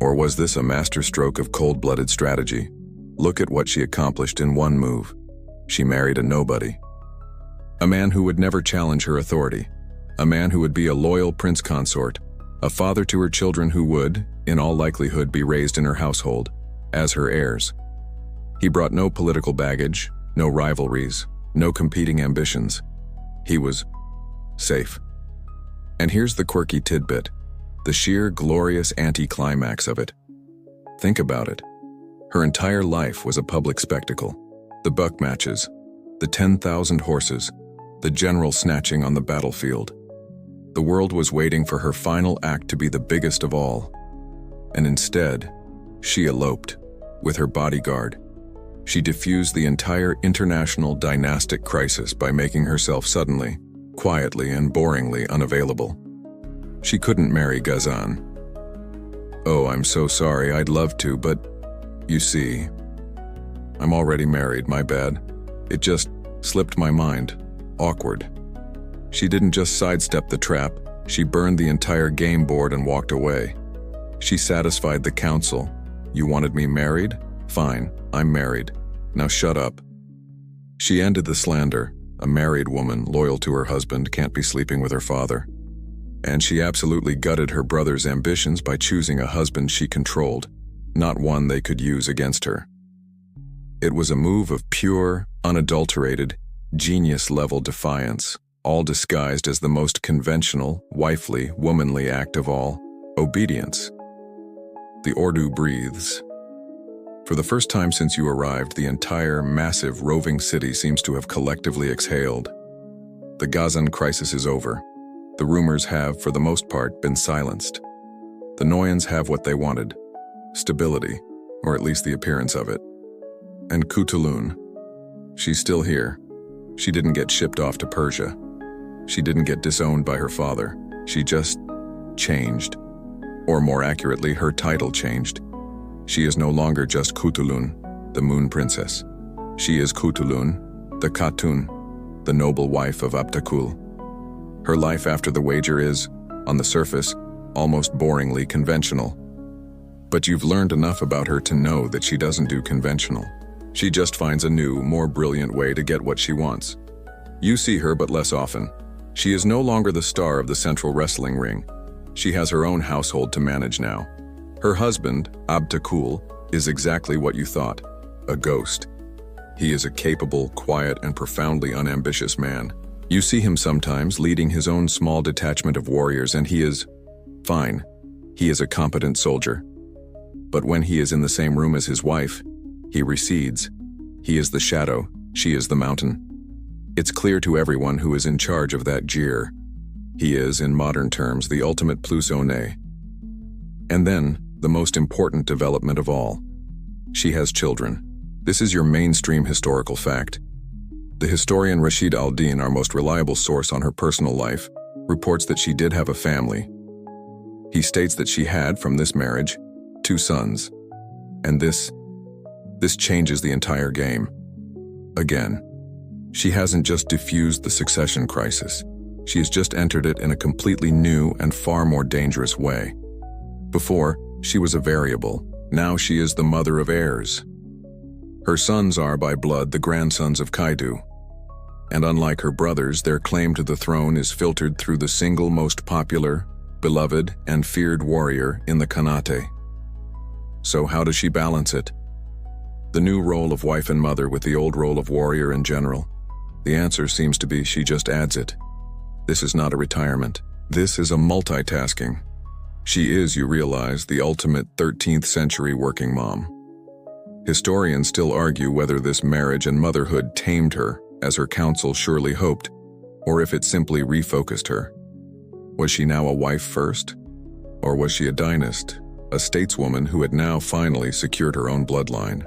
Or was this a masterstroke of cold-blooded strategy? Look at what she accomplished in one move. She married a nobody. A man who would never challenge her authority. A man who would be a loyal prince consort. A father to her children who would, in all likelihood, be raised in her household, as her heirs. He brought no political baggage, no rivalries, no competing ambitions. He was safe. And here's the quirky tidbit, the sheer glorious anticlimax of it. Think about it. Her entire life was a public spectacle. The buck matches, the 10,000 horses, the general snatching on the battlefield. The world was waiting for her final act to be the biggest of all. And instead, she eloped with her bodyguard. She diffused the entire international dynastic crisis by making herself suddenly, quietly, and boringly unavailable. She couldn't marry Ghazan. Oh, I'm so sorry, I'd love to, but you see, I'm already married, my bad. It just slipped my mind. Awkward. She didn't just sidestep the trap, she burned the entire game board and walked away. She satisfied the council. You wanted me married? Fine, I'm married. Now shut up. She ended the slander. A married woman, loyal to her husband, can't be sleeping with her father. And she absolutely gutted her brother's ambitions by choosing a husband she controlled, not one they could use against her. It was a move of pure, unadulterated, genius-level defiance, all disguised as the most conventional, wifely, womanly act of all, obedience. The Ordu breathes. For the first time since you arrived, the entire, massive, roving city seems to have collectively exhaled. The Ghazan crisis is over. The rumors have, for the most part, been silenced. The Noyans have what they wanted. Stability, or at least the appearance of it. And Kutulun. She's still here. She didn't get shipped off to Persia. She didn't get disowned by her father. She just changed. Or more accurately, her title changed. She is no longer just Kutulun, the moon princess. She is Kutulun, the Khatun, the noble wife of Abtakul. Her life after the wager is, on the surface, almost boringly conventional. But you've learned enough about her to know that she doesn't do conventional. She just finds a new, more brilliant way to get what she wants. You see her, but less often. She is no longer the star of the central wrestling ring. She has her own household to manage now. Her husband, Abtakul, is exactly what you thought, a ghost. He is a capable, quiet, and profoundly unambitious man. You see him sometimes leading his own small detachment of warriors, and he is fine. He is a competent soldier. But when he is in the same room as his wife, he recedes. He is the shadow, she is the mountain. It's clear to everyone who is in charge of that jeer. He is, in modern terms, the ultimate plus one. And then, the most important development of all. She has children. This is your mainstream historical fact. The historian Rashid al-Din, our most reliable source on her personal life, reports that she did have a family. He states that she had, from this marriage, 2 sons. And this changes the entire game. Again, she hasn't just diffused the succession crisis. She has just entered it in a completely new and far more dangerous way. Before, she was a variable. Now she is the mother of heirs. Her sons are, by blood, the grandsons of Kaidu. And unlike her brothers, their claim to the throne is filtered through the single most popular, beloved and feared warrior in the Khanate. So how does she balance it? The new role of wife and mother with the old role of warrior and general? The answer seems to be she just adds it. This is not a retirement. This is a multitasking. She is, you realize, the ultimate 13th century working mom. Historians still argue whether this marriage and motherhood tamed her, as her council surely hoped, or if it simply refocused her. Was she now a wife first? Or was she a dynast, a stateswoman who had now finally secured her own bloodline?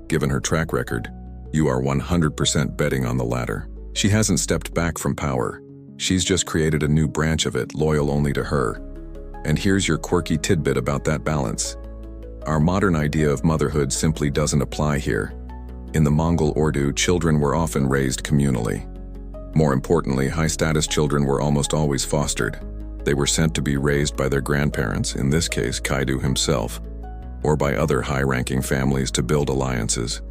Given her track record, you are 100% betting on the latter. She hasn't stepped back from power. She's just created a new branch of it, loyal only to her. And here's your quirky tidbit about that balance. Our modern idea of motherhood simply doesn't apply here. In the Mongol Ordu, children were often raised communally. More importantly, high-status children were almost always fostered. They were sent to be raised by their grandparents, in this case Kaidu himself, or by other high-ranking families to build alliances.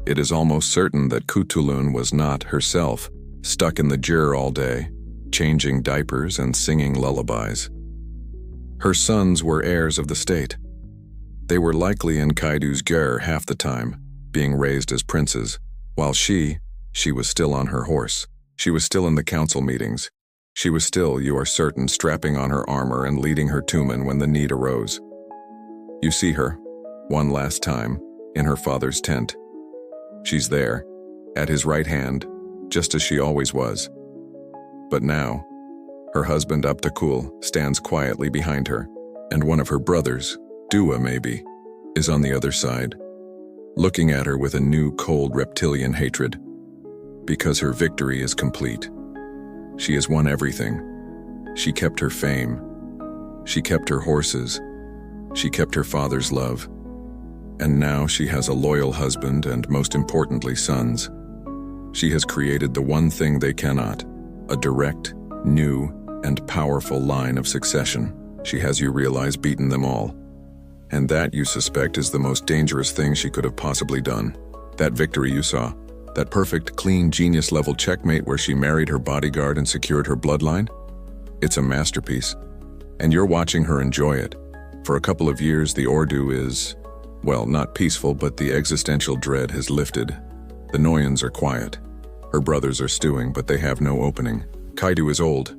It is almost certain that Kutulun was not, herself, stuck in the gyr all day, changing diapers and singing lullabies. Her sons were heirs of the state. They were likely in Kaidu's gyr half the time, being raised as princes, while she was still on her horse. She was still in the council meetings. She was still, you are certain, strapping on her armor and leading her tumen when the need arose. You see her, one last time, in her father's tent. She's there, at his right hand, just as she always was. But now, her husband Aptakul stands quietly behind her, and one of her brothers, Dua maybe, is on the other side, looking at her with a new cold reptilian hatred, because her victory is complete. She has won everything. She kept her fame. She kept her horses. She kept her father's love. And now she has a loyal husband and, most importantly, sons. She has created the one thing they cannot, a direct, new, and powerful line of succession. She has, you realize, beaten them all. And that, you suspect, is the most dangerous thing she could have possibly done. That victory you saw, that perfect, clean, genius-level checkmate where she married her bodyguard and secured her bloodline? It's a masterpiece. And you're watching her enjoy it. For a couple of years, the Ordu is, well, not peaceful, but the existential dread has lifted. The Noyans are quiet. Her brothers are stewing, but they have no opening. Kaidu is old,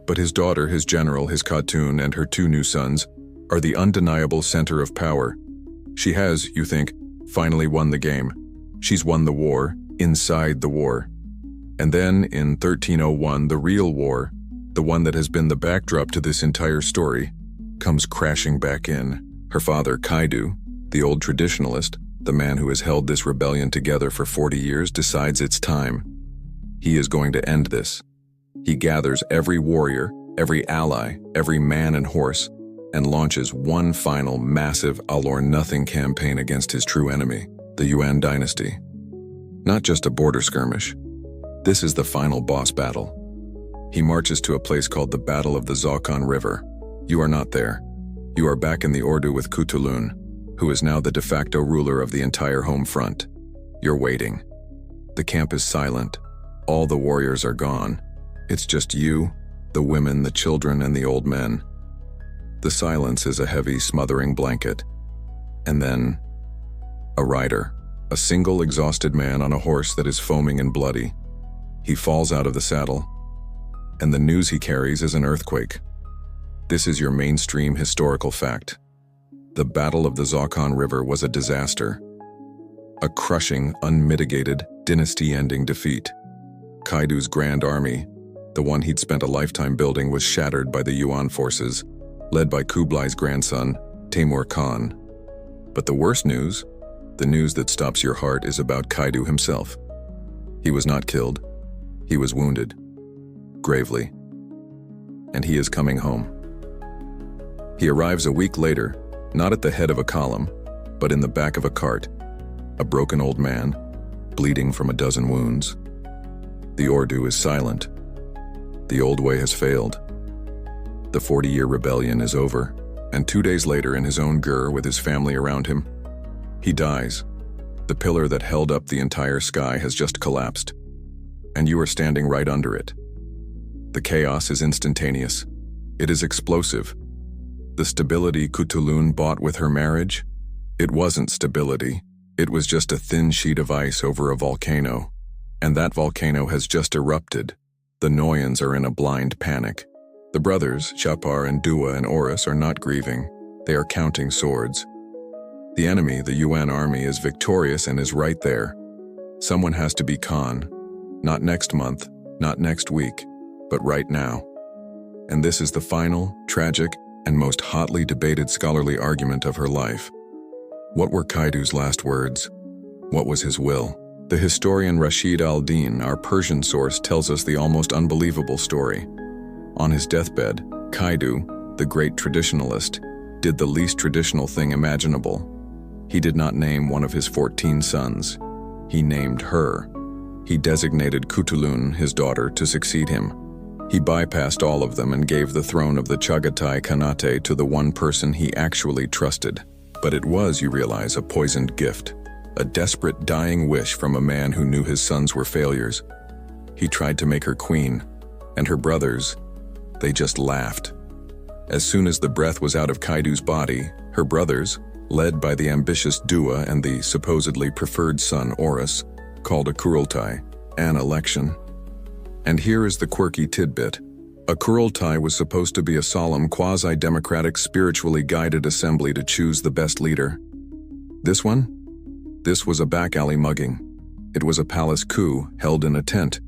but his daughter, his general, his Khatun, and her two new sons are the undeniable center of power. She has, you think, finally won the game. She's won the war, inside the war. And then, in 1301, the real war, the one that has been the backdrop to this entire story, comes crashing back in. Her father, Kaidu, the old traditionalist, the man who has held this rebellion together for 40 years, decides it's time. He is going to end this. He gathers every warrior, every ally, every man and horse, and launches one final massive all-or-nothing campaign against his true enemy, the Yuan dynasty. Not just a border skirmish. This is the final boss battle. He marches to a place called the Battle of the Zokon River. You are not there. You are back in the Ordu with Kutulun, who is now the de facto ruler of the entire home front. You're waiting. The camp is silent. All the warriors are gone. It's just you, the women, the children, and the old men. The silence is a heavy, smothering blanket. And then, a rider, a single exhausted man on a horse that is foaming and bloody. He falls out of the saddle, and the news he carries is an earthquake. This is your mainstream historical fact. The Battle of the Zokon River was a disaster. A crushing, unmitigated, dynasty-ending defeat. Kaidu's grand army, the one he'd spent a lifetime building, was shattered by the Yuan forces, led by Kublai's grandson, Temur Khan. But the worst news, the news that stops your heart, is about Kaidu himself. He was not killed. He was wounded. Gravely. And he is coming home. He arrives a week later, not at the head of a column, but in the back of a cart, a broken old man, bleeding from a dozen wounds. The Ordu is silent. The old way has failed. The 40-year rebellion is over, and 2 days later, in his own gur with his family around him, he dies. The pillar that held up the entire sky has just collapsed, and you are standing right under it. The chaos is instantaneous. It is explosive. The stability Kutulun bought with her marriage? It wasn't stability. It was just a thin sheet of ice over a volcano. And that volcano has just erupted. The Noyans are in a blind panic. The brothers, Chapar and Dua and Oris, are not grieving. They are counting swords. The enemy, the Yuan army, is victorious and is right there. Someone has to be Khan. Not next month, not next week, but right now. And this is the final, tragic, and most hotly debated scholarly argument of her life. What were Kaidu's last words? What was his will? The historian Rashid al-Din, our Persian source, tells us the almost unbelievable story. On his deathbed, Kaidu, the great traditionalist, did the least traditional thing imaginable. He did not name one of his 14 sons. He named her. He designated Kutulun, his daughter, to succeed him. He bypassed all of them and gave the throne of the Chagatai Khanate to the one person he actually trusted. But it was, you realize, a poisoned gift. A desperate, dying wish from a man who knew his sons were failures. He tried to make her queen, and her brothers, they just laughed. As soon as the breath was out of Kaidu's body, her brothers, led by the ambitious Dua and the supposedly preferred son Oris, called a Kurultai, an election. And here is the quirky tidbit. A Kurultai was supposed to be a solemn, quasi-democratic, spiritually guided assembly to choose the best leader. This one? This was a back-alley mugging. It was a palace coup held in a tent.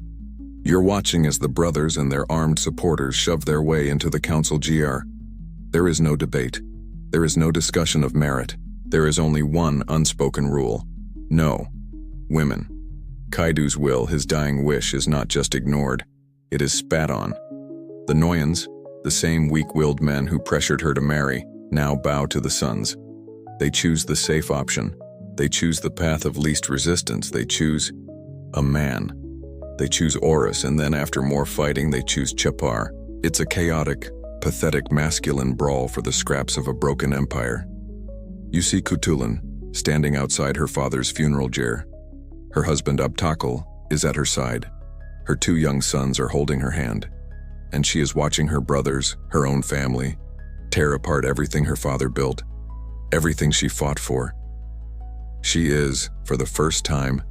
You're watching as the brothers and their armed supporters shove their way into the council GR. There is no debate. There is no discussion of merit. There is only one unspoken rule. No. Women. Kaidu's will, his dying wish, is not just ignored. It is spat on. The Noyans, the same weak-willed men who pressured her to marry, now bow to the sons. They choose the safe option. They choose the path of least resistance. They choose a man. They choose Oris, and then after more fighting, they choose Chapar. It's a chaotic, pathetic masculine brawl for the scraps of a broken empire. You see Kutulun, standing outside her father's funeral pyre. Her husband Abtakal is at her side. Her 2 young sons are holding her hand. And she is watching her brothers, her own family, tear apart everything her father built, everything she fought for. She is, for the first time,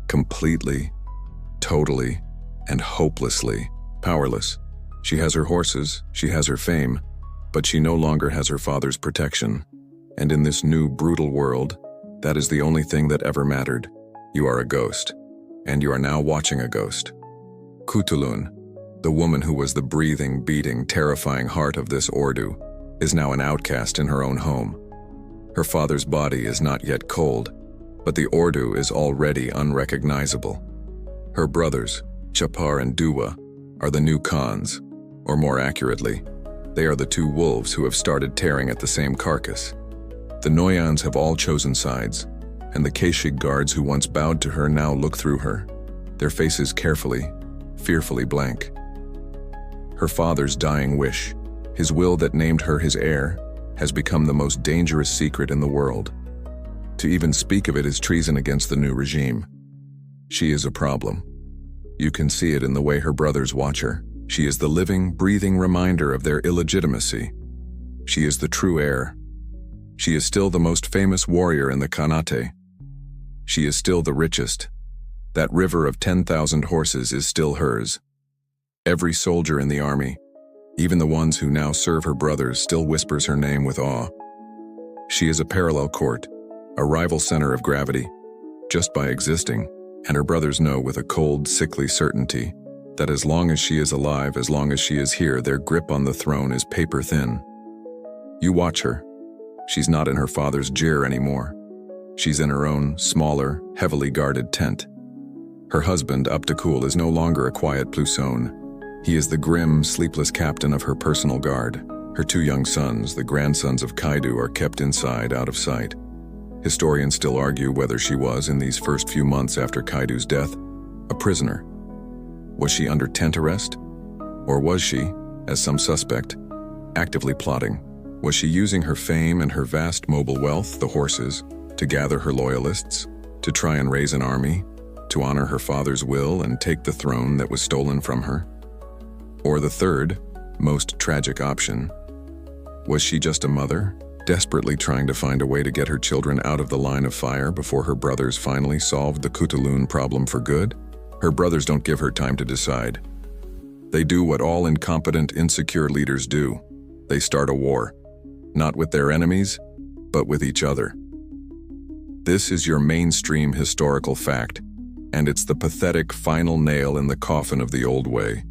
completely, totally, and hopelessly powerless. She has her horses, she has her fame, but she no longer has her father's protection. And in this new, brutal world, that is the only thing that ever mattered. You are a ghost, and you are now watching a ghost. Kutulun, the woman who was the breathing, beating, terrifying heart of this Ordu, is now an outcast in her own home. Her father's body is not yet cold, but the Ordu is already unrecognizable. Her brothers, Chapar and Dua, are the new Khans, or more accurately, they are the 2 wolves who have started tearing at the same carcass. The Noyans have all chosen sides, and the Keshig guards who once bowed to her now look through her, their faces carefully, fearfully blank. Her father's dying wish, his will that named her his heir, has become the most dangerous secret in the world. To even speak of it is treason against the new regime. She is a problem. You can see it in the way her brothers watch her. She is the living, breathing reminder of their illegitimacy. She is the true heir. She is still the most famous warrior in the Khanate. She is still the richest. That river of 10,000 horses is still hers. Every soldier in the army, even the ones who now serve her brothers, still whispers her name with awe. She is a parallel court, a rival center of gravity, just by existing, and her brothers know with a cold, sickly certainty that as long as she is alive, as long as she is here, their grip on the throne is paper thin. You watch her. She's not in her father's gyre anymore. She's in her own, smaller, heavily guarded tent. Her husband, Abtakul, is no longer a quiet plusone. He is the grim, sleepless captain of her personal guard. Her 2 young sons, the grandsons of Kaidu, are kept inside, out of sight. Historians still argue whether she was, in these first few months after Kaidu's death, a prisoner. Was she under tent arrest? Or was she, as some suspect, actively plotting? Was she using her fame and her vast mobile wealth, the horses, to gather her loyalists, to try and raise an army, to honor her father's will and take the throne that was stolen from her? Or the third, most tragic option. Was she just a mother, desperately trying to find a way to get her children out of the line of fire before her brothers finally solved the Kutulun problem for good? Her brothers don't give her time to decide. They do what all incompetent, insecure leaders do. They start a war, not with their enemies, but with each other. This is your mainstream historical fact, and it's the pathetic final nail in the coffin of the old way.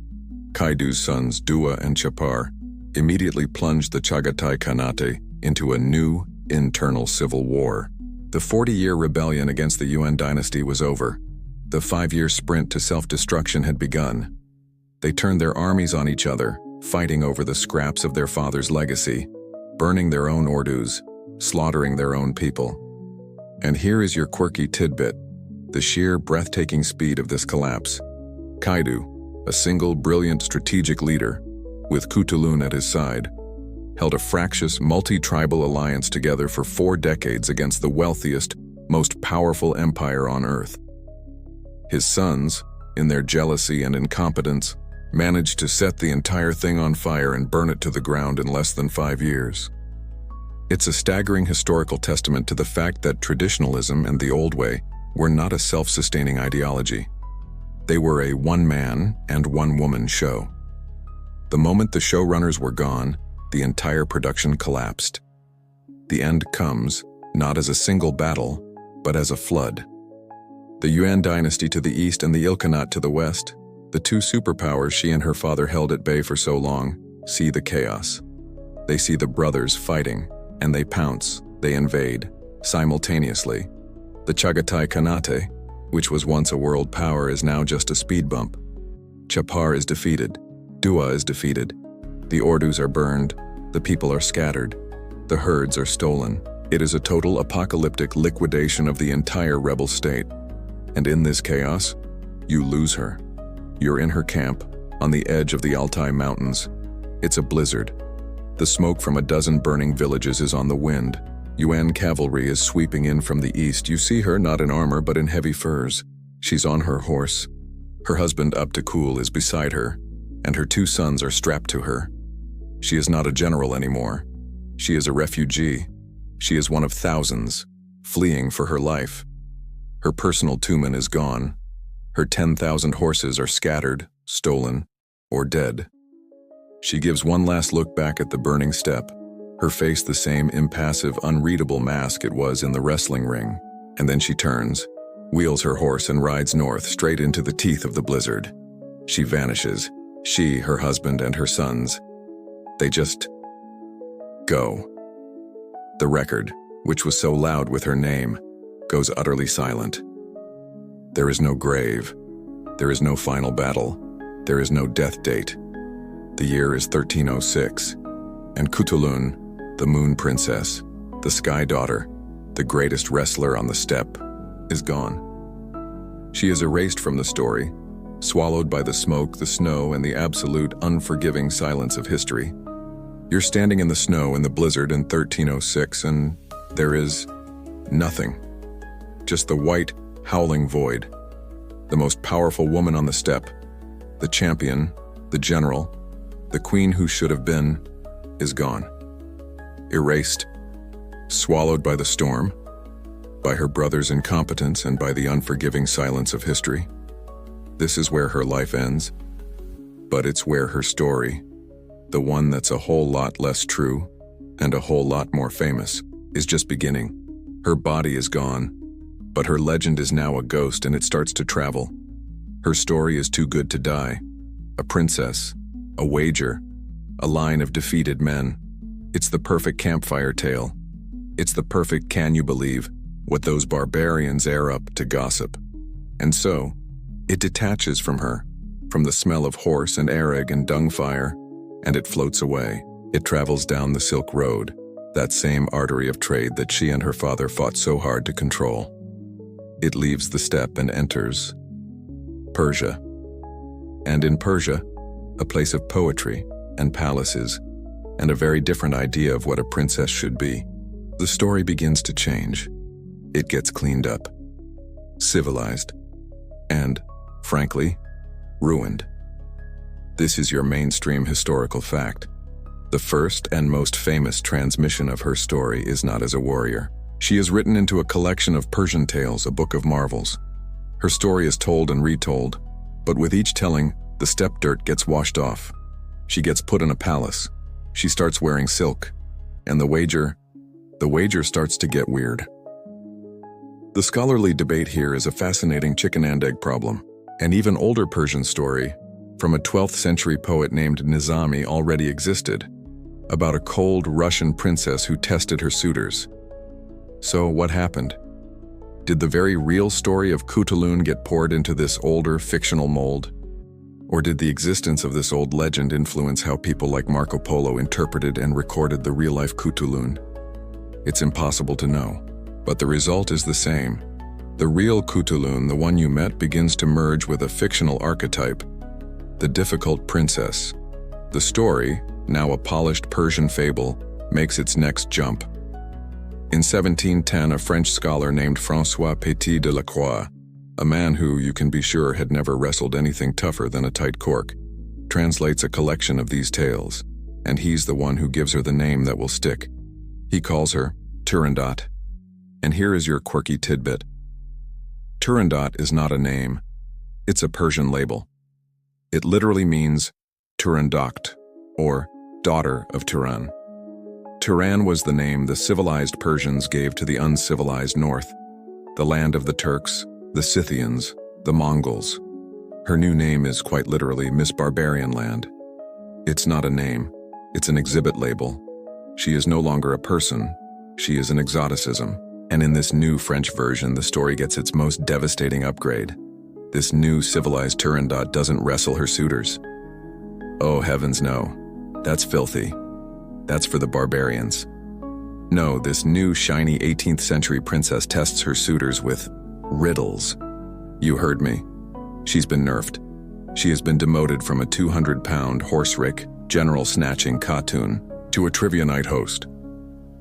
Kaidu's sons, Dua and Chapar, immediately plunged the Chagatai Khanate into a new, internal civil war. The 40-year rebellion against the Yuan dynasty was over. The 5-year sprint to self-destruction had begun. They turned their armies on each other, fighting over the scraps of their father's legacy, burning their own ordus, slaughtering their own people. And here is your quirky tidbit, the sheer breathtaking speed of this collapse. Kaidu, a single brilliant strategic leader, with Kutulun at his side, held a fractious multi-tribal alliance together for 4 decades against the wealthiest, most powerful empire on earth. His sons, in their jealousy and incompetence, managed to set the entire thing on fire and burn it to the ground in less than 5 years. It's a staggering historical testament to the fact that traditionalism and the old way were not a self-sustaining ideology. They were a one-man and one-woman show. The moment the showrunners were gone, the entire production collapsed. The end comes, not as a single battle, but as a flood. The Yuan dynasty to the east and the Ilkhanate to the west, the two superpowers she and her father held at bay for so long, see the chaos. They see the brothers fighting, and they pounce, they invade, simultaneously. The Chagatai Khanate, which was once a world power, is now just a speed bump. Chapar is defeated. Dua is defeated. The ordus are burned. The people are scattered. The herds are stolen. It is a total apocalyptic liquidation of the entire rebel state. And in this chaos, you lose her. You're in her camp, on the edge of the Altai Mountains. It's a blizzard. The smoke from a dozen burning villages is on the wind. Yuan cavalry is sweeping in from the east. You see her not in armor but in heavy furs. She's on her horse. Her husband Abdakul is beside her, and her 2 sons are strapped to her. She is not a general anymore. She is a refugee. She is one of thousands, fleeing for her life. Her personal tumen is gone. Her 10,000 horses are scattered, stolen, or dead. She gives one last look back at the burning steppe, her face the same impassive, unreadable mask it was in the wrestling ring, and then she turns, wheels her horse and rides north straight into the teeth of the blizzard. She vanishes, she, her husband, and her sons. They just go. The record, which was so loud with her name, goes utterly silent. There is no grave. There is no final battle. There is no death date. The year is 1306, and Kutulun, the Moon Princess, the Sky Daughter, the greatest wrestler on the steppe, is gone. She is erased from the story, swallowed by the smoke, the snow, and the absolute unforgiving silence of history. You're standing in the snow in the blizzard in 1306, and there is nothing. Just the white, howling void. The most powerful woman on the steppe, the champion, the general, the queen who should have been, is gone. Erased, swallowed by the storm, by her brother's incompetence and by the unforgiving silence of history. This is where her life ends, but it's where her story, the one that's a whole lot less true and a whole lot more famous, is just beginning. Her body is gone, but her legend is now a ghost and it starts to travel. Her story is too good to die. A princess, a wager, a line of defeated men. It's the perfect campfire tale. It's the perfect can you believe what those barbarians air up to gossip. And so, it detaches from her, from the smell of horse and arag and dung fire, and it floats away. It travels down the Silk Road, that same artery of trade that she and her father fought so hard to control. It leaves the steppe and enters Persia. And in Persia, a place of poetry and palaces, and a very different idea of what a princess should be. The story begins to change. It gets cleaned up, civilized, and, frankly, ruined. This is your mainstream historical fact. The first and most famous transmission of her story is not as a warrior. She is written into a collection of Persian tales, a book of marvels. Her story is told and retold, but with each telling, the steppe dirt gets washed off. She gets put in a palace. She starts wearing silk, and the wager starts to get weird. The scholarly debate here is a fascinating chicken and egg problem. An even older Persian story, from a 12th century poet named Nizami, already existed, about a cold Russian princess who tested her suitors. So what happened? Did the very real story of Kutulun get poured into this older fictional mold? Or did the existence of this old legend influence how people like Marco Polo interpreted and recorded the real-life Kutulun? It's impossible to know, but the result is the same. The real Kutulun, the one you met, begins to merge with a fictional archetype, the difficult princess. The story, now a polished Persian fable, makes its next jump. In 1710, a French scholar named François Petit de la Croix, a man who, you can be sure, had never wrestled anything tougher than a tight cork, translates a collection of these tales, and he's the one who gives her the name that will stick. He calls her Turandot. And here is your quirky tidbit. Turandot is not a name. It's a Persian label. It literally means Turandot, or daughter of Turan. Turan was the name the civilized Persians gave to the uncivilized north, the land of the Turks, the Scythians, the Mongols. Her new name is quite literally Miss Barbarian Land. It's not a name, it's an exhibit label. She is no longer a person, she is an exoticism. And in this new French version, the story gets its most devastating upgrade. This new civilized Turandot doesn't wrestle her suitors. Oh heavens no, that's filthy. That's for the barbarians. No, this new shiny 18th century princess tests her suitors with riddles. You heard me. She's been nerfed. She has been demoted from a 200-pound horse-rick, general-snatching Khatun to a trivia night host.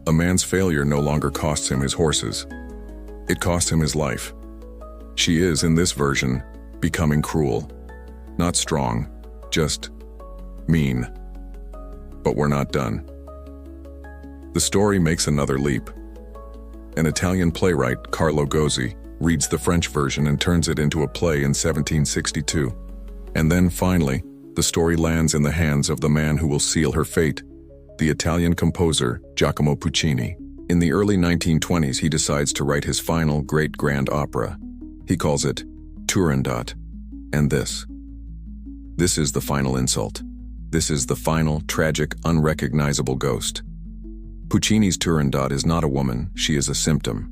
A man's failure no longer costs him his horses. It costs him his life. She is, in this version, becoming cruel. Not strong, just mean. But we're not done. The story makes another leap. An Italian playwright, Carlo Gozzi, reads the French version and turns it into a play in 1762. And then, finally, the story lands in the hands of the man who will seal her fate, the Italian composer Giacomo Puccini. In the early 1920s, he decides to write his final great grand opera. He calls it Turandot. And this is the final insult. This is the final, tragic, unrecognizable ghost. Puccini's Turandot is not a woman, she is a symptom.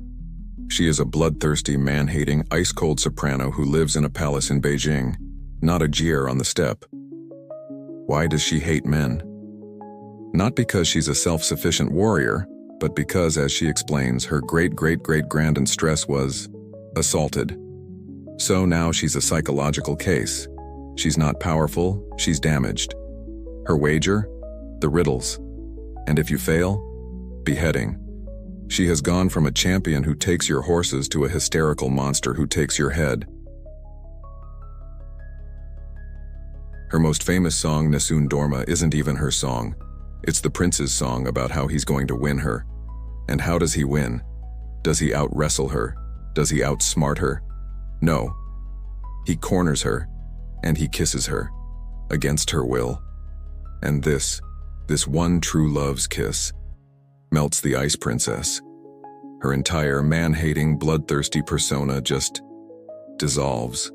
She is a bloodthirsty, man-hating, ice-cold soprano who lives in a palace in Beijing, not a Gier on the steppe. Why does she hate men? Not because she's a self-sufficient warrior, but because, as she explains, her great-great-great-grand-ancestress was assaulted. So now she's a psychological case. She's not powerful, she's damaged. Her wager? The riddles. And if you fail, beheading. She has gone from a champion who takes your horses to a hysterical monster who takes your head. Her most famous song, Nessun Dorma, isn't even her song. It's the prince's song about how he's going to win her. And how does he win? Does he out-wrestle her? Does he outsmart her? No. He corners her, and he kisses her, against her will. And this one true love's kiss, melts the ice princess. Her entire man-hating, bloodthirsty persona just dissolves.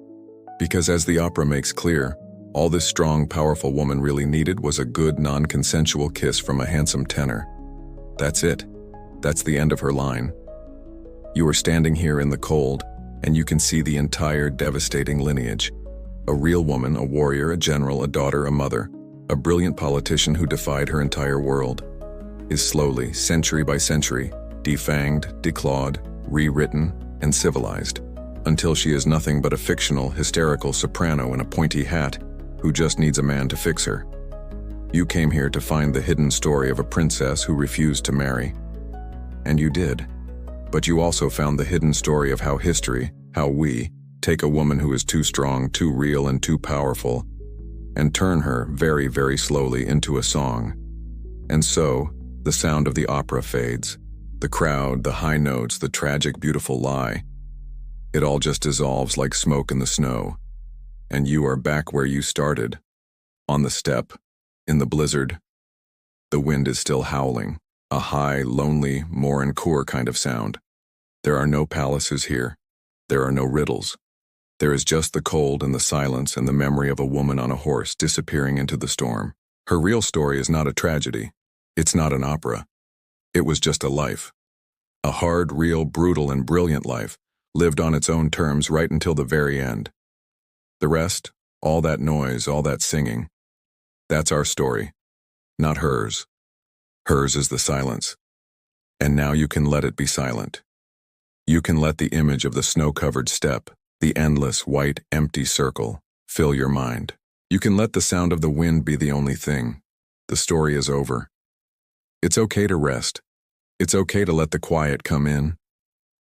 Because as the opera makes clear, all this strong, powerful woman really needed was a good, non-consensual kiss from a handsome tenor. That's it. That's the end of her line. You are standing here in the cold, and you can see the entire devastating lineage. A real woman, a warrior, a general, a daughter, a mother, a brilliant politician who defied her entire world, is slowly, century by century, defanged, declawed, rewritten, and civilized, until she is nothing but a fictional, hysterical soprano in a pointy hat who just needs a man to fix her. You came here to find the hidden story of a princess who refused to marry. And you did. But you also found the hidden story of how history, how we, take a woman who is too strong, too real, and too powerful, and turn her very, very slowly into a song. And so, the sound of the opera fades. The crowd, the high notes, the tragic, beautiful lie. It all just dissolves like smoke in the snow. And you are back where you started. On the step, in the blizzard. The wind is still howling, a high, lonely, Morin-Cour kind of sound. There are no palaces here. There are no riddles. There is just the cold and the silence and the memory of a woman on a horse disappearing into the storm. Her real story is not a tragedy. It's not an opera. It was just a life. A hard, real, brutal, and brilliant life, lived on its own terms right until the very end. The rest, all that noise, all that singing, that's our story, not hers. Hers is the silence. And now you can let it be silent. You can let the image of the snow-covered steppe, the endless, white, empty circle, fill your mind. You can let the sound of the wind be the only thing. The story is over. It's okay to rest. It's okay to let the quiet come in,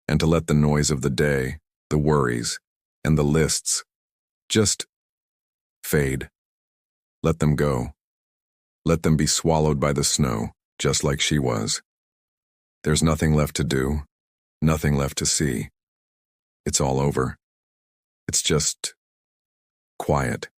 and to let the noise of the day, the worries, and the lists just fade. Let them go. Let them be swallowed by the snow, just like she was. There's nothing left to do, nothing left to see. It's all over. It's just quiet.